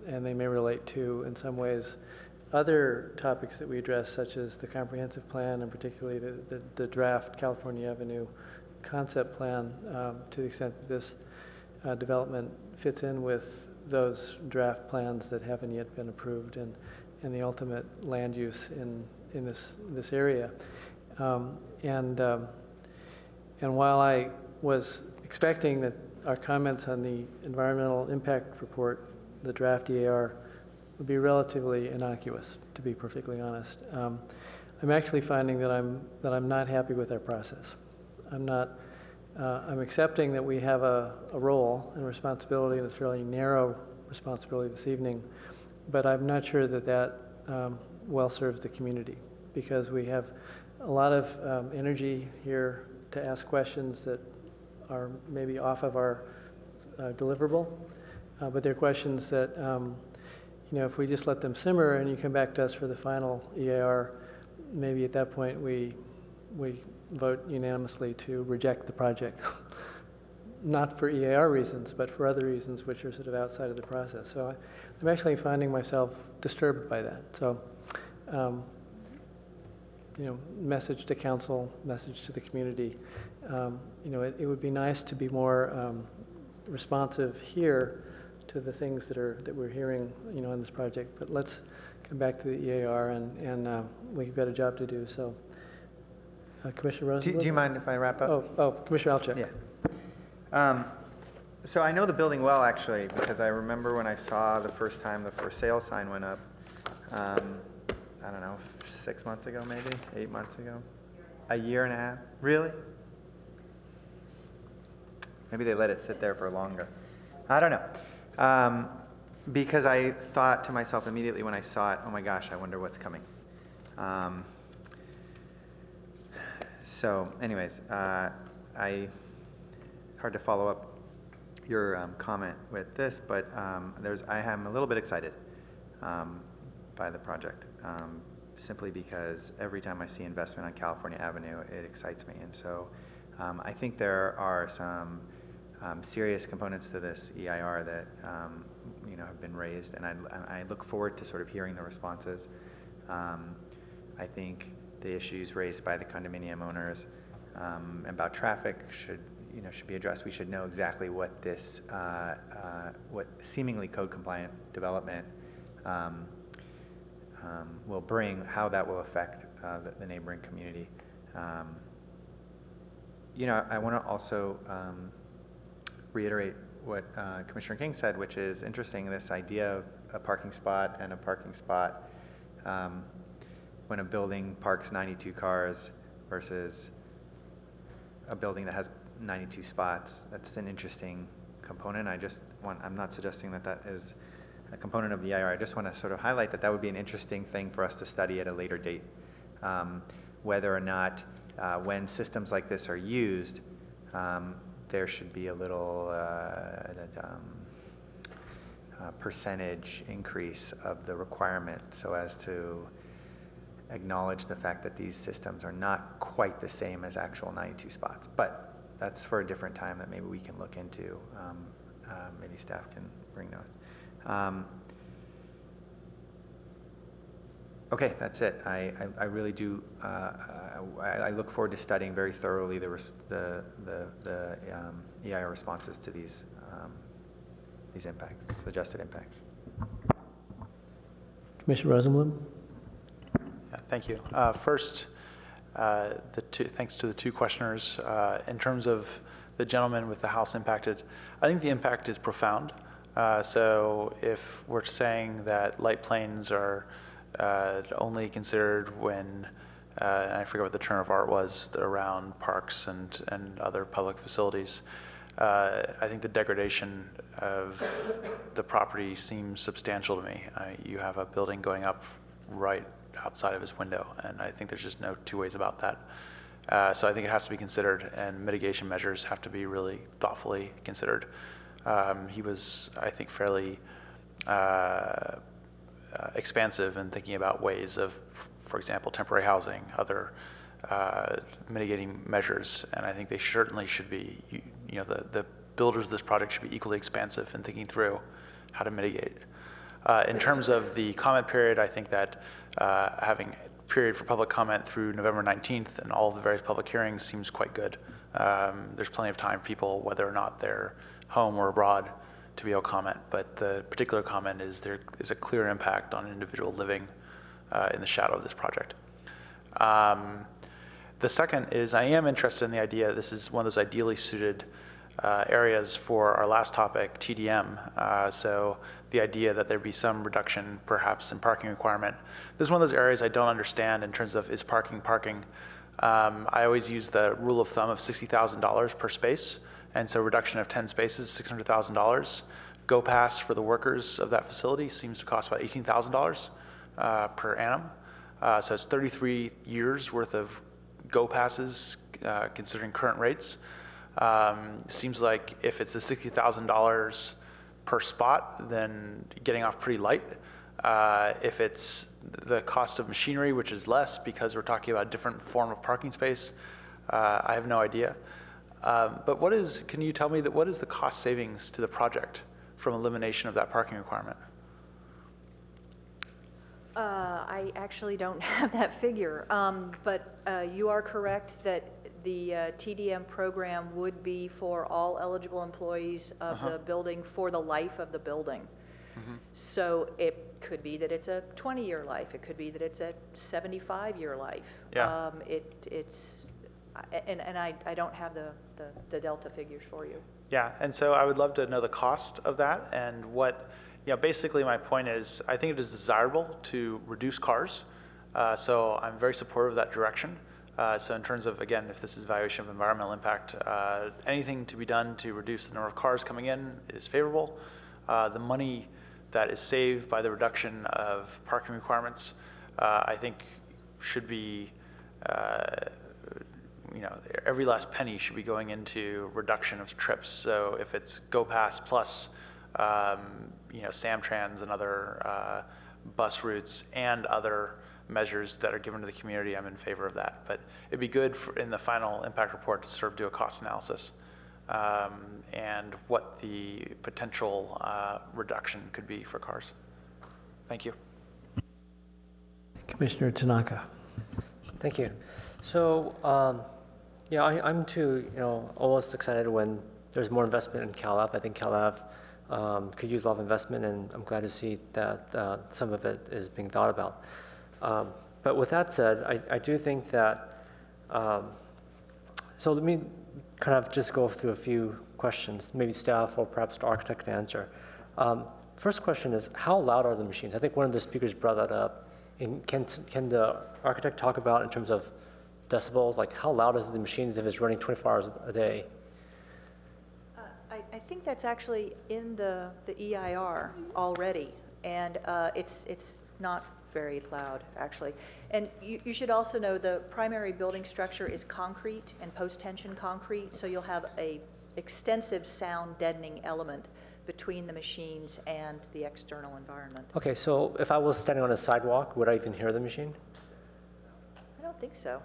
S1: and they may relate to, in some ways, other topics that we address, such as the comprehensive plan, and particularly the draft California Avenue concept plan, to the extent that this development fits in with those draft plans that haven't yet been approved, and the ultimate land use in this area. And while I was expecting that our comments on the environmental impact report, the draft EAR, would be relatively innocuous, to be perfectly honest. I'm actually finding that I'm not happy with our process. I'm accepting that we have a role and responsibility, and it's a fairly narrow responsibility this evening, but I'm not sure that well serves the community, because we have a lot of energy here to ask questions that are maybe off of our deliverable, but they're questions that, if we just let them simmer and you come back to us for the final EAR, maybe at that point we vote unanimously to reject the project. Not for EAR reasons, but for other reasons which are sort of outside of the process. So I'm actually finding myself disturbed by that. So, message to council, message to the community. It would be nice to be more responsive here to the things that we're hearing, on this project. But let's come back to the EAR, and we've got a job to do. So, Commissioner Rosenblum?
S13: Do you mind if I wrap up?
S1: Oh, Commissioner Alto.
S13: Yeah. So I know the building well, actually, because I remember when I saw the first time the for sale sign went up, I don't know, 6 months ago, maybe 8 months ago, a year and a half. Really? Maybe they let it sit there for longer. I don't know. Because I thought to myself immediately when I saw it, oh my gosh, I wonder what's coming. So anyways, hard to follow up your comment with this, but I am a little bit excited by the project, simply because every time I see investment on California Avenue, it excites me. And so I think there are some serious components to this EIR that have been raised, and I look forward to sort of hearing the responses. I think the issues raised by the condominium owners about traffic should be addressed. We should know exactly what this, what seemingly code-compliant development will bring, how that will affect the neighboring community. I want to also reiterate what Commissioner King said, which is interesting, this idea of a parking spot and a parking spot when a building parks 92 cars versus a building that has 92 spots. That's an interesting component. I'm not suggesting that is a component of the EIR. I just want to sort of highlight that would be an interesting thing for us to study at a later date. Whether or not when systems like this are used, there should be a little percentage increase of the requirement so as to acknowledge the fact that these systems are not quite the same as actual 92 spots. But that's for a different time that maybe we can look into. Maybe staff can bring those. Okay, that's it. I really do. I look forward to studying very thoroughly the EIR responses to these impacts, suggested impacts.
S1: Commissioner Rosenblum?
S10: Yeah, thank you. First, thanks to the two questioners. In terms of the gentleman with the house impacted, I think the impact is profound. So if we're saying that light planes are only considered when, and I forget what the term of art was, around parks and other public facilities, I think the degradation of the property seems substantial to me. You have a building going up right outside of his window, and I think there's just no two ways about that. So I think it has to be considered, and mitigation measures have to be really thoughtfully considered. He was, I think, fairly expansive in thinking about ways of, for example, temporary housing, other mitigating measures, and I think they certainly should be, the builders of this project should be equally expansive in thinking through how to mitigate. In terms of the comment period, I think that having a period for public comment through November 19th and all of the various public hearings seems quite good. There's plenty of time for people, whether or not they're home or abroad, to be able to comment, but the particular comment is there is a clear impact on individual living in the shadow of this project. The second is I am interested in the idea, this is one of those ideally suited areas for our last topic, TDM. So the idea that there be some reduction perhaps in parking requirement. This is one of those areas I don't understand in terms of is parking. I always use the rule of thumb of $60,000 per space. And so reduction of 10 spaces, $600,000. Go pass for the workers of that facility seems to cost about $18,000 per annum. So it's 33 years worth of go passes considering current rates. Seems like if it's a $60,000 per spot, then getting off pretty light. If it's the cost of machinery, which is less because we're talking about a different form of parking space, I have no idea. But can you tell me what is the cost savings to the project from elimination of that parking requirement?
S18: I actually don't have that figure, but you are correct that the TDM program would be for all eligible employees of the building for the life of the building. So it could be that it's a 20-year life. It could be that it's a 75-year life.
S10: Yeah.
S18: I don't have the delta figures for you.
S10: Yeah, and so I would love to know the cost of that and what, basically my point is I think it is desirable to reduce cars. So I'm very supportive of that direction. So in terms of, again, if this is evaluation of environmental impact, anything to be done to reduce the number of cars coming in is favorable. The money that is saved by the reduction of parking requirements, I think should be, every last penny should be going into reduction of trips. So if it's Go Pass plus, Samtrans and other bus routes and other measures that are given to the community, I'm in favor of that. But it'd be good in the final impact report to sort of do a cost analysis and what the potential reduction could be for cars. Thank you.
S1: Commissioner Tanaka.
S11: Thank you. So, I'm too, always excited when there's more investment in CalAV. I think CalAV could use a lot of investment, and I'm glad to see that some of it is being thought about. But with that said, I do think that, so let me kind of just go through a few questions, maybe staff or perhaps the architect can answer. First question is, how loud are the machines? I think one of the speakers brought that up. Can the architect talk about in terms of decibels, like how loud is the machines if it's running 24 hours a day?
S18: I think that's actually in the EIR already, and it's not very loud, actually. And you should also know the primary building structure is concrete and post-tension concrete, so you'll have a extensive sound deadening element between the machines and the external environment.
S11: Okay, so if I was standing on a sidewalk, would I even hear the machine?
S18: I don't think so.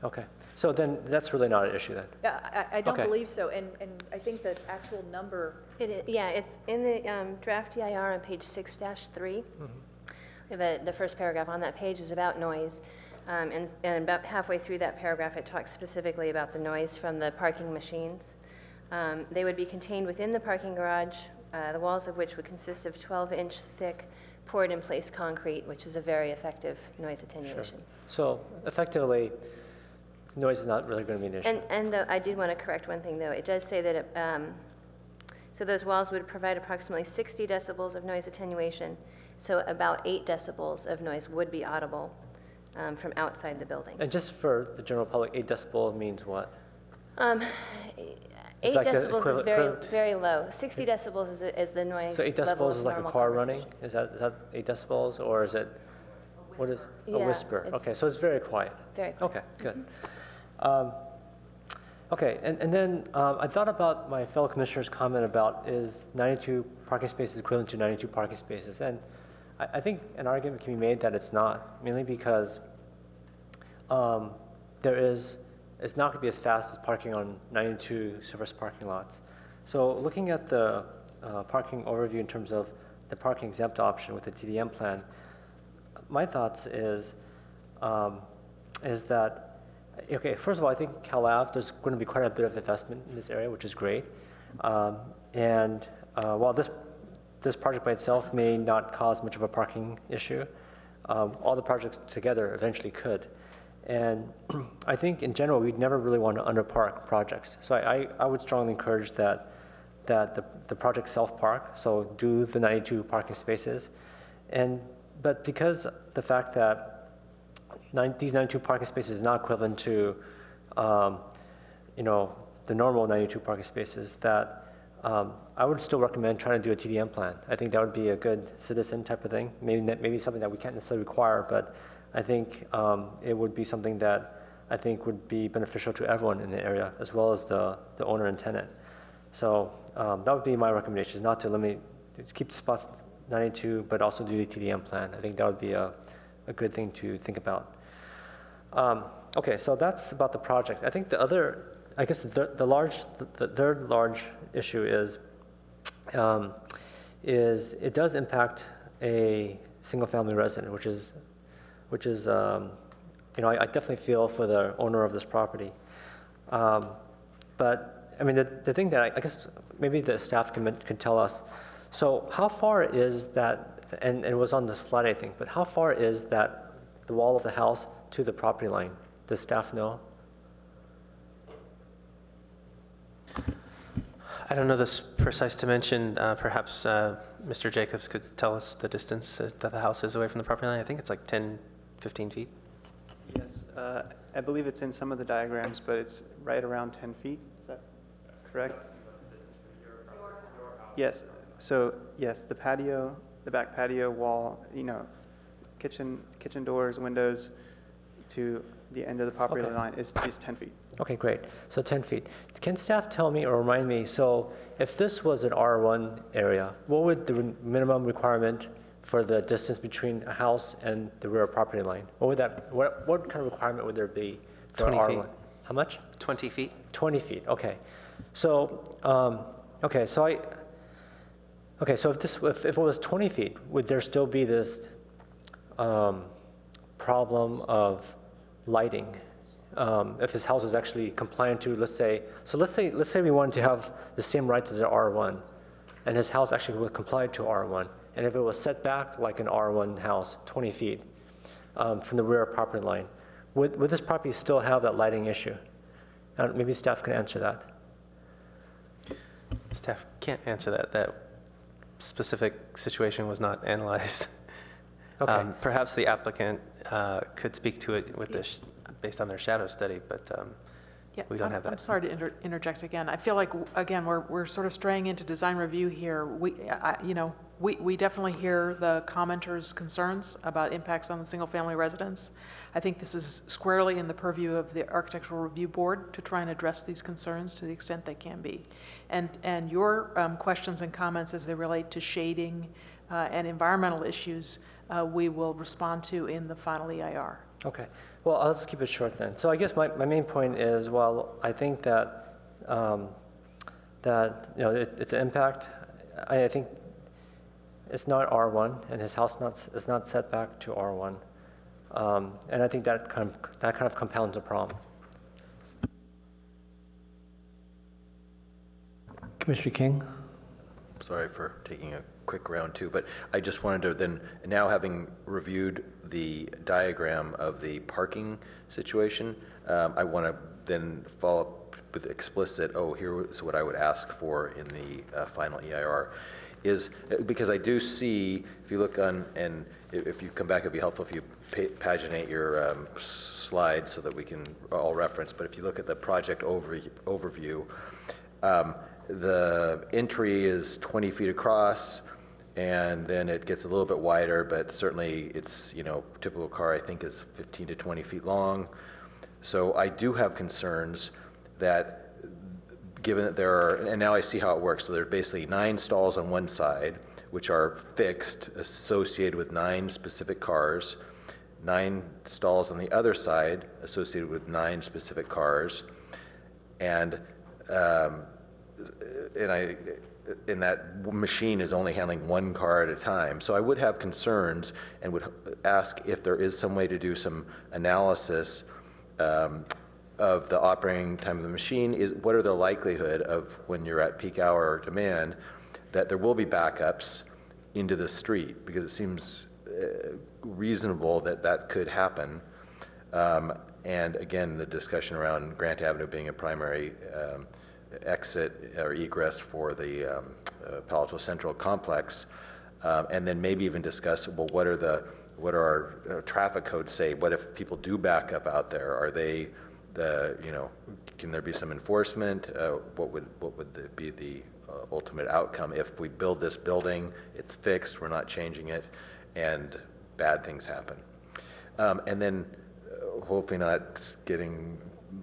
S11: Okay, so then that's really not an issue then.
S18: Yeah, I don't believe so, and I think the actual number...
S21: It is, yeah, it's in the draft EIR on page 6-3.
S16: The first paragraph on that page is about noise. And about halfway through that paragraph, it talks specifically about the noise from the parking machines. They would be contained within the parking garage, the walls of which would consist of 12-inch thick poured-in-place concrete, which is a very effective noise attenuation.
S11: Sure. So effectively, noise is not really going to be an issue.
S16: And I did want to correct one thing, though. It does say that so those walls would provide approximately 60 decibels of noise attenuation, so about 8 decibels of noise would be audible from outside the building.
S11: And just for the general public, 8 decibel means what?
S16: 8
S11: like
S16: decibels is very low. 60 decibels is the noise.
S11: So 8
S16: level
S11: decibels is like a car running? Is that 8 decibels, or is it, what is, a
S16: Yeah,
S11: whisper? Okay, so it's very quiet.
S16: Very quiet.
S11: Okay, good. Okay, and then I thought about my fellow commissioner's comment about is 92 parking spaces equivalent to 92 parking spaces, and I think an argument can be made that it's not, mainly because it's not going to be as fast as parking on 92 surface parking lots. So looking at the parking overview in terms of the parking exempt option with the TDM plan, my thoughts is that, okay, first of all, I think Cal Ave, there's going to be quite a bit of investment in this area, which is great. And while this project by itself may not cause much of a parking issue, all the projects together eventually could. And I think in general, we'd never really want to underpark projects. So I would strongly encourage that the project self-park, so do the 92 parking spaces. But because the fact that these 92 parking spaces is not equivalent to, the normal 92 parking spaces, that I would still recommend trying to do a TDM plan. I think that would be a good citizen type of thing. Maybe something that we can't necessarily require, but I think it would be something that I think would be beneficial to everyone in the area, as well as the owner and tenant. So that would be my recommendation, is not to keep the spots 92, but also do the TDM plan. I think that would be a good thing to think about. Okay, so that's about the project. I think the third large issue is it does impact a single-family resident, which is I definitely feel for the owner of this property. But I mean, the thing that I guess maybe the staff can tell us. So how far is that? And it was on the slide, I think. But how far is that the wall of the house to the property line? Does staff know?
S15: I don't know this precise dimension. Perhaps Mr. Jacobs could tell us the distance that the house is away from the property line. I think it's like 10, 15 feet.
S20: Yes, I believe it's in some of the diagrams, but it's right around 10 feet. Is that correct? Yes. So yes, the patio, the back patio wall, kitchen doors, windows to the end of the property line is 10 feet.
S11: Okay, great. So 10 feet. Can staff tell me or remind me, so if this was an R1 area, what would the minimum requirement for the distance between a house and the rear property line? What kind of requirement would there be for
S15: 20
S11: R1?
S15: feet.
S11: How much?
S15: 20 feet.
S11: 20 feet, okay. So, if it was 20 feet, would there still be this problem of lighting? If his house is actually compliant to, let's say we wanted to have the same rights as an R1, and his house actually would comply to R1, and if it was set back like an R1 house, 20 feet from the rear property line, would this property still have that lighting issue? Maybe staff can answer that.
S15: Staff can't answer that. That specific situation was not analyzed.
S11: Okay.
S15: Perhaps the applicant could speak to it with this based on their shadow study, but we don't have that.
S4: I'm sorry to interject again. I feel like, again, we're sort of straying into design review here. We definitely hear the commenters' concerns about impacts on the single-family residents. I think this is squarely in the purview of the Architectural Review Board to try and address these concerns to the extent they can be. And your questions and comments as they relate to shading and environmental issues, we will respond to in the final EIR.
S11: Okay. Well, I'll just keep it short then. So I guess my main point is, well, I think that it's an impact. I think it's not R1, and his house is not set back to R1. And I think that kind of compounds the problem.
S1: Commissioner King?
S12: Sorry for taking a quick round too, but I just wanted to then, now having reviewed the diagram of the parking situation, I want to then follow up with explicit, here's what I would ask for in the final EIR, is because I do see, if you look on, and if you come back, it'd be helpful if you paginate your slides so that we can all reference, but if you look at the project overview, the entry is 20 feet across, and then it gets a little bit wider, but certainly it's, typical car I think is 15 to 20 feet long. So I do have concerns that given that there are, and now I see how it works, so there are basically 9 stalls on one side, which are fixed, associated with 9 specific cars, 9 stalls on the other side, associated with 9 specific cars, and that machine is only handling 1 car at a time. So I would have concerns and would ask if there is some way to do some analysis of the operating time of the machine. What are the likelihood of, when you're at peak hour demand, that there will be backups into the street, because it seems reasonable that that could happen. And again, the discussion around Grant Avenue being a primary exit or egress for the Palo Alto Central complex, and then maybe even discuss, well, what are our traffic codes say? What if people do back up out there? Are they can there be some enforcement? What would be the ultimate outcome if we build this building, it's fixed, we're not changing it, and bad things happen? And then hopefully not getting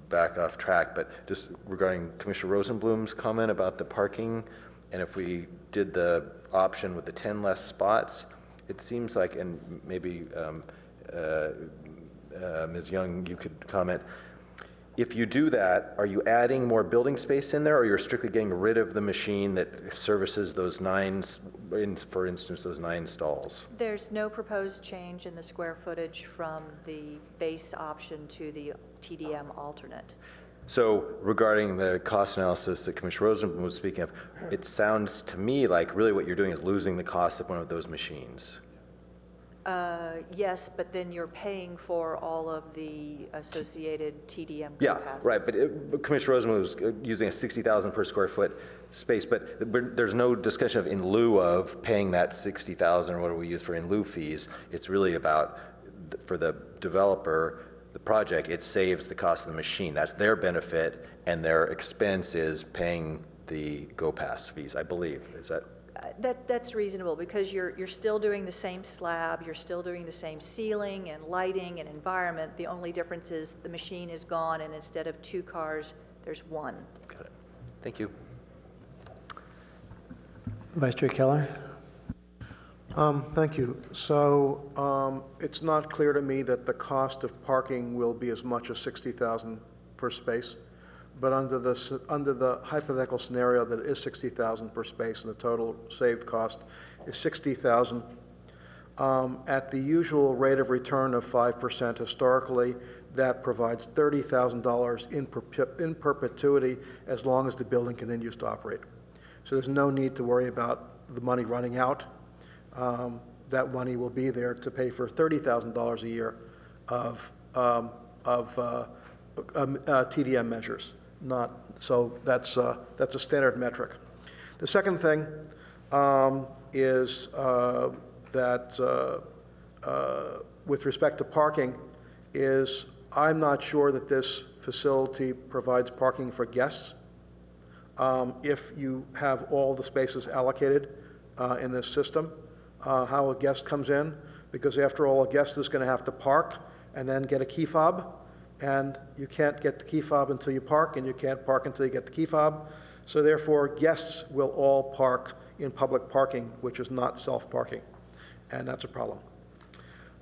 S12: back off track, but just regarding Commissioner Rosenblum's comment about the parking, and if we did the option with the 10 less spots, it seems like, and maybe Ms. Young, you could comment, if you do that, are you adding more building space in there, or you're strictly getting rid of the machine that services those 9, for instance, those 9 stalls?
S18: There's no proposed change in the square footage from the base option to the TDM alternate.
S12: So regarding the cost analysis that Commissioner Rosenblum was speaking of, it sounds to me like really what you're doing is losing the cost of one of those machines.
S18: Yes, but then you're paying for all of the associated TDM
S12: Yeah,
S18: passes.
S12: right, but Commissioner Rosenblum was using a 60,000 per square foot space, but there's no discussion of in lieu of paying that 60,000, or what do we use for in lieu fees. It's really about, for the developer, the project, it saves the cost of the machine. That's their benefit, and their expense is paying the go-pass fees, I believe. Is that?
S18: That's reasonable, because you're still doing the same slab, you're still doing the same ceiling and lighting and environment. The only difference is the machine is gone, and instead of 2 cars, there's 1.
S12: Got it. Thank you.
S1: Vice Chair Keller?
S7: Thank you. So it's not clear to me that the cost of parking will be as much as $60,000 per space, but under the hypothetical scenario that it is $60,000 per space and the total saved cost is $60,000, at the usual rate of return of 5% historically, that provides $30,000 in perpetuity as long as the building continues to operate. So there's no need to worry about the money running out. That money will be there to pay for $30,000 a year of TDM measures. So that's a standard metric. The second thing is that with respect to parking, is I'm not sure that this facility provides parking for guests. If you have all the spaces allocated in this system, how a guest comes in, because after all, a guest is going to have to park and then get a key fob, and you can't get the key fob until you park, and you can't park until you get the key fob. So therefore, guests will all park in public parking, which is not self-parking, and that's a problem.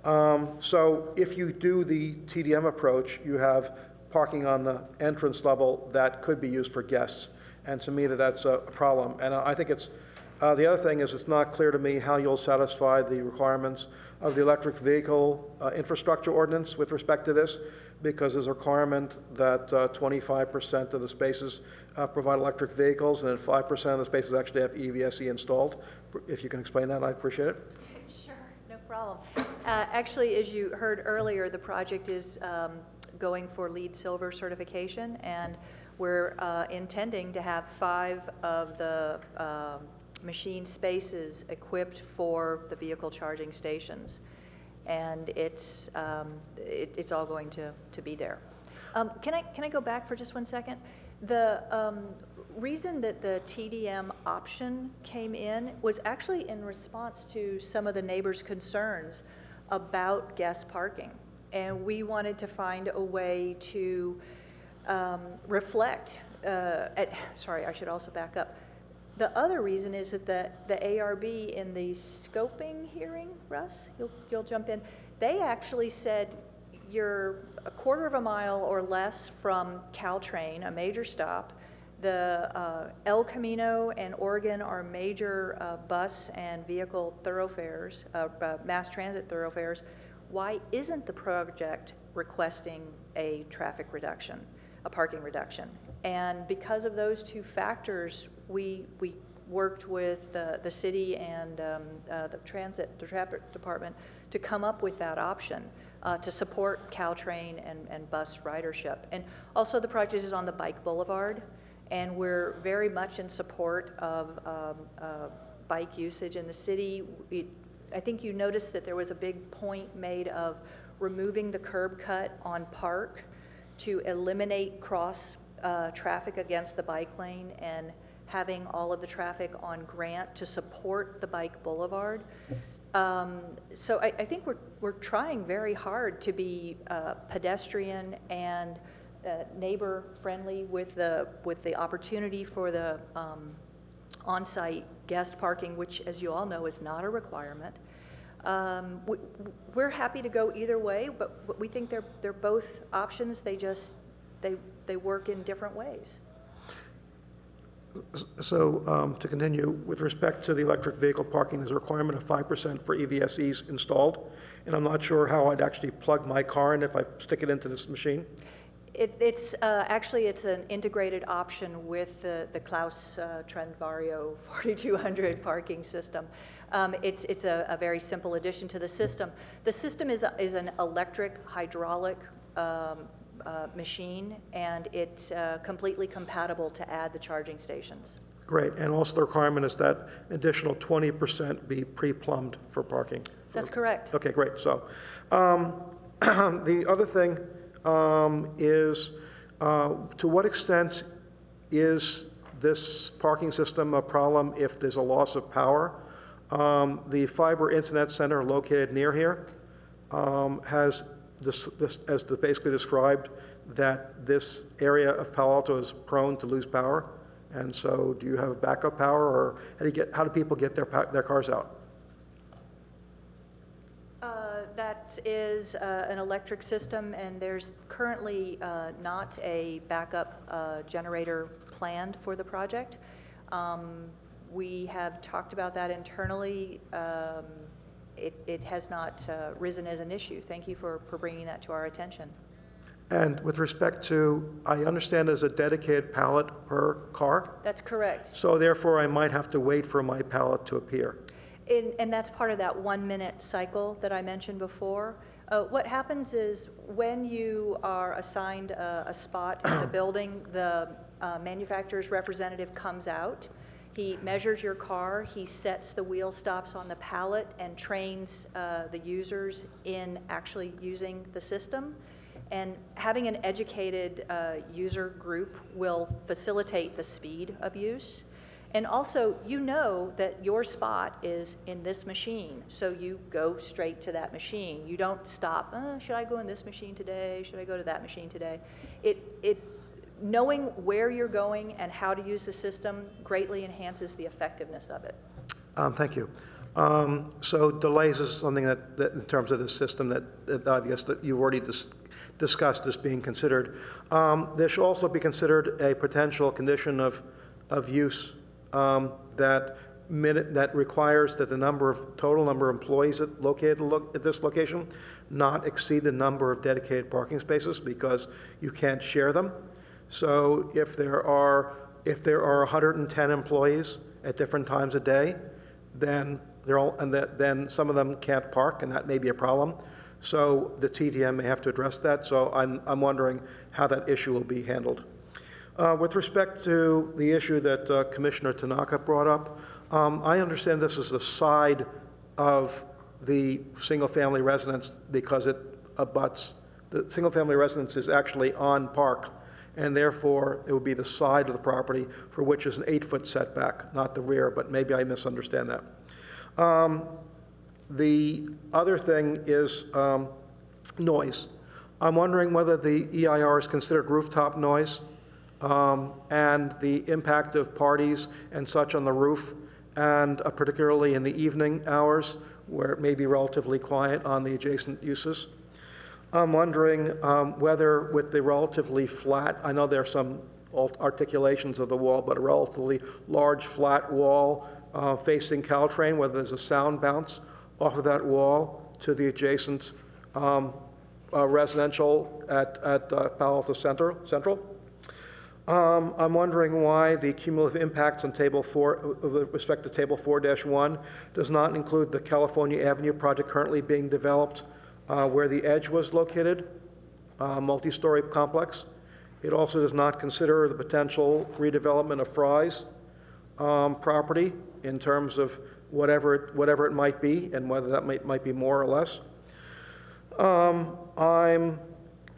S7: So if you do the TDM approach, you have parking on the entrance level that could be used for guests, and to me that's a problem. And I think it's The other thing is, it's not clear to me how you'll satisfy the requirements of the electric vehicle infrastructure ordinance with respect to this, because there's a requirement that 25% of the spaces provide electric vehicles, and then 5% of the spaces actually have EVSE installed. If you can explain that, I'd appreciate it.
S18: Sure, no problem. Actually, as you heard earlier, the project is going for LEED Silver certification, and we're intending to have 5 of the machine spaces equipped for the vehicle charging stations, and it's all going to be there. Can I go back for just one second? The reason that the TDM option came in was actually in response to some of the neighbors' concerns about guest parking, and we wanted to find a way to reflect. Sorry, I should also back up. The other reason is that the ARB in the scoping hearing, Russ, you'll jump in, they actually said you're a quarter of a mile or less from Caltrain, a major stop. The El Camino and Oregon are major bus and vehicle thoroughfares, mass transit thoroughfares. Why isn't the project requesting a traffic reduction, a parking reduction? And because of those 2 factors, we worked with the city and the traffic department to come up with that option to support Caltrain and bus ridership. And also the project is on the bike boulevard, and we're very much in support of bike usage in the city. I think you noticed that there was a big point made of removing the curb cut on Park to eliminate cross traffic against the bike lane and having all of the traffic on Grant to support the bike boulevard. So I think we're trying very hard to be pedestrian and neighbor friendly with the opportunity for the on-site guest parking, which, as you all know, is not a requirement. We're happy to go either way, but we think they're both options. They work in different ways.
S7: So to continue, with respect to the electric vehicle parking, there's a requirement of 5% for EVSEs installed, and I'm not sure how I'd actually plug my car in if I stick it into this machine.
S18: It's actually an integrated option with the Klaus Trendvario 4200 parking system. It's a very simple addition to the system. The system is an electric hydraulic machine, and it's completely compatible to add the charging stations.
S7: Great, and also the requirement is that additional 20% be pre-plumbed for parking.
S18: That's correct.
S7: Okay, great. So the other thing is to what extent is this parking system a problem if there's a loss of power? The fiber internet center located near here has as basically described that this area of Palo Alto is prone to lose power, and so do you have backup power, or how do people get their cars out?
S18: That is an electric system, and there's currently not a backup generator planned for the project. We have talked about that internally. It has not risen as an issue. Thank you for bringing that to our attention.
S7: And with respect to, I understand there's a dedicated pallet per car?
S18: That's correct.
S7: So therefore, I might have to wait for my pallet to appear.
S18: And that's part of that 1-minute cycle that I mentioned before. What happens is when you are assigned a spot in the building, the manufacturer's representative comes out. He measures your car, he sets the wheel stops on the pallet, and trains the users in actually using the system. And having an educated user group will facilitate the speed of use. And also, you know that your spot is in this machine, so you go straight to that machine. You don't stop, should I go in this machine today? Should I go to that machine today? Knowing where you're going and how to use the system greatly enhances the effectiveness of it.
S7: Thank you. So delays is something that in terms of the system that I guess that you've already discussed as being considered. There should also be considered a potential condition of use that that requires that the total number of employees located at this location not exceed the number of dedicated parking spaces, because you can't share them. So if there are 110 employees at different times a day, then then some of them can't park, and that may be a problem. So the TDM may have to address that. So I'm wondering how that issue will be handled. With respect to the issue that Commissioner Tanaka brought up, I understand this is the side of the single-family residence because it abuts. The single-family residence is actually on Park, and therefore it would be the side of the property for which is an 8-foot setback, not the rear, but maybe I misunderstand that. The other thing is noise. I'm wondering whether the EIR is considered rooftop noise, and the impact of parties and such on the roof, and particularly in the evening hours where it may be relatively quiet on the adjacent uses. I'm wondering whether with the relatively flat, I know there are some articulations of the wall, but a relatively large flat wall facing Caltrain, whether there's a sound bounce off of that wall to the adjacent residential at Palo Alto Central. I'm wondering why the cumulative impacts on Table 4, with respect to Table 4-1, does not include the California Avenue project currently being developed where the edge was located, multi-story complex. It also does not consider the potential redevelopment of Fry's property in terms of whatever it might be, and whether that might be more or less.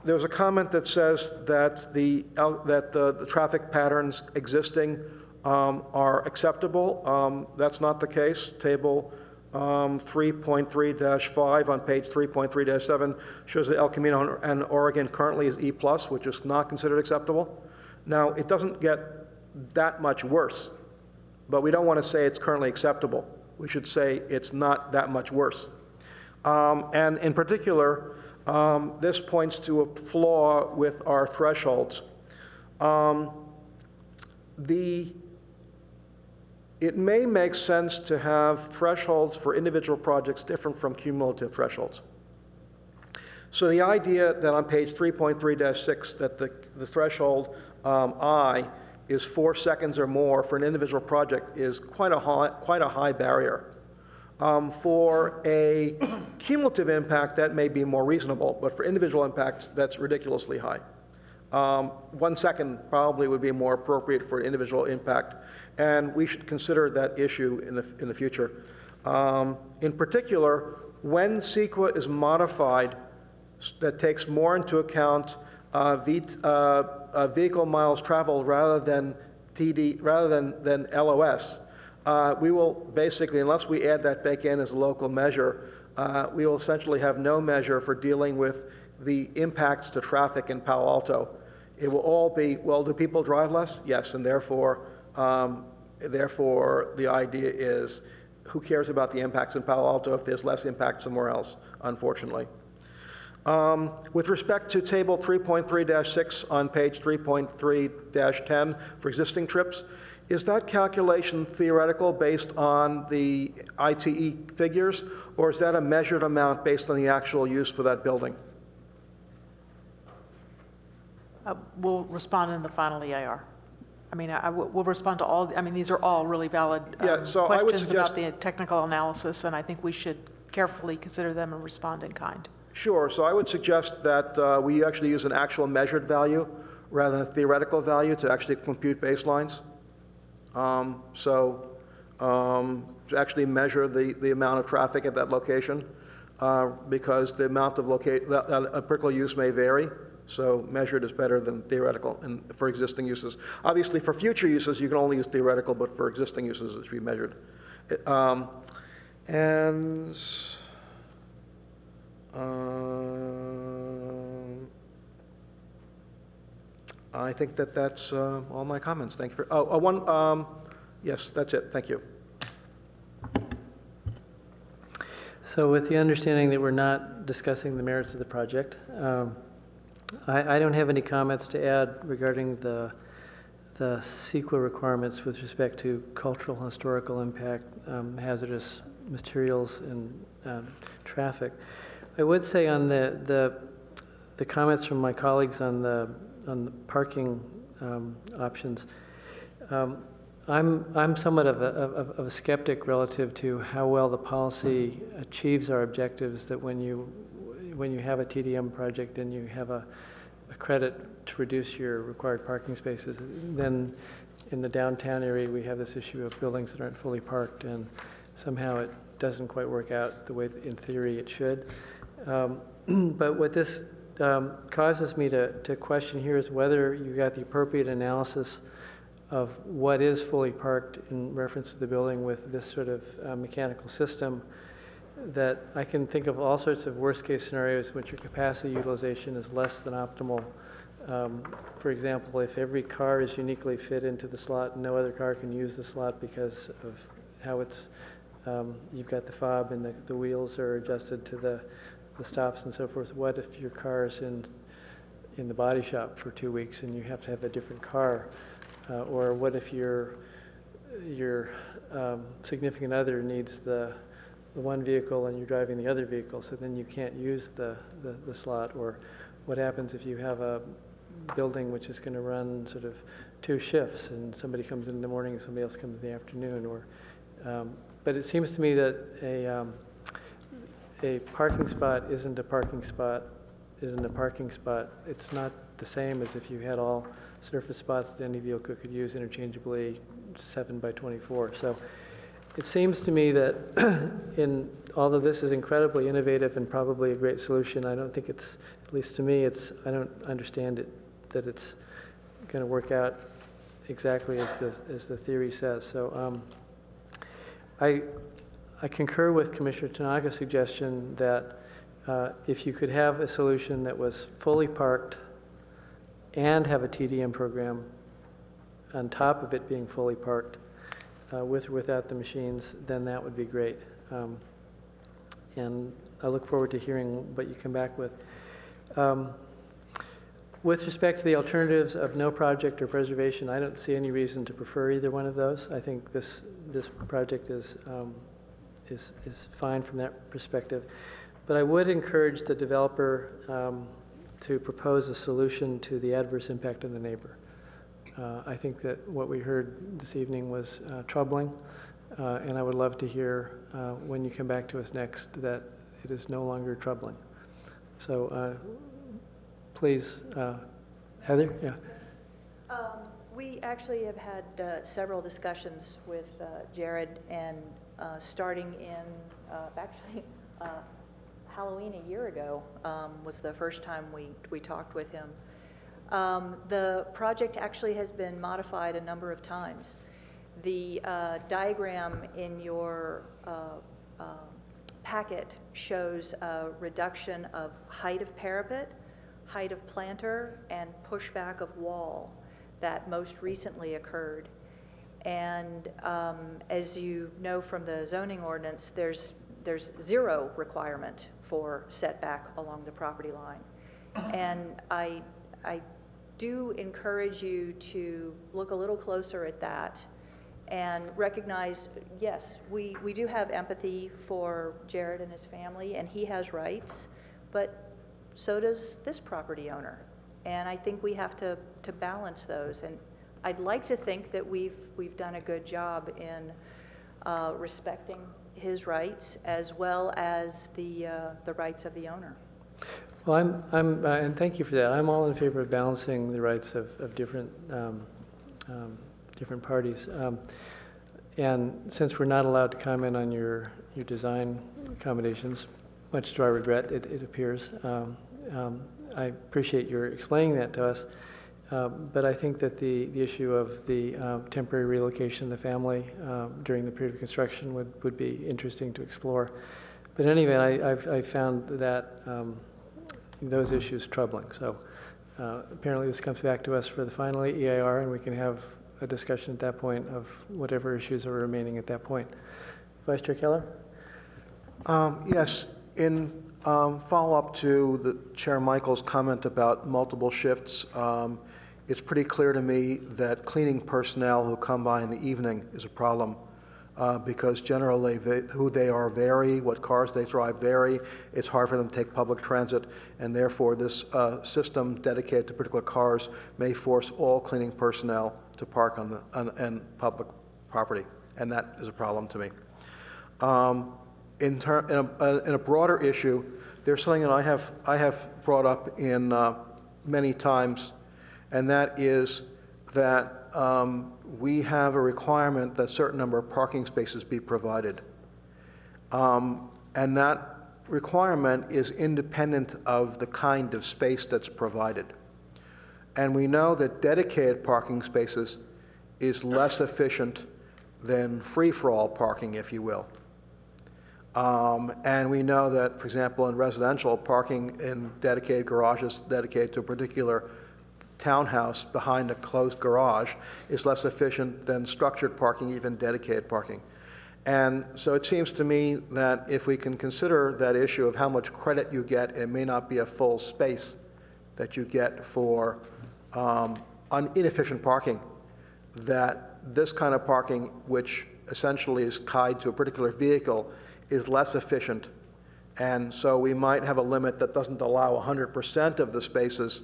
S7: There's a comment that says that the traffic patterns existing are acceptable. That's not the case. Table 3.3-5 on page 3.3-7 shows that El Camino and Oregon currently is E+, which is not considered acceptable. Now, it doesn't get that much worse, but we don't want to say it's currently acceptable. We should say it's not that much worse. And in particular, this points to a flaw with our thresholds. It may make sense to have thresholds for individual projects different from cumulative thresholds. So the idea that on page 3.3-6 that the threshold I is 4 seconds or more for an individual project is quite a high barrier. For a cumulative impact, that may be more reasonable, but for individual impacts, that's ridiculously high. 1 second probably would be more appropriate for an individual impact, and we should consider that issue in the future. In particular, when CEQA is modified, that takes more into account vehicle miles traveled rather than LOS. We will basically, unless we add that back in as a local measure, we will essentially have no measure for dealing with the impacts to traffic in Palo Alto. It will all be, well, do people drive less? Yes, and therefore the idea is, who cares about the impacts in Palo Alto if there's less impact somewhere else, unfortunately. With respect to Table 3.3-6 on page 3.3-10 for existing trips, is that calculation theoretical based on the ITE figures, or is that a measured amount based on the actual use for that building?
S4: We'll respond in the final EIR. I mean, we'll respond to all, these are all really valid questions about the technical analysis, and I think we should carefully consider them and respond in kind.
S7: Sure, so I would suggest that we actually use an actual measured value rather than a theoretical value to actually compute baselines. To actually measure the amount of traffic at that location, because the amount of a particular use may vary. So measured is better than theoretical for existing uses. Obviously, for future uses, you can only use theoretical, but for existing uses, it should be measured. I think that's all my comments. Thank you for, yes, that's it. Thank you.
S1: So with the understanding that we're not discussing the merits of the project, I don't have any comments to add regarding the the CEQA requirements with respect to cultural and historical impact, hazardous materials, and traffic. I would say on the comments from my colleagues on the parking options, I'm somewhat of a skeptic relative to how well the policy achieves our objectives. That when you have a TDM project, then you have a credit to reduce your required parking spaces. Then in the downtown area, we have this issue of buildings that aren't fully parked, and somehow it doesn't quite work out the way in theory it should. But what this causes me to question here is whether you got the appropriate analysis of what is fully parked in reference to the building with this sort of mechanical system. That I can think of all sorts of worst case scenarios in which your capacity utilization is less than optimal. For example, if every car is uniquely fit into the slot, no other car can use the slot because of how it's, you've got the fob and the wheels are adjusted to the stops and so forth. What if your car is in the body shop for 2 weeks and you have to have a different car? Or what if your significant other needs the one vehicle and you're driving the other vehicle, so then you can't use the slot? Or what happens if you have a building which is going to run sort of 2 shifts and somebody comes in the morning and somebody else comes in the afternoon? Or but it seems to me that a parking spot isn't a parking spot. It's not the same as if you had all surface spots that any vehicle could use interchangeably 7 by 24. So it seems to me that although this is incredibly innovative and probably a great solution, I don't think it's, at least to me, I don't understand it, that it's going to work out exactly as the theory says. So I concur with Commissioner Tanaka's suggestion that if you could have a solution that was fully parked and have a TDM program on top of it being fully parked, with or without the machines, then that would be great. And I look forward to hearing what you come back with. With respect to the alternatives of no project or preservation, I don't see any reason to prefer either one of those. I think this project is fine from that perspective. But I would encourage the developer to propose a solution to the adverse impact on the neighbor. I think that what we heard this evening was troubling, and I would love to hear when you come back to us next that it is no longer troubling. So please, Heather? Yeah.
S18: We actually have had several discussions with Jared, and starting in actually Halloween a year ago was the first time we talked with him. The project actually has been modified a number of times. The diagram in your packet shows a reduction of height of parapet, height of planter, and pushback of wall that most recently occurred. And as you know from the zoning ordinance, there's zero requirement for setback along the property line. And I do encourage you to look a little closer at that and recognize, yes, we do have empathy for Jared and his family, and he has rights, but so does this property owner. And I think we have to balance those. And I'd like to think that we've done a good job in respecting his rights as well as the rights of the owner.
S1: Well, and thank you for that. I'm all in favor of balancing the rights of different parties. And since we're not allowed to comment on your design accommodations, much to our regret, it appears, I appreciate your explaining that to us. But I think that the issue of the temporary relocation of the family during the period of construction would be interesting to explore. But in any event, I've found that those issues troubling. So apparently this comes back to us for the final EIR, and we can have a discussion at that point of whatever issues are remaining at that point. Vice Chair Keller?
S7: Yes. In follow-up to the Chair Michael's comment about multiple shifts, it's pretty clear to me that cleaning personnel who come by in the evening is a problem because generally who they are vary, what cars they drive vary. It's hard for them to take public transit, and therefore this system dedicated to particular cars may force all cleaning personnel to park on public property, and that is a problem to me. In a broader issue, there's something that I have brought up in many times, and that is that we have a requirement that a certain number of parking spaces be provided. And that requirement is independent of the kind of space that's provided. And we know that dedicated parking spaces is less efficient than free-for-all parking, if you will. And we know that, for example, in residential, parking in dedicated garages dedicated to a particular townhouse behind a closed garage is less efficient than structured parking, even dedicated parking. And so it seems to me that if we can consider that issue of how much credit you get, it may not be a full space that you get for inefficient parking, that this kind of parking, which essentially is tied to a particular vehicle, is less efficient. And so we might have a limit that doesn't allow 100% of the spaces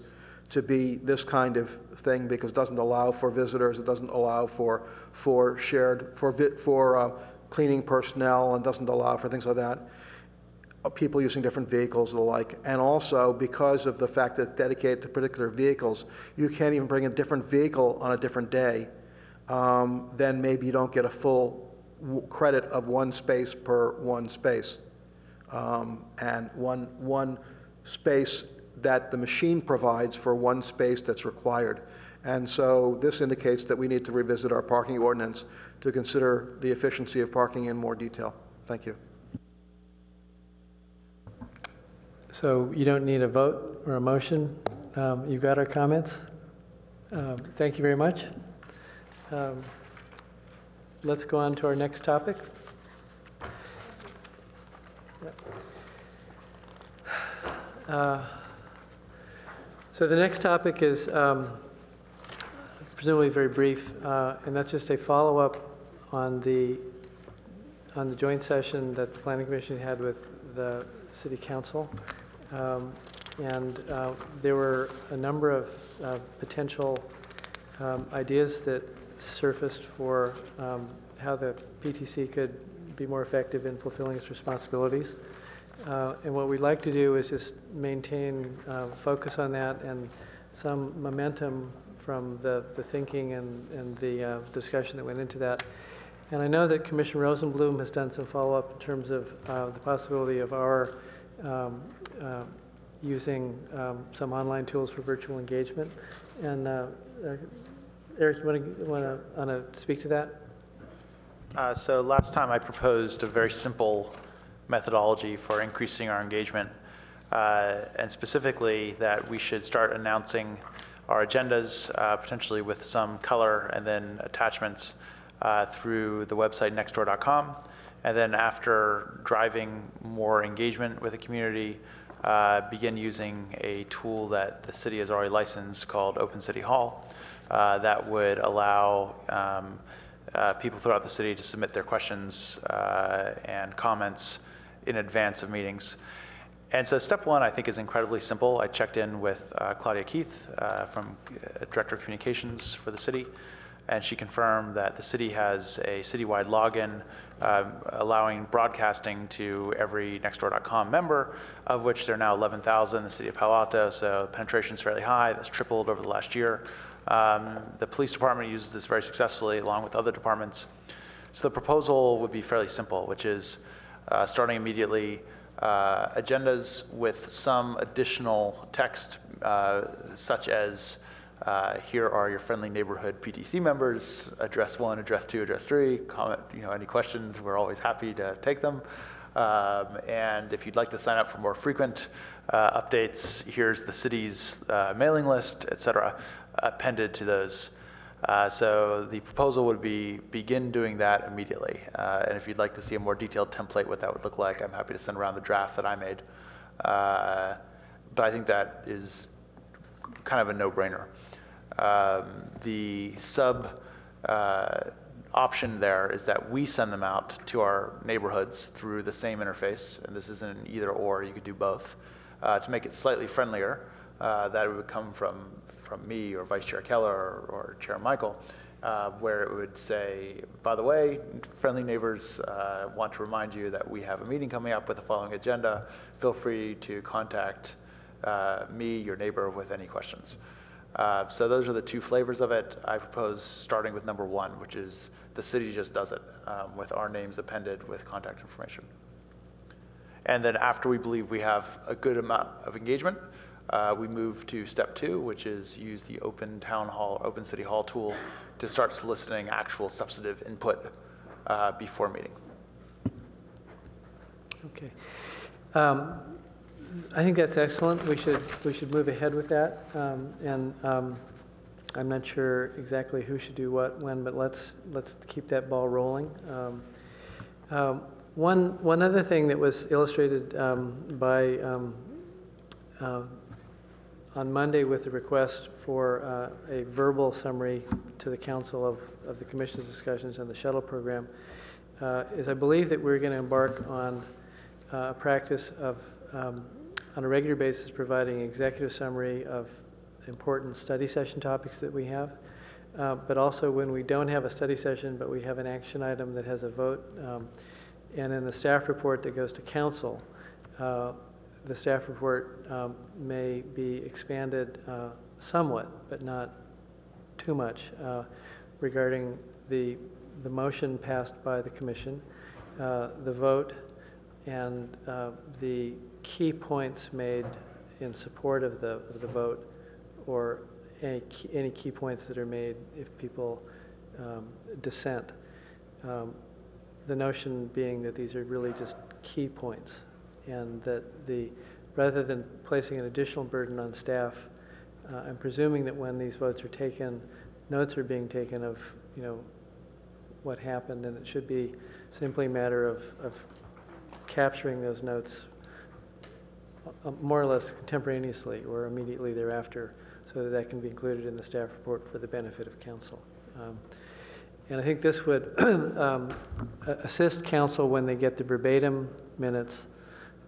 S7: to be this kind of thing because it doesn't allow for visitors, it doesn't allow for cleaning personnel, and doesn't allow for things like that, people using different vehicles and the like. And also because of the fact that it's dedicated to particular vehicles, you can't even bring a different vehicle on a different day, then maybe you don't get a full credit of one space per one space. And one space that the machine provides for one space that's required. And so this indicates that we need to revisit our parking ordinance to consider the efficiency of parking in more detail. Thank you.
S1: So you don't need a vote or a motion. You've got our comments. Thank you very much. Let's go on to our next topic. So the next topic is presumably very brief, and that's just a follow-up on the joint session that the Planning Commission had with the City Council. And there were a number of potential ideas that surfaced for how the PTC could be more effective in fulfilling its responsibilities. And what we'd like to do is just maintain focus on that and some momentum from the thinking and the discussion that went into that. And I know that Commissioner Rosenblum has done some follow-up in terms of the possibility of our using some online tools for virtual engagement. And Eric, you want to speak to that?
S10: So last time I proposed a very simple methodology for increasing our engagement, and specifically that we should start announcing our agendas, potentially with some color and then attachments through the website nextdoor.com. And then after driving more engagement with the community, begin using a tool that the city has already licensed called Open City Hall that would allow people throughout the city to submit their questions and comments in advance of meetings. And so step one, I think, is incredibly simple. I checked in with Claudia Keith from Director of Communications for the city, and she confirmed that the city has a citywide login allowing broadcasting to every Nextdoor.com member, of which there are now 11,000 in the city of Palo Alto, so penetration is fairly high. That's tripled over the last year. The police department uses this very successfully, along with other departments. So the proposal would be fairly simple, which is starting immediately, agendas with some additional text, such as here are your friendly neighborhood PTC members, address 1, address 2, address 3, comment, any questions, we're always happy to take them. And if you'd like to sign up for more frequent updates, here's the city's mailing list, et cetera, appended to those. So the proposal would be begin doing that immediately. And if you'd like to see a more detailed template, what that would look like, I'm happy to send around the draft that I made. But I think that is kind of a no-brainer. The sub option there is that we send them out to our neighborhoods through the same interface, and this isn't an either or, you could do both, to make it slightly friendlier. That it would come from me or Vice Chair Keller or Chair Michael, where it would say, by the way, friendly neighbors want to remind you that we have a meeting coming up with the following agenda. Feel free to contact me, your neighbor, with any questions. So those are the two flavors of it. I propose starting with number one, which is the city just does it with our names appended with contact information. And then after we believe we have a good amount of engagement, we move to step two, which is use the open town hall, open city hall tool to start soliciting actual substantive input before meeting.
S1: Okay. I think that's excellent. We should move ahead with that. I'm not sure exactly who should do what when, but let's keep that ball rolling. One other thing that was illustrated by on Monday with the request for a verbal summary to the council of the commission's discussions on the shuttle program is I believe that we're going to embark on a practice of on a regular basis providing executive summary of important study session topics that we have, but also when we don't have a study session but we have an action item that has a vote, and in the staff report that goes to council, the staff report may be expanded somewhat, but not too much, regarding the motion passed by the commission, the vote, and the key points made in support of the vote, or any key points that are made if people dissent. The notion being that these are really just key points, and that rather than placing an additional burden on staff, I'm presuming that when these votes are taken, notes are being taken of what happened, and it should be simply a matter of capturing those notes more or less contemporaneously or immediately thereafter, so that can be included in the staff report for the benefit of council. And I think this would assist council when they get the verbatim minutes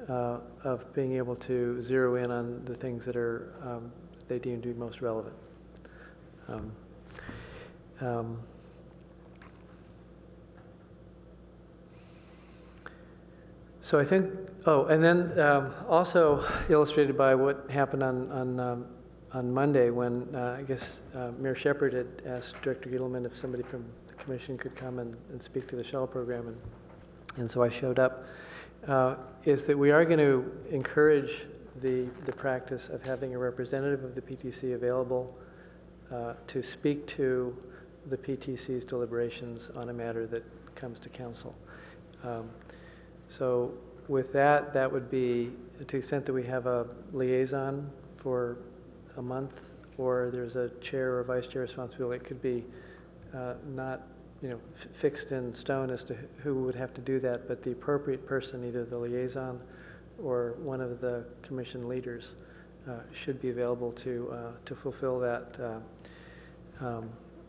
S1: of being able to zero in on the things that are they deem to be most relevant. So I think, and then also illustrated by what happened on Monday when I guess Mayor Shepherd had asked Director Gittleman if somebody from the commission could come and speak to the shuttle program, and so I showed up, is that we are going to encourage the practice of having a representative of the PTC available to speak to the PTC's deliberations on a matter that comes to council. So with that, that would be, to the extent that we have a liaison for a month, or there's a chair or vice chair responsibility, it could be not fixed in stone as to who would have to do that, but the appropriate person, either the liaison or one of the commission leaders, should be available to fulfill that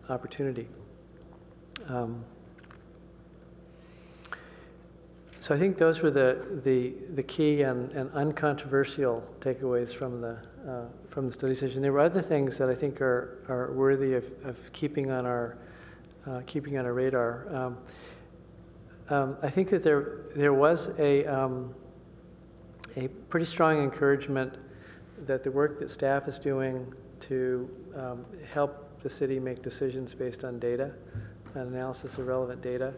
S1: opportunity. So I think those were the key and uncontroversial takeaways from the study session. There were other things that I think are worthy of keeping on our radar. I think that there was a pretty strong encouragement that the work that staff is doing to help the city make decisions based on data, an analysis of relevant data,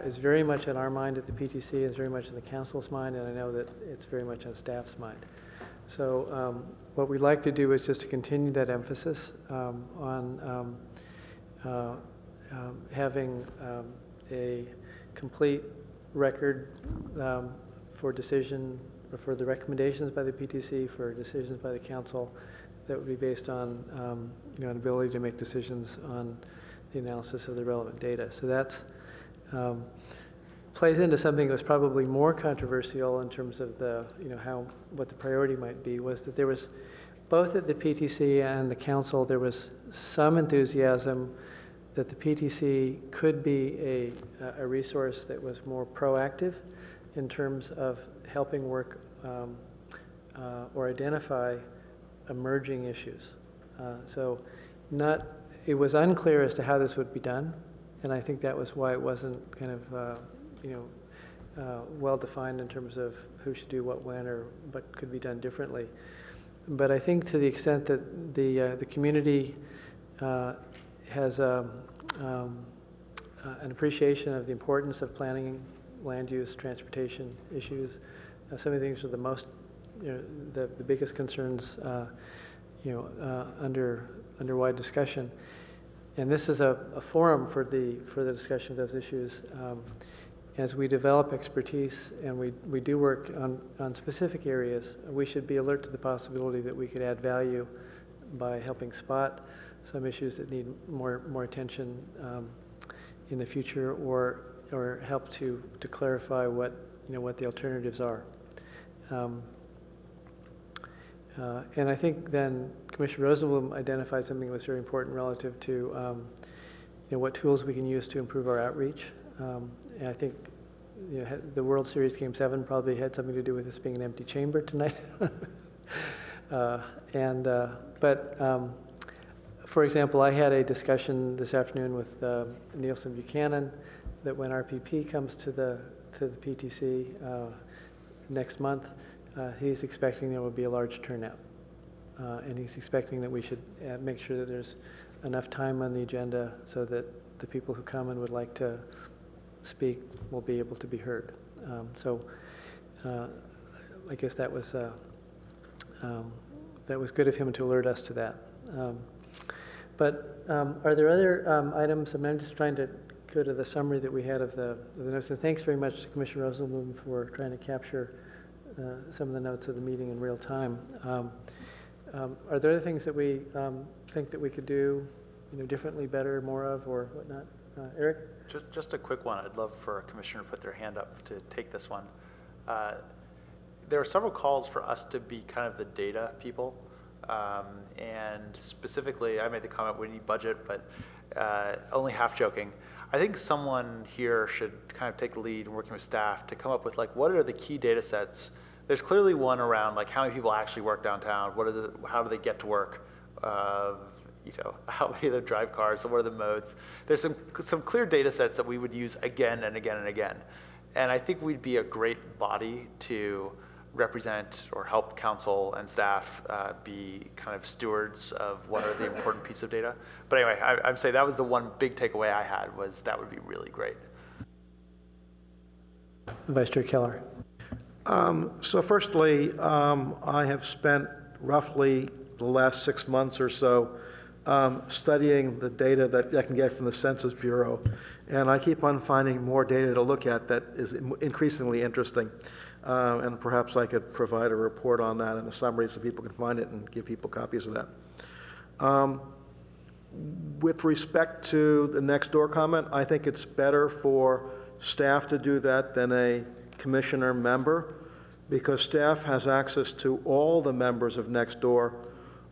S1: is very much in our mind at the PTC, is very much in the council's mind, and I know that it's very much on staff's mind. So what we'd like to do is just to continue that emphasis on having a complete record for decision, or for the recommendations by the PTC, for decisions by the council that would be based on an ability to make decisions on the analysis of the relevant data. So that's plays into something that was probably more controversial in terms of what the priority might be, was that there was both at the PTC and the council, there was some enthusiasm that the PTC could be a resource that was more proactive in terms of helping work or identify emerging issues. It was unclear as to how this would be done, and I think that was why it wasn't kind of well defined in terms of who should do what when or what could be done differently. But I think to the extent that the community has an appreciation of the importance of planning, land use, transportation issues, some of the things are the most, the biggest concerns, under wide discussion. And this is a forum for the discussion of those issues. As we develop expertise and we do work on specific areas, we should be alert to the possibility that we could add value by helping spot some issues that need more attention in the future, or help to clarify what the alternatives are. And I think then Commissioner Rosenblum identified something that was very important relative to what tools we can use to improve our outreach. And I think the World Series Game 7 probably had something to do with this being an empty chamber tonight. For example, I had a discussion this afternoon with Nielsen Buchanan that when RPP comes to the PTC next month, he's expecting there will be a large turnout. And he's expecting that we should make sure that there's enough time on the agenda so that the people who come and would like to speak will be able to be heard. I guess that was good of him to alert us to that. But are there other items? I'm just trying to go to the summary that we had of the notes. And thanks very much to Commissioner Rosenblum for trying to capture some of the notes of the meeting in real time. Are there other things that we think that we could do, differently, better, more of, or whatnot? Eric?
S10: Just a quick one. I'd love for a commissioner to put their hand up to take this one. There are several calls for us to be kind of the data people. And specifically, I made the comment we need budget, but only half joking. I think someone here should kind of take the lead in working with staff to come up with what are the key data sets. There's clearly one around how many people actually work downtown. How do they get to work? How many of them drive cars? So what are the modes? There's some clear data sets that we would use again and again and again. And I think we'd be a great body to represent or help council and staff be kind of stewards of what are the important pieces of data. But anyway, I'd say that was the one big takeaway I had, was that would be really great.
S1: Vice Chair Keller.
S7: So firstly, I have spent roughly the last 6 months or so studying the data that I can get from the Census Bureau. And I keep on finding more data to look at that is increasingly interesting. And perhaps I could provide a report on that and a summary so people can find it and give people copies of that. With respect to the next door comment, I think it's better for staff to do that than a commissioner member, because staff has access to all the members of next door,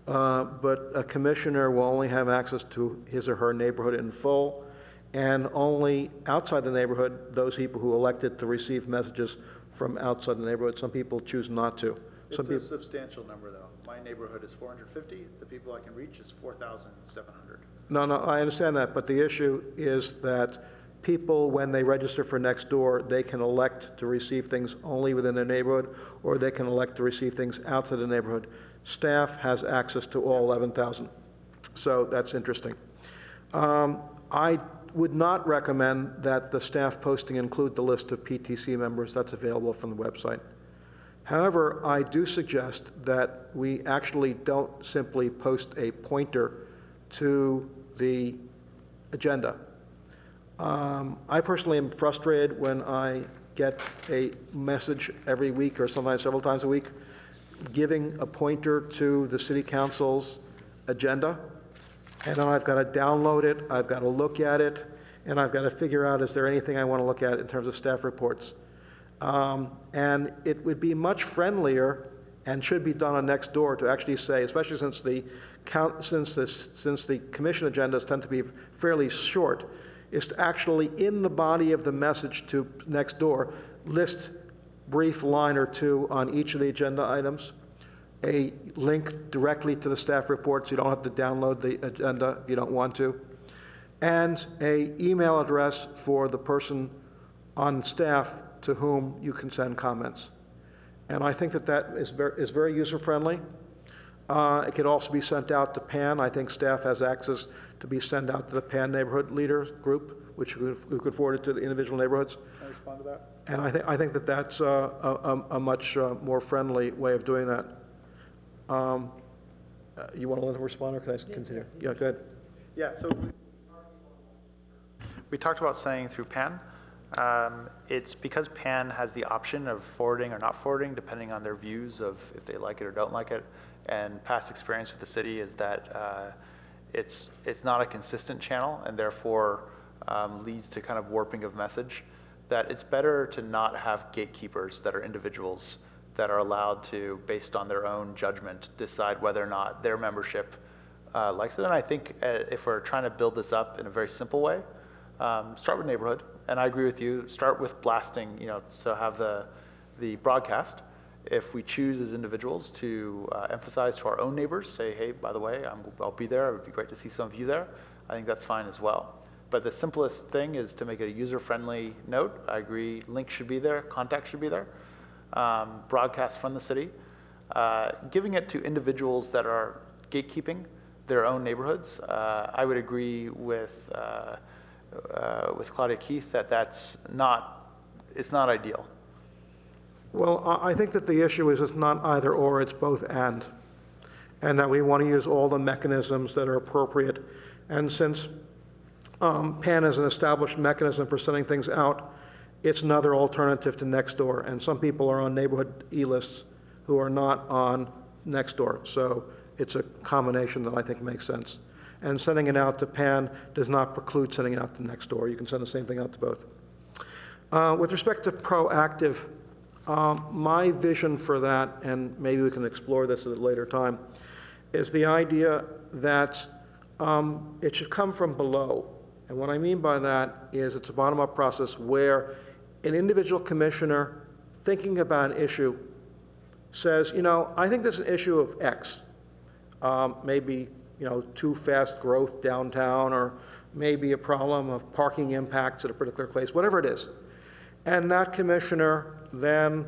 S7: but a commissioner will only have access to his or her neighborhood in full, and only outside the neighborhood, those people who elected to receive messages from outside the neighborhood. Some people choose not to.
S10: It's a substantial number, though. My neighborhood is 450. The people I can reach is 4,700.
S7: No, I understand that, but the issue is that people, when they register for next door, they can elect to receive things only within their neighborhood, or they can elect to receive things outside the neighborhood. Staff has access to all 11,000. So that's interesting. I would not recommend that the staff posting include the list of PTC members that's available from the website. However, I do suggest that we actually don't simply post a pointer to the agenda. I personally am frustrated when I get a message every week, or sometimes several times a week, giving a pointer to the City Council's agenda. And then I've got to download it, I've got to look at it, and I've got to figure out, is there anything I want to look at in terms of staff reports? And it would be much friendlier and should be done on next door to actually say, especially since the commission agendas tend to be fairly short, is to actually, in the body of the message to next door, list brief line or two on each of the agenda items, a link directly to the staff report so you don't have to download the agenda if you don't want to, and a email address for the person on staff to whom you can send comments. And I think that that is very user-friendly. It could also be sent out to PAN. I think staff has access to be sent out to the PAN neighborhood leaders group, who could forward it to the individual neighborhoods.
S9: Can I respond to that?
S7: And I think that that's a much more friendly way of doing that. You want to let him respond, or can I continue? Yeah, go ahead.
S10: Yeah, so we talked about saying through PAN. It's because PAN has the option of forwarding or not forwarding, depending on their views of if they like it or don't like it. And past experience with the city is that it's not a consistent channel, and therefore leads to kind of warping of message. That it's better to not have gatekeepers that are individuals that are allowed to, based on their own judgment, decide whether or not their membership likes it. And I think if we're trying to build this up in a very simple way, start with neighborhood. And I agree with you, start with blasting, so have the broadcast. If we choose as individuals to emphasize to our own neighbors, say, hey, by the way, I'll be there. It would be great to see some of you there. I think that's fine as well. But the simplest thing is to make it a user-friendly note. I agree, link should be there, contact should be there. Broadcast from the city. Giving it to individuals that are gatekeeping their own neighborhoods. I would agree with Claudia Keith that it's not ideal.
S7: Well, I think that the issue is it's not either or, it's both and that we want to use all the mechanisms that are appropriate. And since PAN is an established mechanism for sending things out, it's another alternative to Nextdoor. And some people are on neighborhood e-lists who are not on Nextdoor. So it's a combination that I think makes sense. And sending it out to PAN does not preclude sending it out to Nextdoor. You can send the same thing out to both. With respect to proactive, my vision for that, and maybe we can explore this at a later time, is the idea that it should come from below. And what I mean by that is it's a bottom-up process where an individual commissioner thinking about an issue says, I think there's an issue of X. Maybe, too fast growth downtown, or maybe a problem of parking impacts at a particular place, whatever it is. And that commissioner then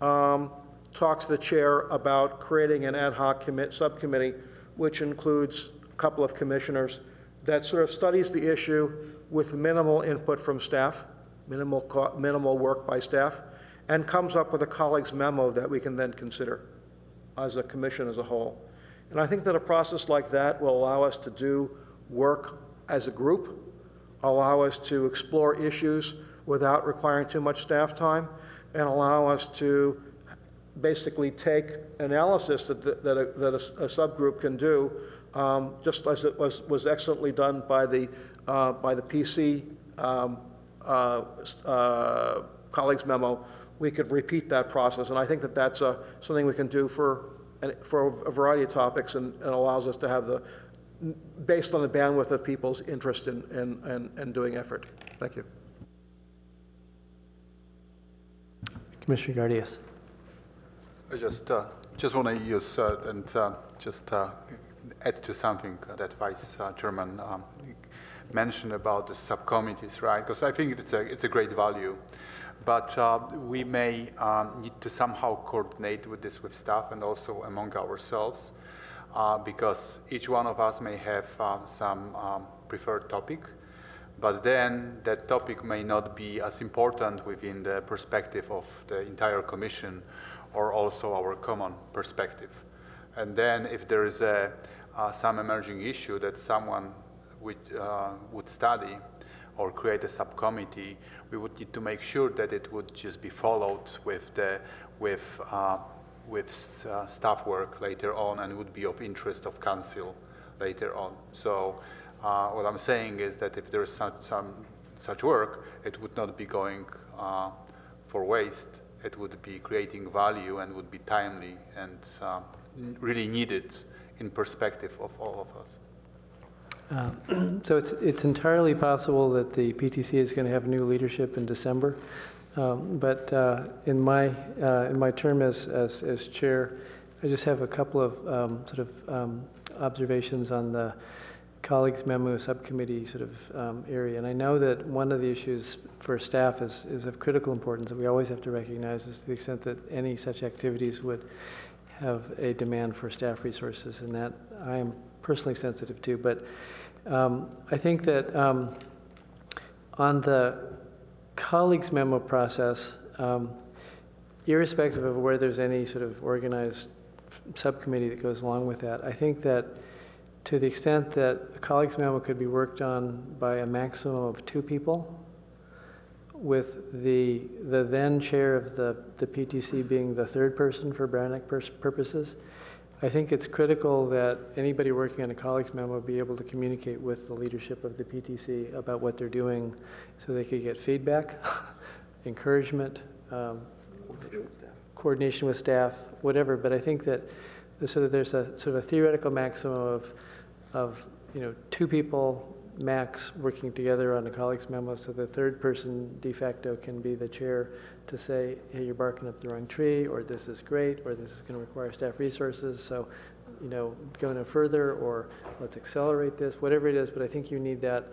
S7: talks to the chair about creating an ad hoc subcommittee, which includes a couple of commissioners, that sort of studies the issue with minimal input from staff, minimal work by staff, and comes up with a colleague's memo that we can then consider as a commission as a whole. And I think that a process like that will allow us to do work as a group, allow us to explore issues without requiring too much staff time, and allow us to basically take analysis that a subgroup can do, just as it was excellently done by the PC colleagues memo. We could repeat that process, and I think that that's something we can do for a variety of topics, and allows us to have based on the bandwidth of people's interest in doing effort. Thank you.
S1: Commissioner Gardias.
S9: I just want to use just add to something that Vice Chairman mentioned about the subcommittees, right? Because I think it's a great value, but we may need to somehow coordinate with this with staff and also among ourselves, because each one of us may have some preferred topic, but then that topic may not be as important within the perspective of the entire commission or also our common perspective. And then if there is some emerging issue that someone would study or create a subcommittee, we would need to make sure that it would just be followed with staff work later on, and would be of interest of council later on. So what I'm saying is that if there is some such work, it would not be going for waste it would be creating value and would be timely and really needed in perspective of all of us.
S1: So it's entirely possible that the PTC is going to have new leadership in December, but in my term as chair, I just have a couple of observations on the colleagues memo subcommittee area, and I know that one of the issues for staff is of critical importance that we always have to recognize is to the extent that any such activities would have a demand for staff resources, and that I am personally sensitive to. But I think that on the colleagues memo process, irrespective of where there's any sort of organized subcommittee that goes along with that, I think that to the extent that a colleagues memo could be worked on by a maximum of 2 people, with the then chair of the PTC being the 3rd person for Brown Act purposes, I think it's critical that anybody working on a colleagues memo be able to communicate with the leadership of the PTC about what they're doing so they could get feedback, encouragement, coordination with staff, whatever. But I think that there's a sort of a theoretical maximum of 2 people max working together on a colleagues memo, so the 3rd person de facto can be the chair to say, hey, you're barking up the wrong tree, or this is great, or this is going to require staff resources, so go no further, or let's accelerate this, whatever it is. But I think you need that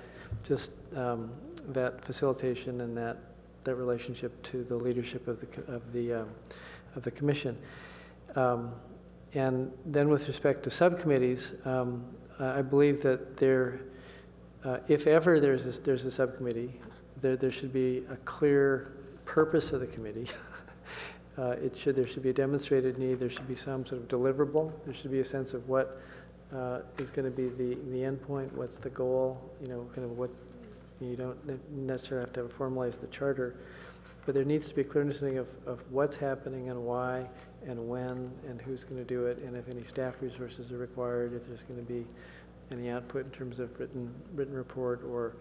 S1: that facilitation and that relationship to the leadership of the commission. And then with respect to subcommittees, I believe that if ever there's a subcommittee, there should be a clear purpose of the committee. There should be a demonstrated need. There should be some sort of deliverable. There should be a sense of what is going to be the end point. What's the goal? Kind of what you don't necessarily have to formalize the charter, but there needs to be a clear understanding of what's happening and why and when and who's going to do it, and if any staff resources are required, if there's going to be any output in terms of written report or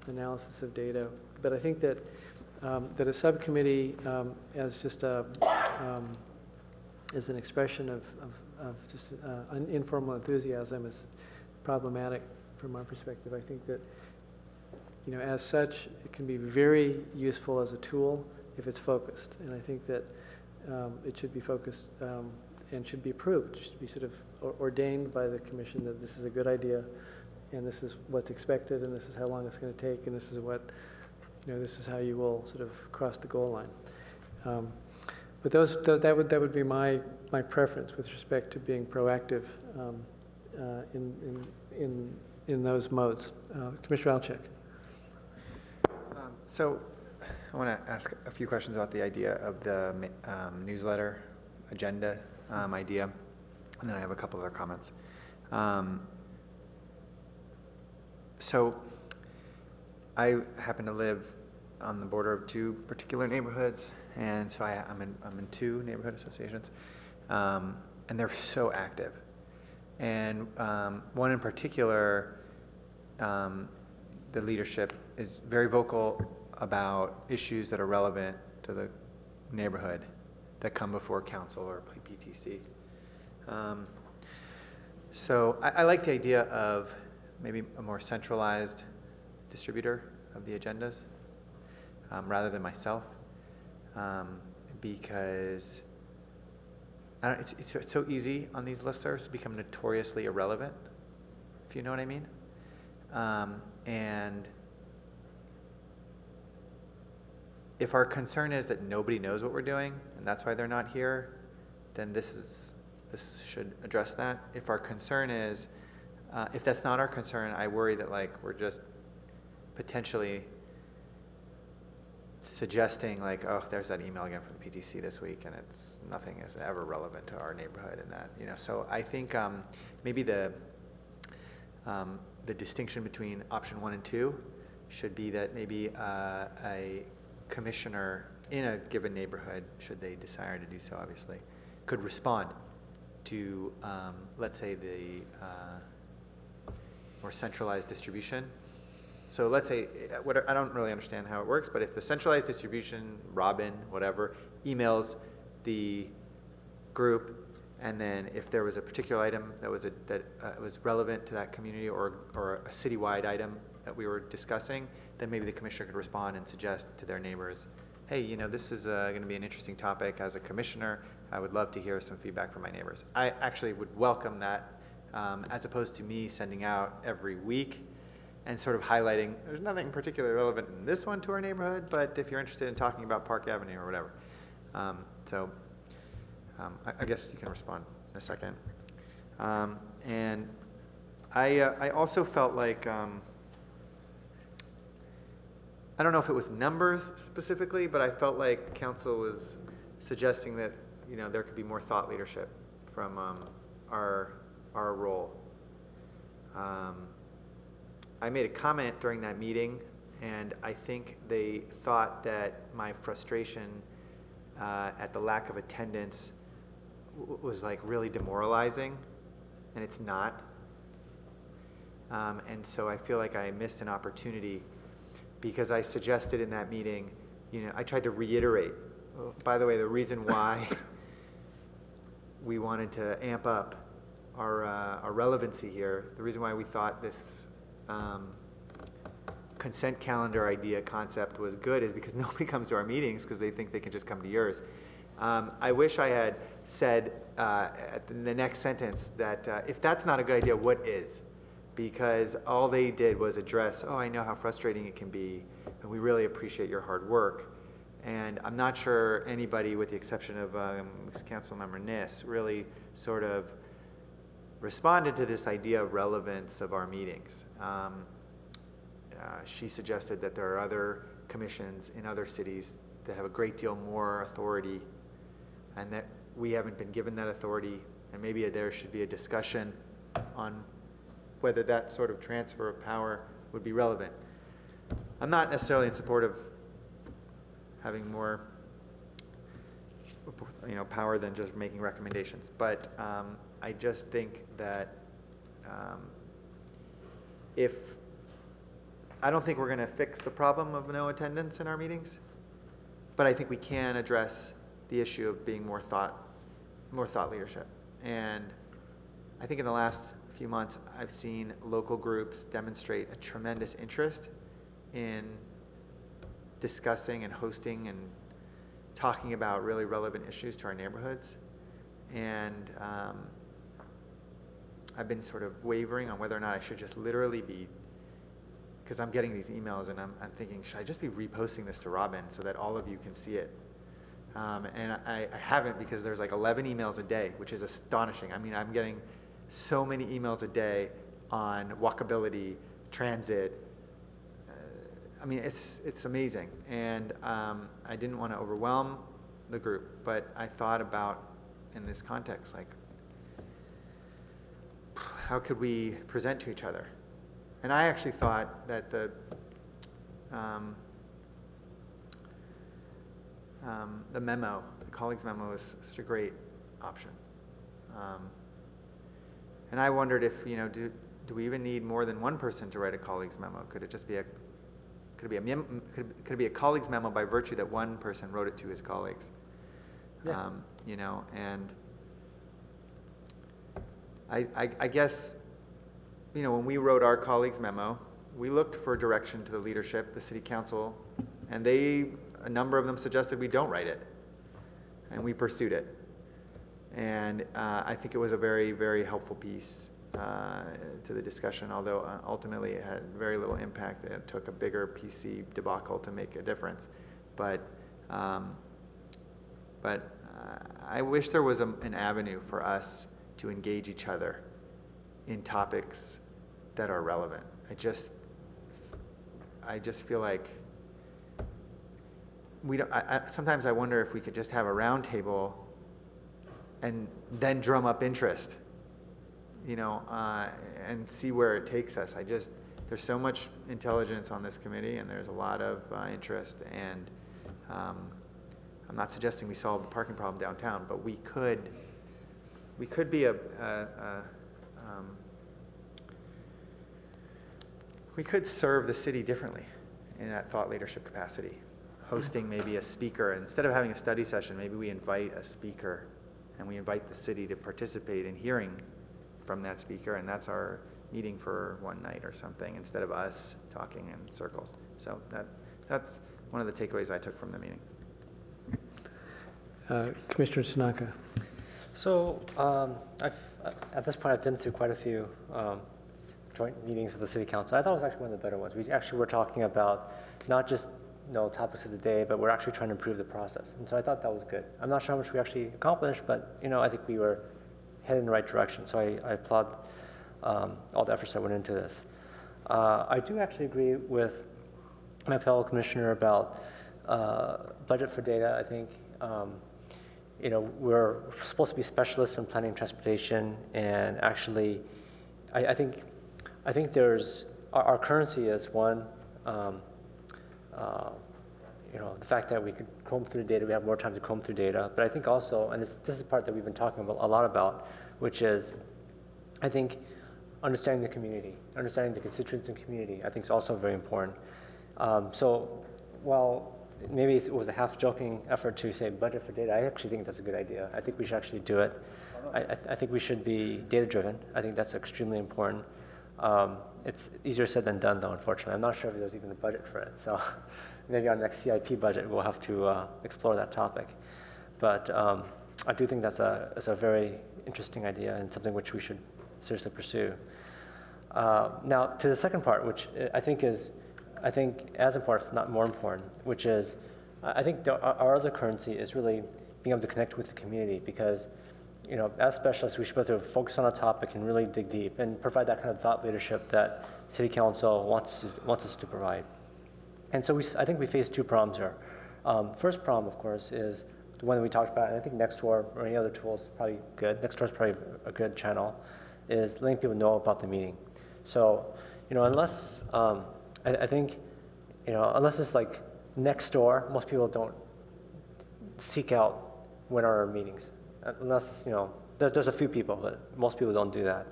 S1: analysis of data. But I think that a subcommittee as just as an expression of just an informal enthusiasm is problematic from our perspective. I think that as such, it can be very useful as a tool if it's focused, and I think that it should be focused and should be approved. It should be sort of ordained by the commission that this is a good idea, and this is what's expected, and this is how long it's going to take, and this is what this is how you will sort of cross the goal line. But that would be my preference with respect to being proactive in those modes. Commissioner Alchek.
S13: So I want to ask a few questions about the idea of the newsletter agenda idea, and then I have a couple other comments. So I happen to live on the border of 2 particular neighborhoods, and so I'm in 2 neighborhood associations, and they're so active. And one in particular, the leadership is very vocal about issues that are relevant to the neighborhood that come before council or PAP&TC. So I like the idea of maybe a more centralized distributor of the agendas rather than myself, because it's so easy on these listservs to become notoriously irrelevant, if you know what I mean. And if our concern is that nobody knows what we're doing and that's why they're not here, then this should address that. If our concern is, if that's not our concern, I worry that we're just potentially suggesting oh, there's that email again from the PTC this week, and nothing is ever relevant to our neighborhood and that, So I think maybe the distinction between option 1 and 2 should be that maybe a commissioner in a given neighborhood, should they desire to do so, obviously, could respond to, let's say, the more centralized distribution So let's say, I don't really understand how it works, but if the centralized distribution, Robin, whatever, emails the group, and then if there was a particular item that was was relevant to that community or a citywide item that we were discussing, then maybe the commissioner could respond and suggest to their neighbors, hey, you know, this is going to be an interesting topic. As a commissioner, I would love to hear some feedback from my neighbors. I actually would welcome that, as opposed to me sending out every week and sort of highlighting, there's nothing particularly relevant in this one to our neighborhood, but if you're interested in talking about Park Avenue or whatever. I guess you can respond in a second. And I also felt like, I don't know if it was numbers specifically, but I felt like council was suggesting that, you know, there could be more thought leadership from our role. I made a comment during that meeting, and I think they thought that my frustration at the lack of attendance was like really demoralizing, and it's not. And so I feel like I missed an opportunity because I suggested in that meeting, you know, I tried to reiterate, by the way, the reason why we wanted to amp up our relevancy here, the reason why we thought this consent calendar idea concept was good is because nobody comes to our meetings because they think they can just come to yours. I wish I had said in the next sentence that if that's not a good idea, what is? Because all they did was address, oh, I know how frustrating it can be, and we really appreciate your hard work. And I'm not sure anybody, with the exception of Councilmember Niss, really sort of responded to this idea of relevance of our meetings. She suggested that there are other commissions in other cities that have a great deal more authority, and that we haven't been given that authority, and maybe there should be a discussion on whether that sort of transfer of power would be relevant. I'm not necessarily in support of having more, you know, power than just making recommendations, but I just think that I don't think we're going to fix the problem of no attendance in our meetings, but I think we can address the issue of being more thought leadership. And I think in the last few months, I've seen local groups demonstrate a tremendous interest in discussing and hosting and talking about really relevant issues to our neighborhoods. And I've been sort of wavering on whether or not I should just literally be, because I'm getting these emails and I'm thinking, should I just be reposting this to Robin so that all of you can see it? And I haven't, because there's like 11 emails a day, which is astonishing. I mean, I'm getting so many emails a day on walkability, transit. I mean, it's amazing. And I didn't want to overwhelm the group, but I thought about, in this context, like, how could we present to each other? And I actually thought that the memo, the colleagues' memo, was such a great option. And I wondered if, you know, do we even need more than one person to write a colleagues' memo? Could it just be could it be a colleagues' memo by virtue that one person wrote it to his colleagues? Yeah. You know, and I guess, you know, when we wrote our colleagues' memo, we looked for direction to the leadership, the city council, and a number of them suggested we don't write it, and we pursued it. And I think it was a very, very helpful piece to the discussion, although ultimately it had very little impact. It took a bigger PC debacle to make a difference. But I wish there was an avenue for us to engage each other in topics that are relevant. I just feel like we don't. Sometimes I wonder if we could just have a round table and then drum up interest, you know, and see where it takes us. There's so much intelligence on this committee, and there's a lot of interest, and I'm not suggesting we solve the parking problem downtown, but we could we could serve the city differently in that thought leadership capacity. Hosting maybe a speaker. Instead of having a study session, maybe we invite a speaker and we invite the city to participate in hearing from that speaker, and that's our meeting for one night or something, instead of us talking in circles. So that's one of the takeaways I took from the meeting.
S1: Commissioner Tanaka.
S11: So at this point, I've been through quite a few joint meetings with the City Council. I thought it was actually one of the better ones. We actually were talking about not just topics of the day, but we're actually trying to improve the process. And so I thought that was good. I'm not sure how much we actually accomplished, but I think we were headed in the right direction. So I applaud all the efforts that went into this. I do actually agree with my fellow commissioner about budget for data. I think we're supposed to be specialists in planning and transportation, and actually, I think there's our currency is one. The fact that we could comb through data, we have more time to comb through data. But I think also, and this is the part that we've been talking about a lot about, which is, I think, understanding the community, understanding the constituents and community, I think is also very important. So while maybe it was a half-joking effort to say budget for data, I actually think that's a good idea. I think we should actually do it. I think we should be data-driven. I think that's extremely important. It's easier said than done, though, unfortunately. I'm not sure if there's even a budget for it. So maybe our next CIP budget, we'll have to explore that topic. But I do think that's a very interesting idea and something which we should seriously pursue. Now, to the second part, which I think as important, if not more important, which is I think our other currency is really being able to connect with the community, because as specialists, we should be able to focus on a topic and really dig deep and provide that kind of thought leadership that City Council wants us to provide. And so I think we face two problems here. First problem, of course, is the one that we talked about, and I think Nextdoor or any other tool is probably good. Nextdoor is probably a good channel, is letting people know about the meeting. So, unless I think, unless it's like Nextdoor, most people don't seek out when are our meetings. Unless, there's a few people, but most people don't do that.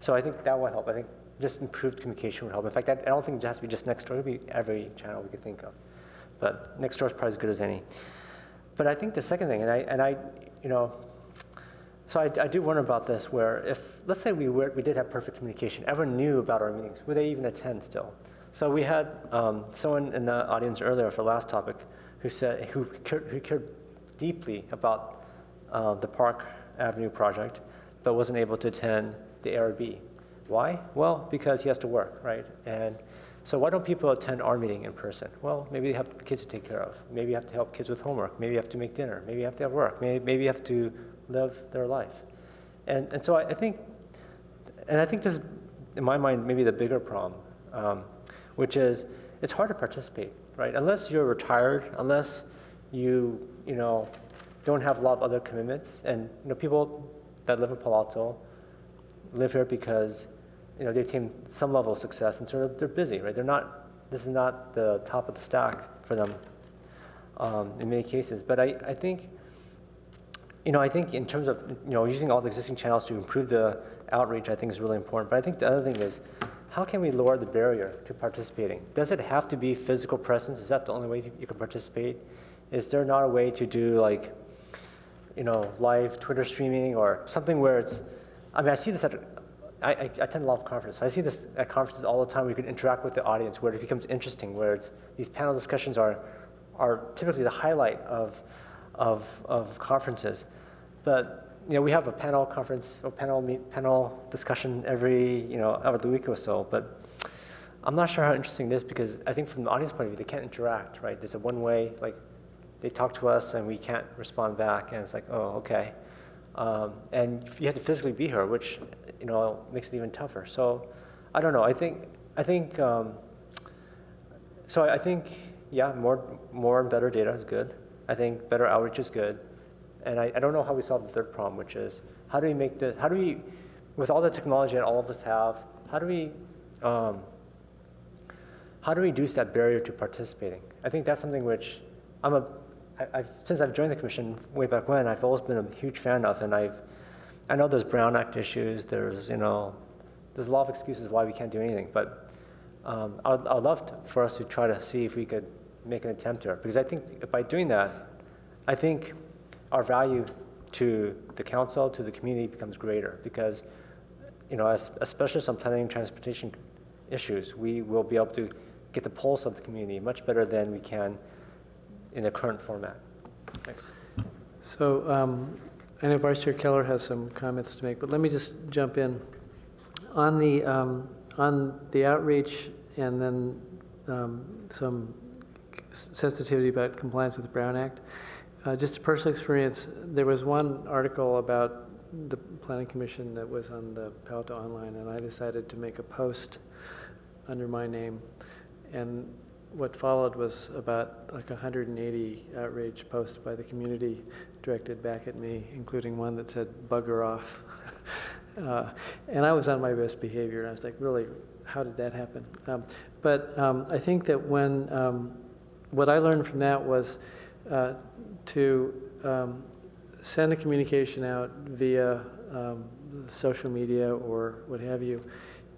S11: So I think that will help. I think just improved communication would help. In fact, I don't think it has to be just Nextdoor. It would be every channel we could think of. But Nextdoor is probably as good as any. But I think the second thing, so I do wonder about this, where if, let's say we did have perfect communication, everyone knew about our meetings, would they even attend still? So we had someone in the audience earlier for the last topic who cared deeply about the Park Avenue project, but wasn't able to attend the ARB. Why? Well, because he has to work, right? And so why don't people attend our meeting in person? Well, maybe they have kids to take care of. Maybe you have to help kids with homework. Maybe you have to make dinner. Maybe you have to have work. Maybe you have to live their life. And so I think this is, in my mind, maybe the bigger problem, which is it's hard to participate, right? Unless you're retired, unless you don't have a lot of other commitments, and people that live in Palo Alto live here because they've attained some level of success, and so they're busy, right? This is not the top of the stack for them in many cases. But I think in terms of using all the existing channels to improve the outreach, I think is really important. But I think the other thing is, how can we lower the barrier to participating? Does it have to be physical presence? Is that the only way you can participate? Is there not a way to do live Twitter streaming or something where it's, I see this I attend a lot of conferences. I see this at conferences all the time. We can interact with the audience where it becomes interesting, where these panel discussions are typically the highlight of conferences. But we have a panel conference or panel discussion every the week or so. But I'm not sure how interesting it is, because I think from the audience point of view, they can't interact, right? There's a one way, they talk to us and we can't respond back, and it's like, oh, okay. And you have to physically be here, which makes it even tougher. So I don't know. I think more and better data is good. I think better outreach is good. And I don't know how we solve the third problem, which is how do we, with all the technology that all of us have, how do we reduce that barrier to participating? I think that's something which since I've joined the commission way back when, I've always been a huge fan of, and I know there's Brown Act issues, there's a lot of excuses why we can't do anything, but I'd love for us to try to see if we could make an attempt here, because I think by doing that, I think our value to the council, to the community becomes greater, because, especially some planning and transportation issues, we will be able to get the pulse of the community much better than we can in the current format. Thanks.
S1: So I know Vice Chair Keller has some comments to make, but let me just jump in. On the outreach and then some sensitivity about compliance with the Brown Act, just a personal experience, there was one article about the Planning Commission that was on the Palo Alto Online, and I decided to make a post under my name, and what followed was about like 180 outrage posts by the community directed back at me, including one that said "bugger off," and I was on my best behavior, and I was like, really, how did that happen? But I think that when what I learned from that was to send a communication out via social media or what have you,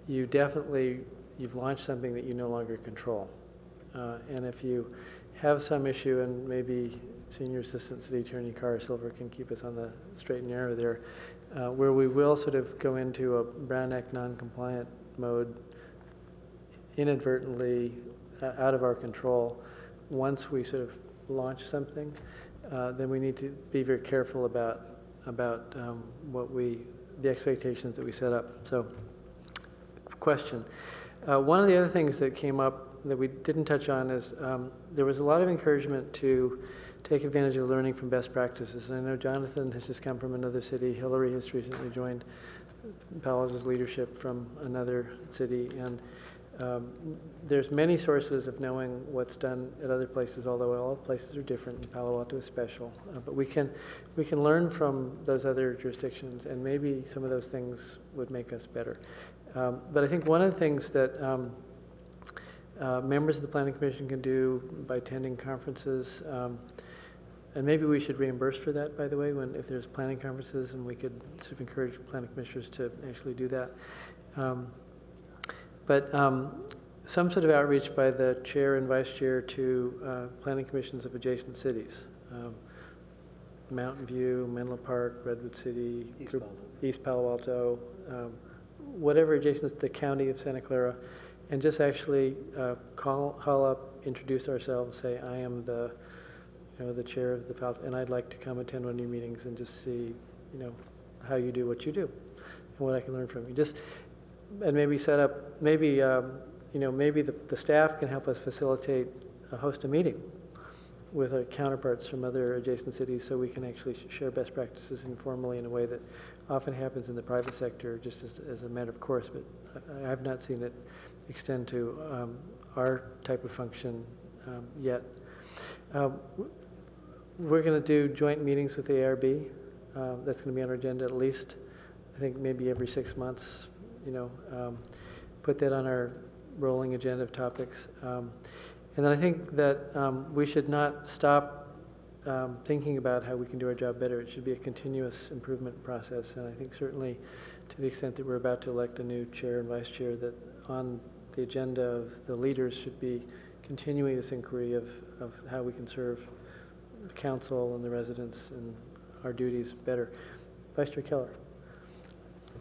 S1: you've launched something that you no longer control. And if you have some issue, and maybe Senior Assistant City Attorney Cara Silver can keep us on the straight and narrow there, where we will sort of go into a Brown Act non-compliant mode inadvertently, out of our control. Once we sort of launch something, then we need to be very careful about the expectations that we set up. So, question. One of the other things that came up that we didn't touch on is there was a lot of encouragement to take advantage of learning from best practices. And I know Jonathan has just come from another city. Hillary has recently joined Palo's leadership from another city. And there's many sources of knowing what's done at other places, although all places are different, and Palo Alto is special. But we can learn from those other jurisdictions, and maybe some of those things would make us better. But I think one of the things that members of the Planning Commission can do by attending conferences, and maybe we should reimburse for that, by the way, if there's planning conferences, and we could sort of encourage planning commissioners to actually do that. But some sort of outreach by the chair and vice chair to planning commissions of adjacent cities. Mountain View, Menlo Park, Redwood City, East Palo Alto, whatever adjacent to the county of Santa Clara, and just actually call up, introduce ourselves, say, I am the chair of the Palo, and I'd like to come attend one of your meetings and just see, how you do what you do, and what I can learn from you. And maybe set up, maybe the staff can help us facilitate, host a meeting with our counterparts from other adjacent cities, so we can actually share best practices informally in a way that often happens in the private sector, just as a matter of course. But I have not seen it extend to our type of function yet. We're going to do joint meetings with the ARB. That's going to be on our agenda at least, I think maybe every 6 months. Put that on our rolling agenda of topics. And then I think that we should not stop thinking about how we can do our job better. It should be a continuous improvement process. And I think certainly to the extent that we're about to elect a new chair and vice chair, that on the agenda of the leaders should be continuing this inquiry of how we can serve the council and the residents and our duties better. Vice Chair Keller.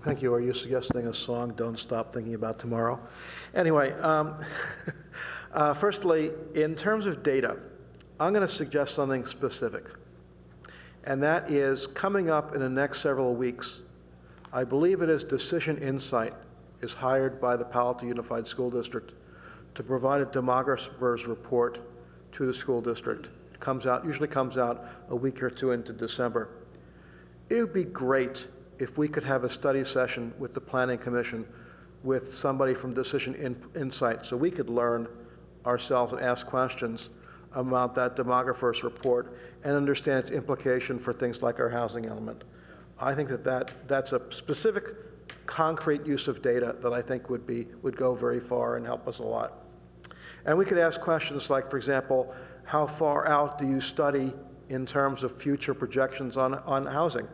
S7: Thank you. Are you suggesting a song, Don't Stop Thinking About Tomorrow? Anyway, firstly, in terms of data, I'm going to suggest something specific. And that is coming up in the next several weeks, I believe it is Decision Insight is hired by the Palo Alto Unified School District to provide a demographer's report to the school district. It usually comes out a week or two into December. It would be great if we could have a study session with the Planning Commission with somebody from Decision Insight, so we could learn ourselves and ask questions about that demographer's report and understand its implication for things like our housing element. I think that's a specific, concrete use of data that I think would go very far and help us a lot. And we could ask questions like, for example, how far out do you study in terms of future projections on housing?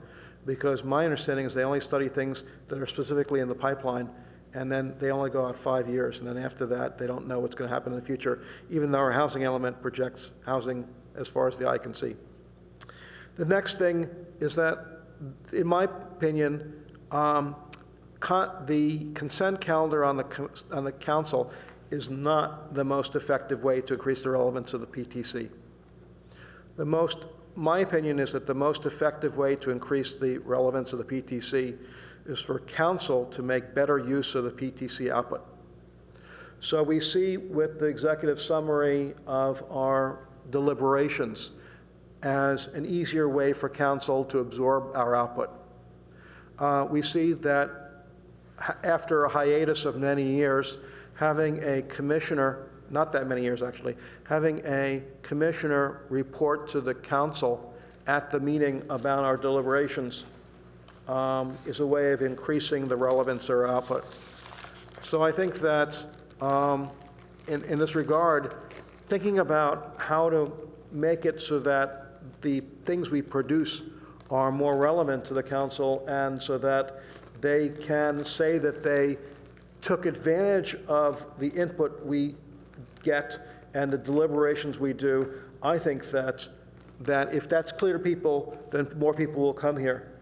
S7: Because my understanding is they only study things that are specifically in the pipeline and then they only go out 5 years, and then after that, they don't know what's going to happen in the future, even though our housing element projects housing as far as the eye can see. The next thing is that, in my opinion, the consent calendar on the council is not the most effective way to increase the relevance of the PTC. My opinion is that the most effective way to increase the relevance of the PTC is for council to make better use of the PTC output. So we see with the executive summary of our deliberations as an easier way for council to absorb our output. We see that after a hiatus of many years, having a commissioner, not that many years actually, having a commissioner report to the council at the meeting about our deliberations is a way of increasing the relevance of our output. So I think that in this regard, thinking about how to make it so that the things we produce are more relevant to the council and so that they can say that they took advantage of the input we get and the deliberations we do, I think that if that's clear to people, then more people will come here.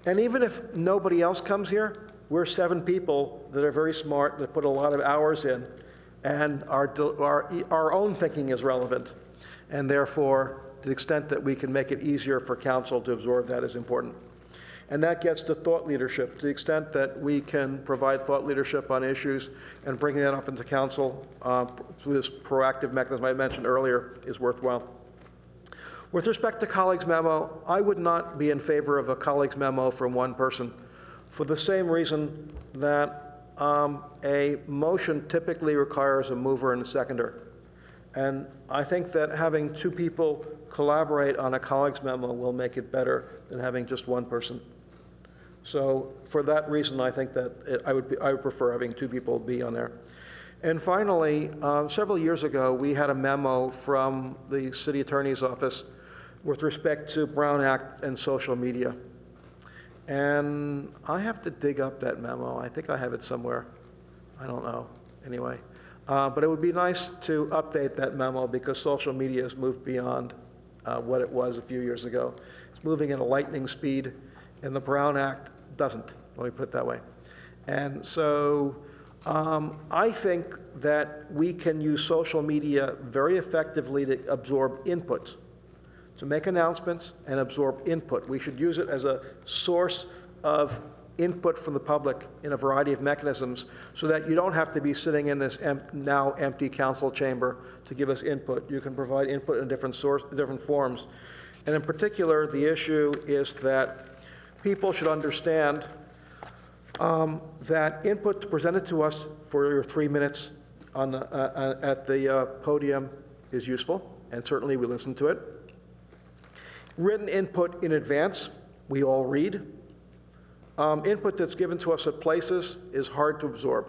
S7: And even if nobody else comes here, we're 7 people that are very smart, that put a lot of hours in, and our own thinking is relevant. And therefore, to the extent that we can make it easier for council to absorb that is important. And that gets to thought leadership. To the extent that we can provide thought leadership on issues and bringing that up into council through this proactive mechanism I mentioned earlier is worthwhile. With respect to colleagues' memo, I would not be in favor of a colleagues' memo from one person for the same reason that a motion typically requires a mover and a seconder. And I think that having 2 people collaborate on a colleagues' memo will make it better than having just one person. So for that reason, I think that I would prefer having 2 people be on there. And finally, several years ago, we had a memo from the city attorney's office with respect to Brown Act and social media. And I have to dig up that memo. I think I have it somewhere. I don't know. Anyway. But it would be nice to update that memo because social media has moved beyond what it was a few years ago. It's moving at a lightning speed, and the Brown Act doesn't, let me put it that way. And so I think that we can use social media very effectively to absorb inputs, to make announcements and absorb input. We should use it as a source of input from the public in a variety of mechanisms so that you don't have to be sitting in this now empty council chamber to give us input. You can provide input in different forms. And in particular, the issue is that people should understand that input presented to us for your 3 minutes at the podium is useful, and certainly we listen to it. Written input in advance, we all read. Input that's given to us at places is hard to absorb.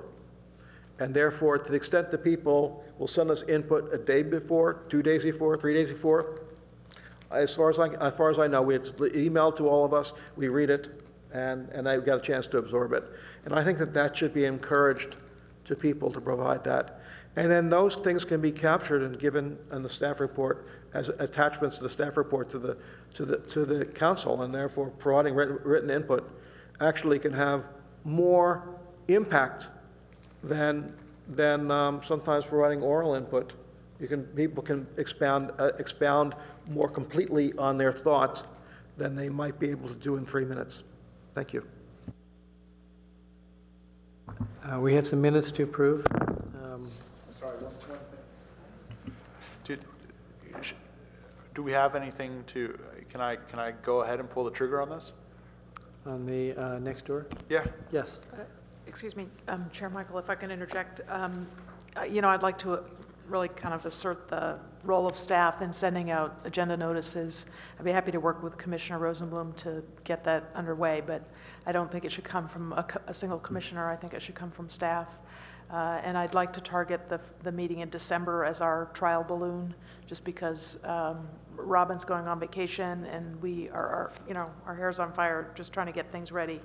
S7: And therefore, to the extent that people will send us input a day before, 2 days before, 3 days before, as far as I know, it's emailed to all of us, we read it, and I got a chance to absorb it. And I think that should be encouraged to people to provide that. And then those things can be captured and given in the staff report as attachments to the staff report to the council, and therefore providing written input actually can have more impact than sometimes providing oral input. People can expound more completely on their thoughts than they might be able to do in 3 minutes. Thank you.
S1: We have some minutes to approve.
S10: Sorry, one thing. Do we have anything to? Can I go ahead and pull the trigger on this?
S1: On the next door?
S10: Yeah.
S1: Yes.
S4: Excuse me, Chair Michael, if I can interject. I'd like to really kind of assert the role of staff in sending out agenda notices. I'd be happy to work with Commissioner Rosenblum to get that underway, but I don't think it should come from a single commissioner. I think it should come from staff. And I'd like to target the meeting in December as our trial balloon, just because Robin's going on vacation and we are, our hair's on fire just trying to get things ready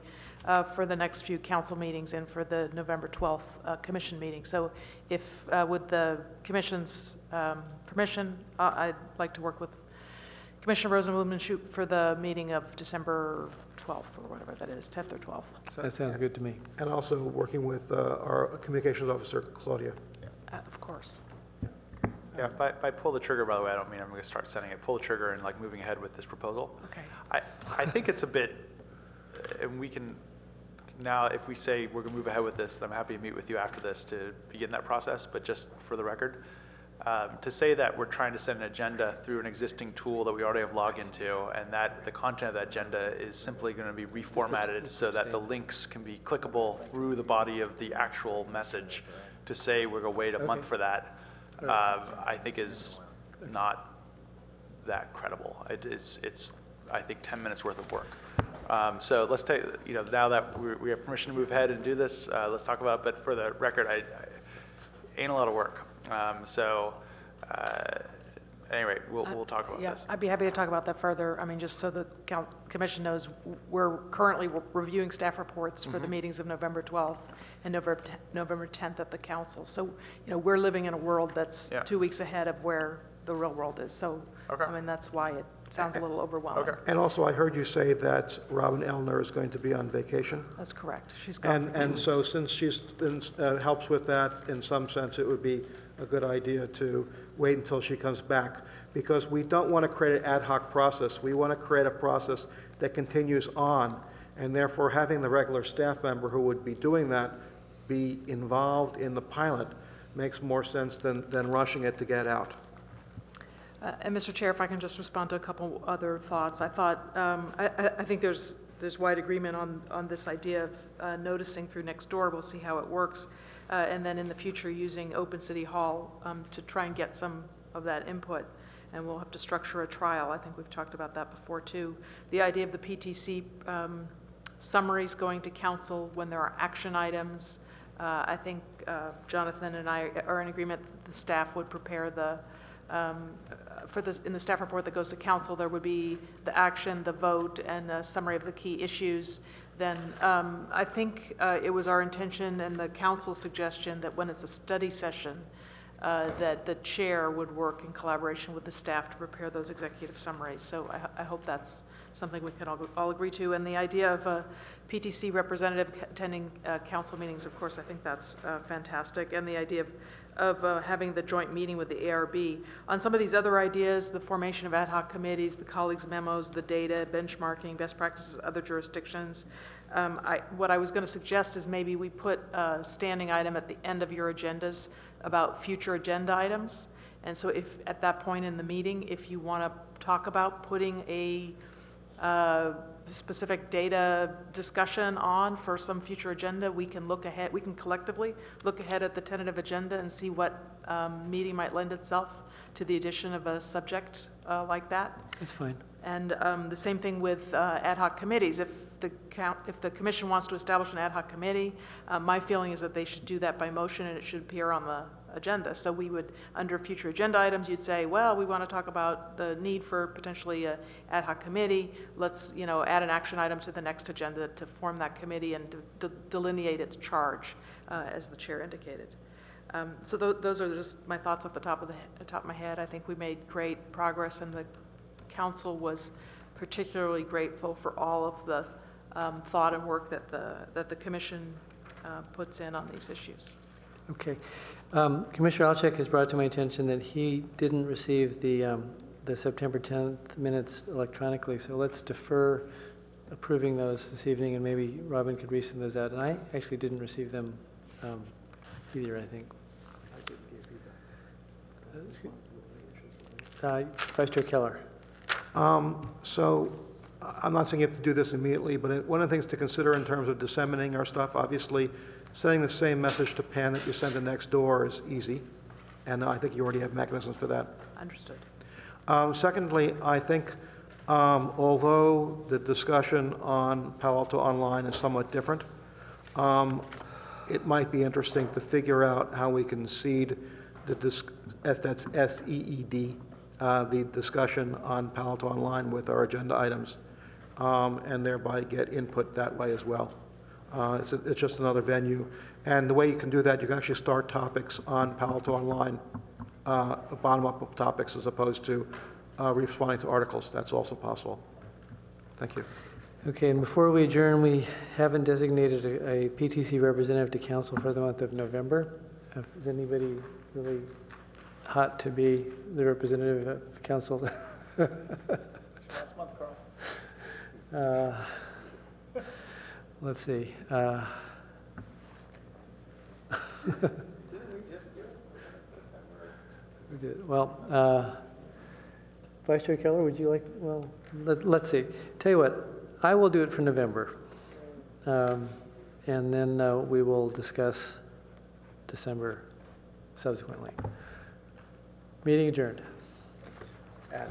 S4: for the next few council meetings and for the November 12th commission meeting. So if, with the commission's permission, I'd like to work with Commissioner Rosenblum and shoot for the meeting of December 12th or whatever that is, 10th or 12th.
S1: That sounds good to me.
S7: And also working with our communications officer, Claudia.
S4: Of course.
S10: Yeah, by pull the trigger, by the way, I don't mean I'm going to start sending it. Pull the trigger and like moving ahead with this proposal.
S4: Okay.
S10: I think it's a bit, and we can, now if we say we're going to move ahead with this, then I'm happy to meet with you after this to begin that process, but just for the record, to say that we're trying to send an agenda through an existing tool that we already have login to, and that the content of that agenda is simply going to be reformatted so that the links can be clickable through the body of the actual message, to say we're going to wait a month for that, I think is not that credible. It's I think 10 minutes worth of work. So let's take, now that we have permission to move ahead and do this, let's talk about it. But for the record, I ain't a lot of work. Anyway, we'll talk about this.
S4: I'd be happy to talk about that further. I mean, just so the commission knows, we're currently reviewing staff reports for the meetings of November 12th and November 10th at the council. So, we're living in a world that's 2 weeks ahead of where the real world is. So, I mean, that's why it sounds a little overwhelming.
S7: Okay. And also, I heard you say that Robin Elner is going to be on vacation.
S4: That's correct. She's gone for 2
S7: And
S4: weeks.
S7: so since she's been, helps with that, in some sense, it would be a good idea to wait until she comes back, because we don't want to create an ad hoc process. We want to create a process that continues on, and therefore having the regular staff member who would be doing that be involved in the pilot makes more sense than rushing it to get out.
S4: And Mr. Chair, if I can just respond to a couple other thoughts. I thought, I think there's wide agreement on this idea of noticing through Nextdoor. We'll see how it works. And then in the future, using Open City Hall to try and get some of that input. And we'll have to structure a trial. I think we've talked about that before, too. The idea of the PTC summaries going to council when there are action items. I think Jonathan and I are in agreement that the staff would prepare the in the staff report that goes to council, there would be the action, the vote, and a summary of the key issues. Then I think it was our intention and the council's suggestion that when it's a study session, that the chair would work in collaboration with the staff to prepare those executive summaries. So I hope that's something we can all agree to. And the idea of a PTC representative attending council meetings, of course, I think that's fantastic. And the idea of having the joint meeting with the ARB. On some of these other ideas, the formation of ad hoc committees, the colleagues' memos, the data, benchmarking, best practices, other jurisdictions, what I was going to suggest is maybe we put a standing item at the end of your agendas about future agenda items. And so if at that point in the meeting, if you want to talk about putting a specific data discussion on for some future agenda, we can look ahead, we can collectively look ahead at the tentative agenda and see what meeting might lend itself to the addition of a subject like that.
S1: That's fine.
S4: And the same thing with ad hoc committees. If the commission wants to establish an ad hoc committee, my feeling is that they should do that by motion and it should appear on the agenda. So we would, under future agenda items, you'd say, well, we want to talk about the need for potentially an ad hoc committee. Let's, add an action item to the next agenda to form that committee and to delineate its charge, as the chair indicated. So those are just my thoughts off the top of my head. I think we made great progress, and the council was particularly grateful for all of the thought and work that the commission puts in on these issues.
S1: Okay. Commissioner Alchek has brought to my attention that he didn't receive the September 10th minutes electronically, so let's defer approving those this evening, and maybe Robin could resend those out. And I actually didn't receive them either, I think. Vice Chair Keller.
S7: So I'm not saying you have to do this immediately, but one of the things to consider in terms of disseminating our stuff, obviously, sending the same message to Penn that you send to Nextdoor is easy, and I think you already have mechanisms for that.
S4: Understood.
S7: Secondly, I think although the discussion on Palo Alto Online is somewhat different, it might be interesting to figure out how we can seed that's SEED, the discussion on Palo Alto Online with our agenda items, and thereby get input that way as well. It's just another venue. And the way you can do that, you can actually start topics on Palo Alto Online, bottom-up topics, as opposed to responding to articles. That's also possible. Thank you.
S1: Okay, and before we adjourn, we haven't designated a PTC representative to council for the month of November. Is anybody really hot to be the representative of council?
S20: Last month, Carl.
S1: Let's see.
S20: Didn't we just do it?
S1: We did. Well, Vice Chair Keller, would you like, well, let's see. Tell you what, I will do it for November. And then we will discuss December subsequently. Meeting adjourned.
S7: At